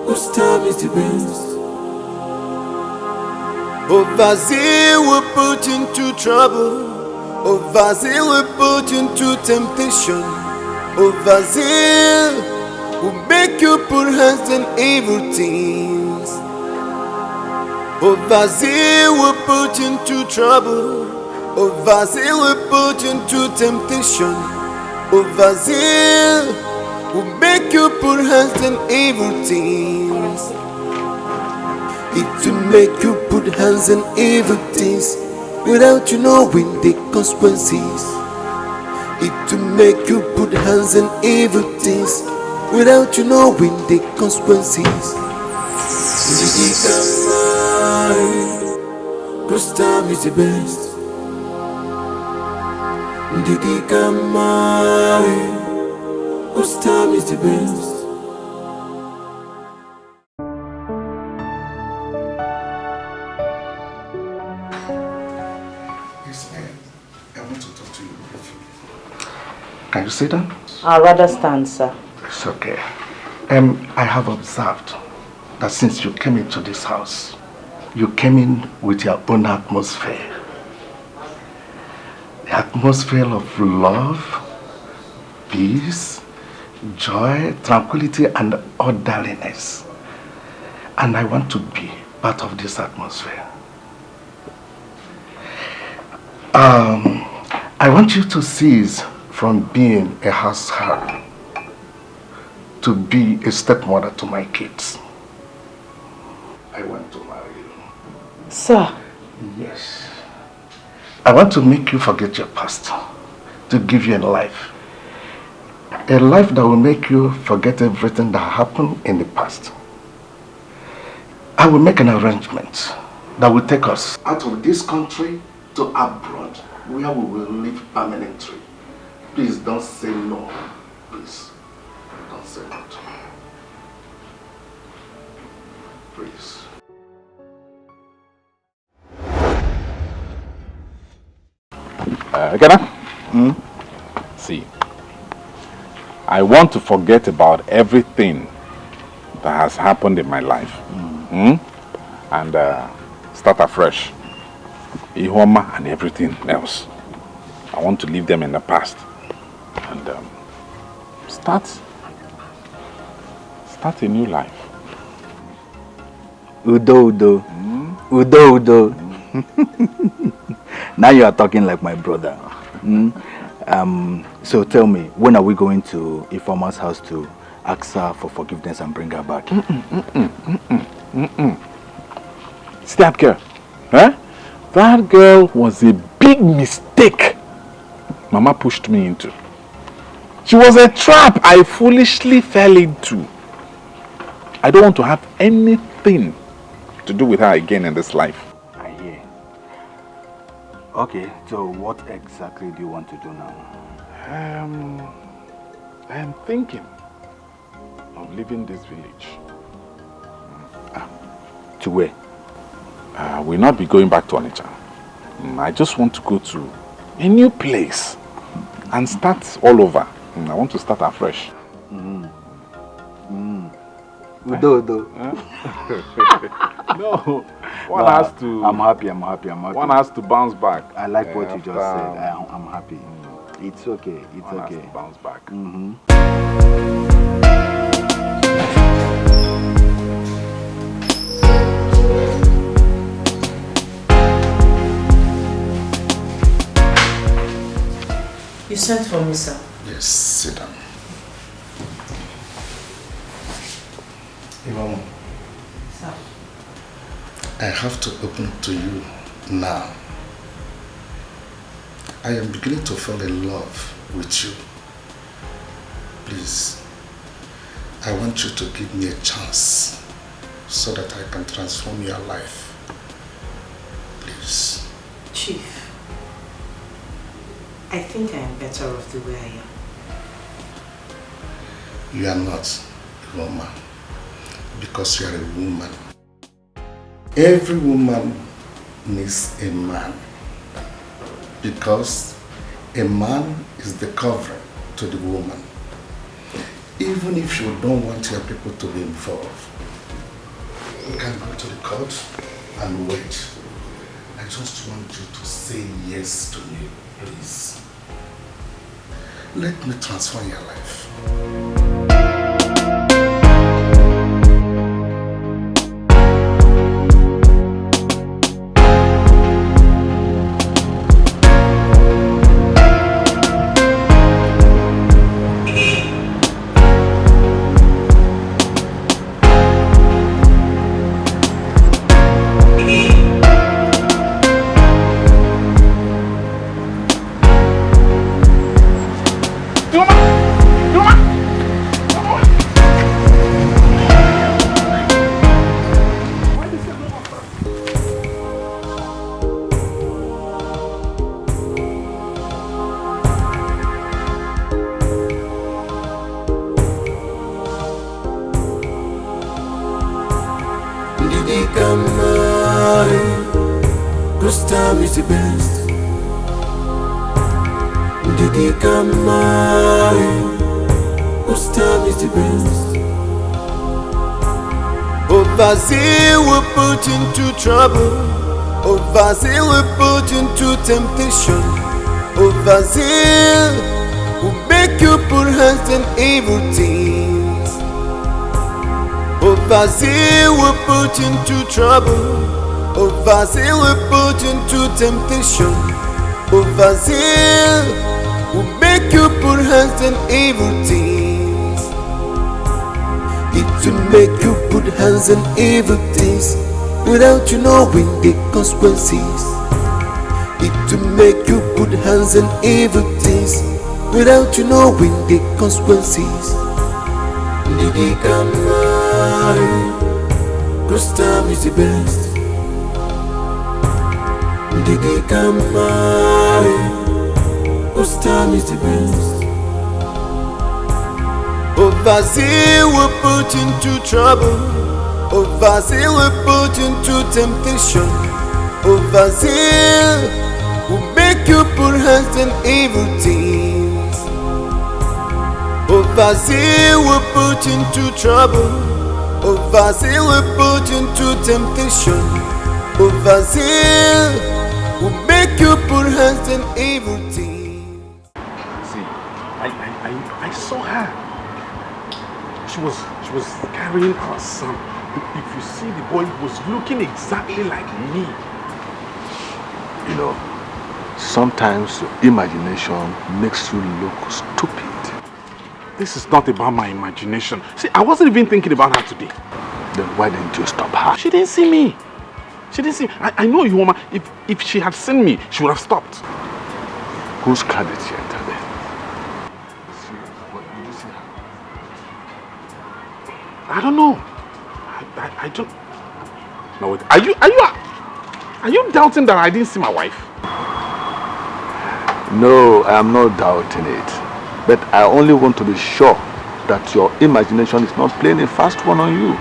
whose time is the best? Overzeal will put into trouble. Overzeal will put into temptation. Overzeal will make you put hands on evil things. Overzeal will put into trouble. Overzeal will put into temptation. Overzeal will make you put hands on evil things. It will make you put hands on evil things without you knowing the consequences. It will make you put hands on evil things without you knowing the consequences. Cause time is the best. Cause time is the best. Can you sit down? I'd rather stand, sir. It's okay. I have observed that since you came into this house, you came in with your own atmosphere. The atmosphere of love, peace, joy, tranquility, and orderliness. And I want to be part of this atmosphere. I want you to cease from being a househelp to be a stepmother to my kids. I want to marry you. Sir? Yes. I want to make you forget your past, to give you a life. A life that will make you forget everything that happened in the past. I will make an arrangement that will take us out of this country to abroad, where we will live permanently. Please don't say no. Please. Don't say no to me. Please. Ghana? See, I want to forget about everything that has happened in my life. And start afresh. Ihoma and everything else. I want to leave them in the past. And start a new life. Udo. Udo. Now you are talking like my brother. So tell me, when are we going to Ifeoma's house to ask her for forgiveness and bring her back? See that girl? Huh? That girl was a big mistake Mama pushed me into. She was a trap I foolishly fell into. I don't want to have anything to do with her again in this life. I hear. Okay, so what exactly do you want to do now? I am thinking of leaving this village. To where? We'll not be going back to Onitsha. I just want to go to a new place and start all over. I want to start afresh. Udo. No, one has to. I'm happy. One has to bounce back. I like what you just said. I'm happy. It's okay. One has to bounce back. You sent for me, sir? Yes, sit down. Mama, Sir? I have to open up to you now. I am beginning to fall in love with you. Please, I want you to give me a chance so that I can transform your life. Please. Chief, I think I am better off the way I am. You are not a woman, because you are a woman. Every woman needs a man, because a man is the covering to the woman. Even if you don't want your people to be involved, you can go to the court and wait. I just want you to say yes to me, please. Let me transform your life. come mine, 'cause time is the best. Did he come mine, 'cause time is the best. Overzeal will put into trouble. Overzeal will put into temptation. Overzeal will make you put hands on evil things. Overzeal will put into trouble. Overzeal will put into temptation. Overzeal will make you put hands on evil things. It will make you put hands on evil things without you knowing the consequences. It will make you put hands on evil things without you knowing the consequences. Did he come mine, 'cause time is the best. Did he come mine, 'cause time is the best. Overzeal will put into trouble. Overzeal will put into temptation. Overzeal will make you put hands on evil things. Overzeal will put into trouble. Overzeal will put into temptation. Overzeal will make you put hands on evil things. See, I saw her. She was carrying our son. If you see, the boy was looking exactly like me. You know, sometimes your imagination makes you look stupid. This is not about my imagination. See, I wasn't even thinking about her today. Then why didn't you stop her? She didn't see me. She didn't see me. I know you, woman. If she had seen me, she would have stopped. Whose car did she enter then? Did you see her? I don't know. I don't. No, wait. Are you doubting that I didn't see my wife? No, I am not doubting it. But I only want to be sure that your imagination is not playing a fast one on you.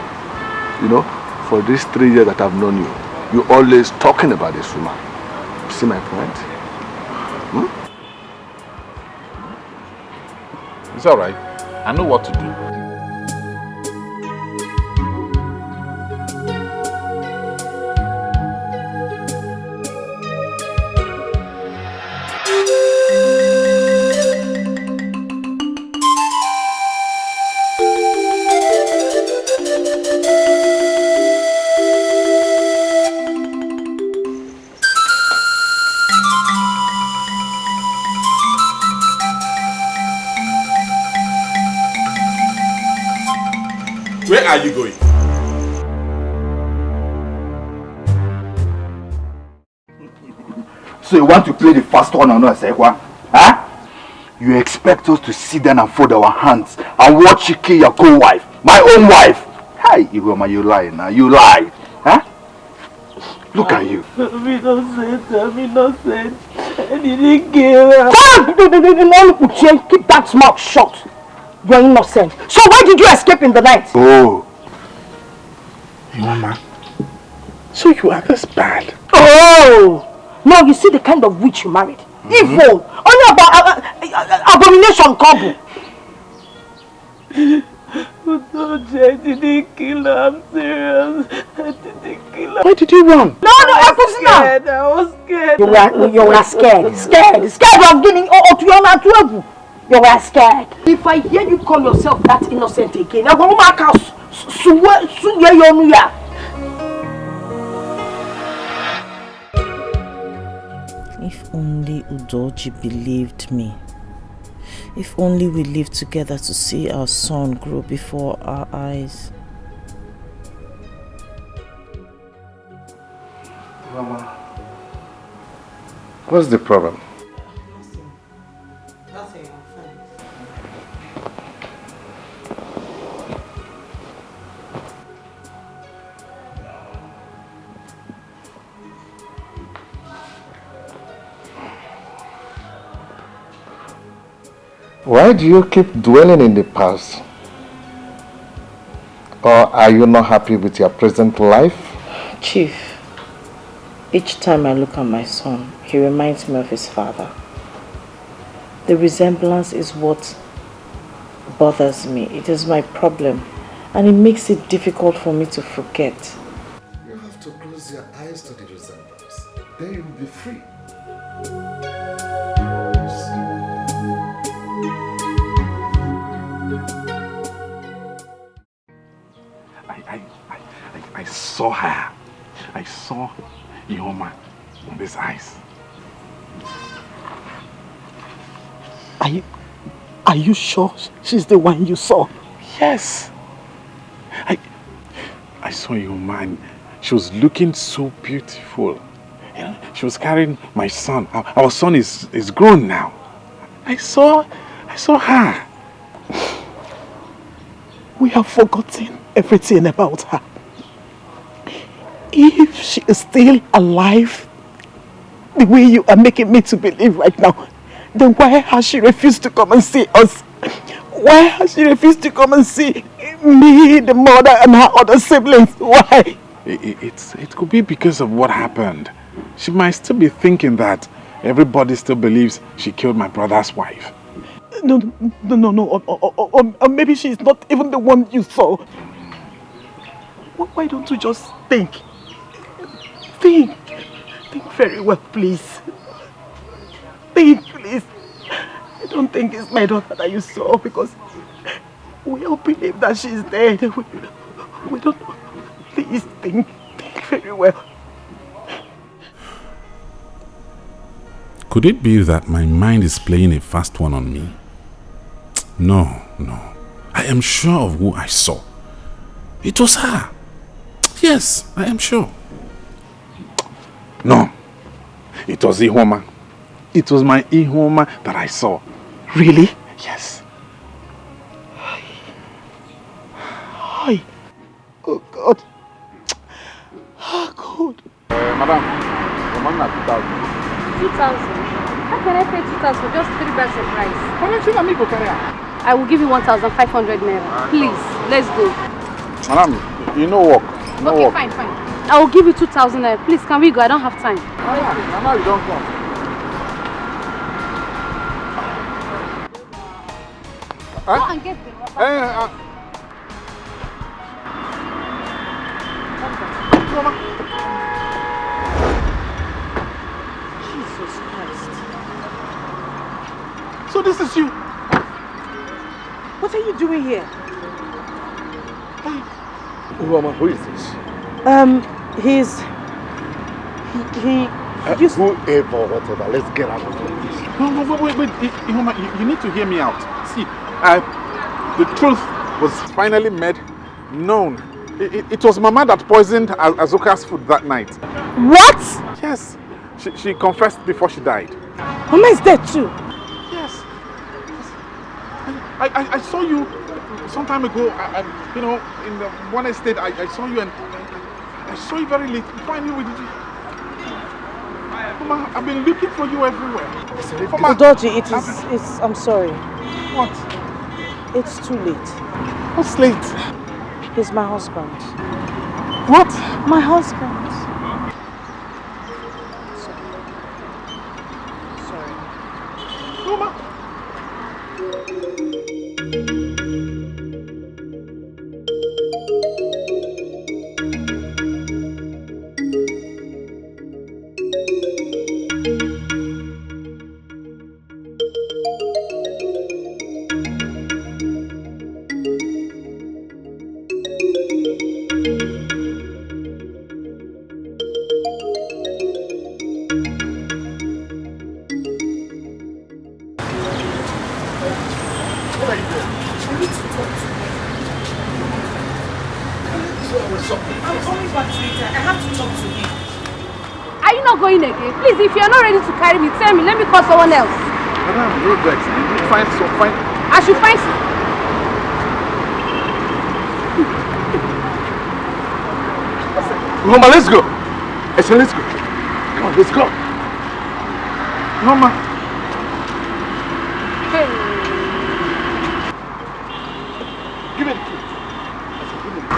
You know, for these 3 years that I've known you, you're always talking about this woman. See my point? It's all right. I know what to do. Where are you going? So you want to play the fast one on us, Ekwa? Huh? You expect us to sit down and fold our hands and watch you kill your co-wife, my own wife? Hi, Igoma, you lie now. You lie. Huh? Look at you. I'm innocent. I didn't kill her. Keep that mouth shut. You're innocent. So why did you escape in the night? Oh. Mama, so you are this bad? Oh! Now you see the kind of witch you married. Evil! Only about abomination couple. I didn't kill her. I'm serious. I didn't kill her. Why did you run? No, I was scared. I was scared. You were scared. Scared of getting to your trouble. You were scared. If I hear you call yourself that innocent again, I'm going to make us. If only Udoji believed me. If only we lived together to see our son grow before our eyes. Mama, what's the problem? Nothing, I'm fine. Why do you keep dwelling in the past? Or are you not happy with your present life? Chief, each time I look at my son, he reminds me of his father. The resemblance is what bothers me. It is my problem, and it makes it difficult for me to forget. You have to close your eyes to the resemblance. Then you will be free. I saw her. I saw Ihoma with his eyes. Are you sure she's the one you saw? Yes. I saw Ihoma and she was looking so beautiful. You know, she was carrying my son. Our son is grown now. I saw her. We have forgotten everything about her. If she is still alive, the way you are making me to believe right now, then why has she refused to come and see us? Why has she refused to come and see me, the mother, and her other siblings? Why? It could be because of what happened. She might still be thinking that everybody still believes she killed my brother's wife. No. Or maybe she's not even the one you saw. Why don't you just think? Think very well, please. Think, please. I don't think it's my daughter that you saw because we all believe that she's dead. We don't. Please think very well. Could it be that my mind is playing a fast one on me? No. I am sure of who I saw. It was her. Yes, I am sure. No. It was Ihoma. It was my Ihoma that I saw. Really? Yes. Hi. Oh God. Oh God. Madam, the money is 2,000. 2,000? How can I pay 2,000 for just 3 bags of rice? I will give you 1,500 naira. Please, let's go. Madam, you know work. Okay, fine. I will give you 2,000 naira. Please, can we go? I don't have time. Mama, you don't come. Go and get them. Jesus Christ. So this is you. What are you doing here? Mama, who is this? Whoever, whatever, let's get out of here. No, wait, Ihoma, you need to hear me out. See, the truth was finally made known. It was Mama that poisoned Azuka's food that night. What? Yes. She confessed before she died. Mama is dead too. Yes. I saw you some time ago, you know, in the one estate. I saw you and I saw you very late. Before I knew we did you. Mama, I've been looking for you everywhere. Udoji, I'm sorry. What? It's too late. What's late? He's my husband. What? My husband. Sorry. Mama. Going again. Please, if you're not ready to carry me, tell me. Let me call someone else. Madam, you're vexed. Did you find some fine? I should find some. Mama, let's go. I said, let's go. Come on, let's go. Mama. Hey. Give me the key. I said, give me the key.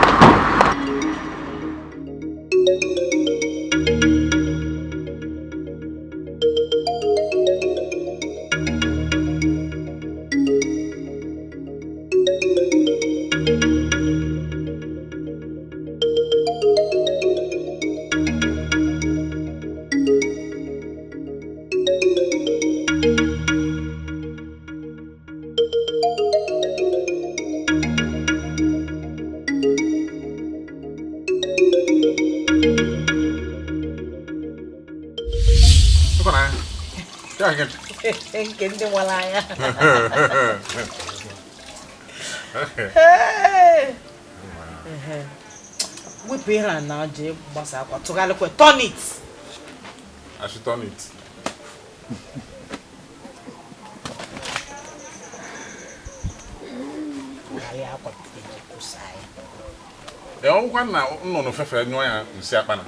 Nke ndị nwere anya. Wepụ ihe a na je gbasa akwa tụgharịkwa turn it. I should turn it. Tụgharịa akwa kusa ya. Ngwa na nnụnụ fefere nyụọ ya nsị akpana.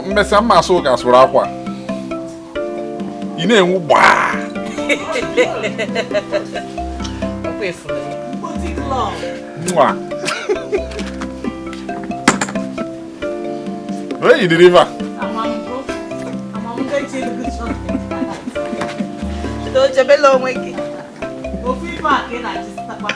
Mmesa mma asụ ka asụrụ akwa. Ị na-enwu gbaa. Ọkwa efuru. Nwa. Where you deliver? Don't you belong with me? Ofu ife a ke na chistakwa.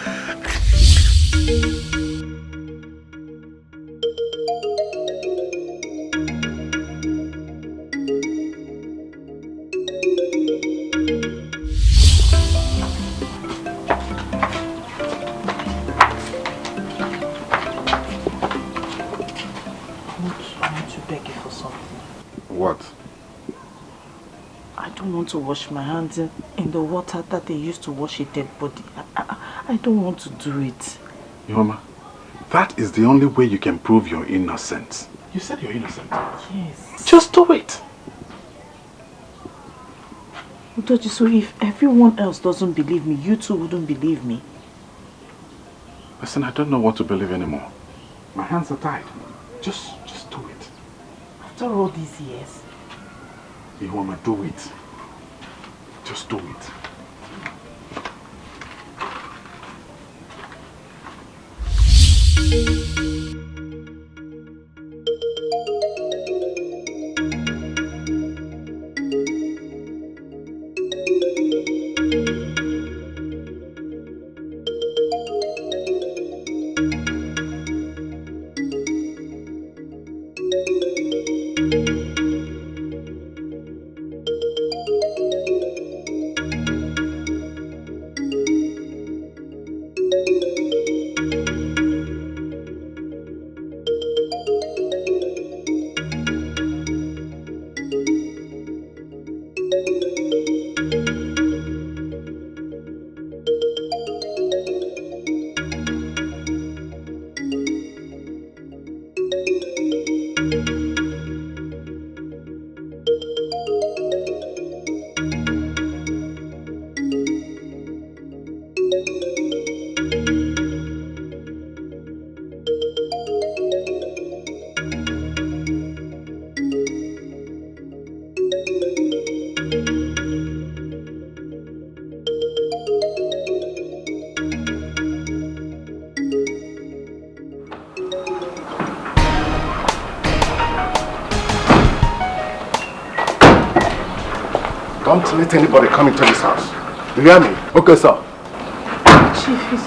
To wash my hands in the water that they used to wash a dead body. I don't want to do it. Yoma, that is the only way you can prove your innocence. You said you're innocent. Yes. Just do it. Udoji, so if everyone else doesn't believe me, you two wouldn't believe me. Listen, I don't know what to believe anymore. My hands are tied. Just do it. After all these years. Yoma, do it. Just do it. Don't let anybody come into this house. You hear me? Okay, sir. Chief is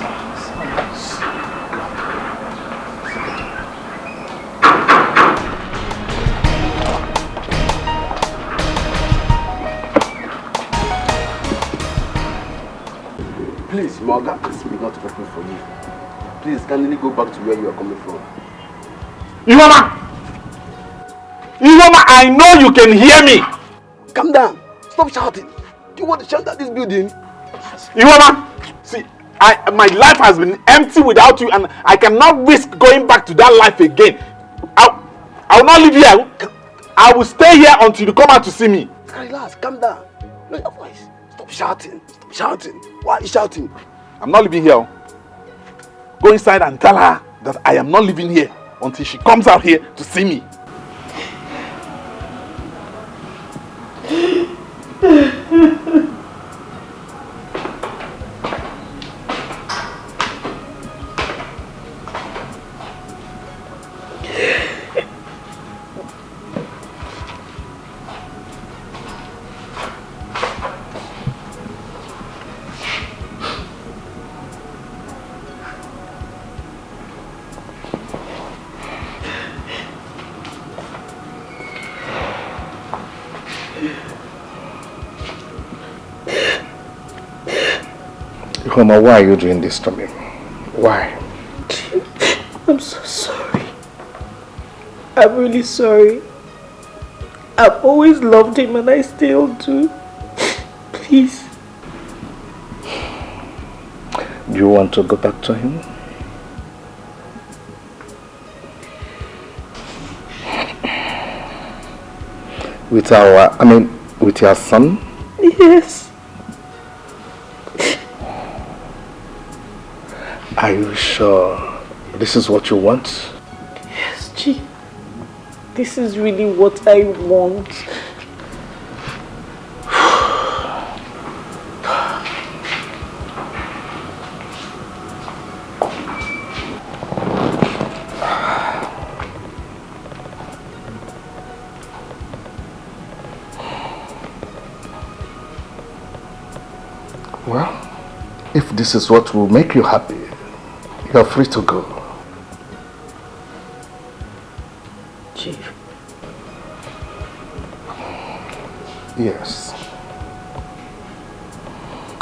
Please, Morgan, ask me not to open for you. Please, can you go back to where you are coming from? Iwoma! Iwoma, I know you can hear me! Calm down. Stop shouting. Do you want to shout at this building? Iwoma! See, my life has been empty without you and I cannot risk going back to that life again. I will not leave here. I will stay here until you come out to see me. Relax, calm down. Know your voice. Stop shouting. Stop shouting. Why are you shouting? I'm not leaving here. Go inside and tell her that I am not living here until she comes out here to see me. Mama, why are you doing this to me? Why? I'm so sorry. I'm really sorry. I've always loved him and I still do. Please. Do you want to go back to him? With your son? Yes. Are you sure this is what you want? Yes, Chief. This is really what I want. Well, if this is what will make you happy, you're free to go. Chief. Yes.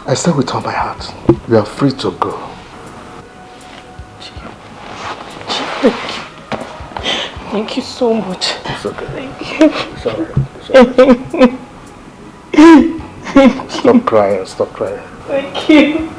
I say with all my heart, you are free to go. Chief, thank you. Thank you so much. It's okay. Thank you. It's alright. It's alright. Stop crying, stop crying. Thank you.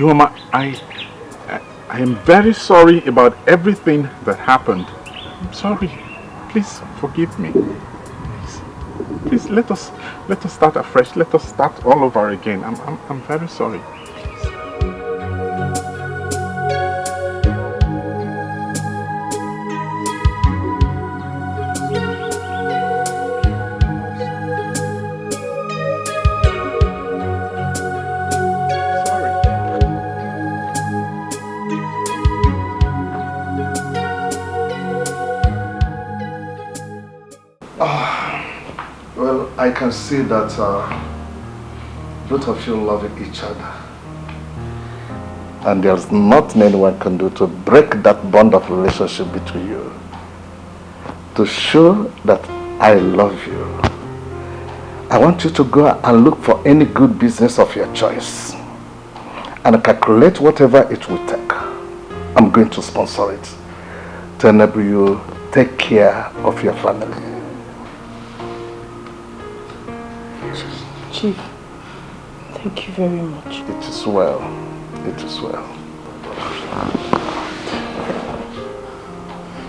Mama, I am very sorry about everything that happened. I'm sorry. Please forgive me. Please let us start afresh. Let us start all over again. I'm very sorry. I can see that both of you love each other. And there's nothing anyone can do to break that bond of relationship between you. To show that I love you, I want you to go and look for any good business of your choice and calculate whatever it will take. I'm going to sponsor it to enable you take care of your family. Chief, thank you very much. It is well. It is well.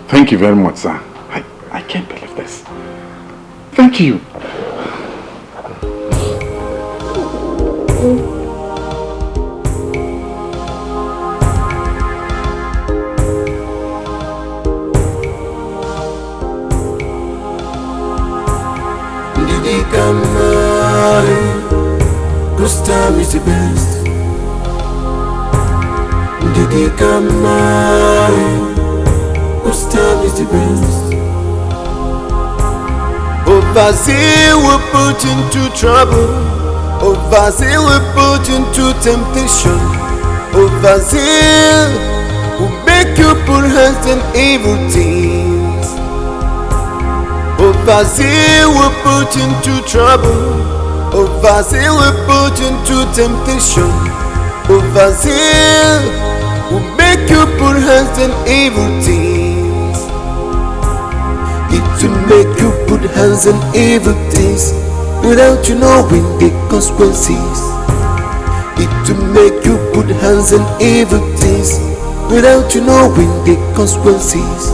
Thank you very much, sir. I can't believe this. Thank you. This time is the best. Dikeh come on. This time is the best. Overseas will put into trouble. Overzeal will put you into temptation. Overzeal will make you put hands on evil things. Overzeal will put you into trouble. Overzeal will put you into temptation. Overzeal will make you put hands on evil things. It will make you put hands on evil things without you knowing the consequences. It will make you put hands on evil things without you knowing the consequences.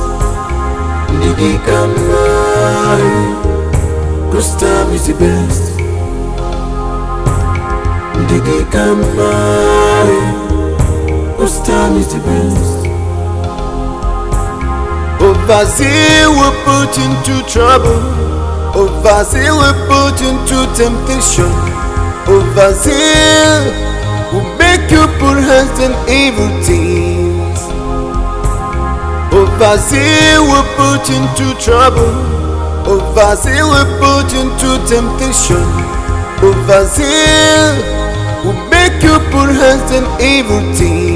Dikeh, cause time is the best. Dikeh, cause time is the best. Overzeal will put you into trouble. Overzeal will put you into temptation. Overzeal will make you put hands on evil things. Overzeal will put you into trouble. Overzeal will put you into temptation. Overzeal will make you put hands on evil things.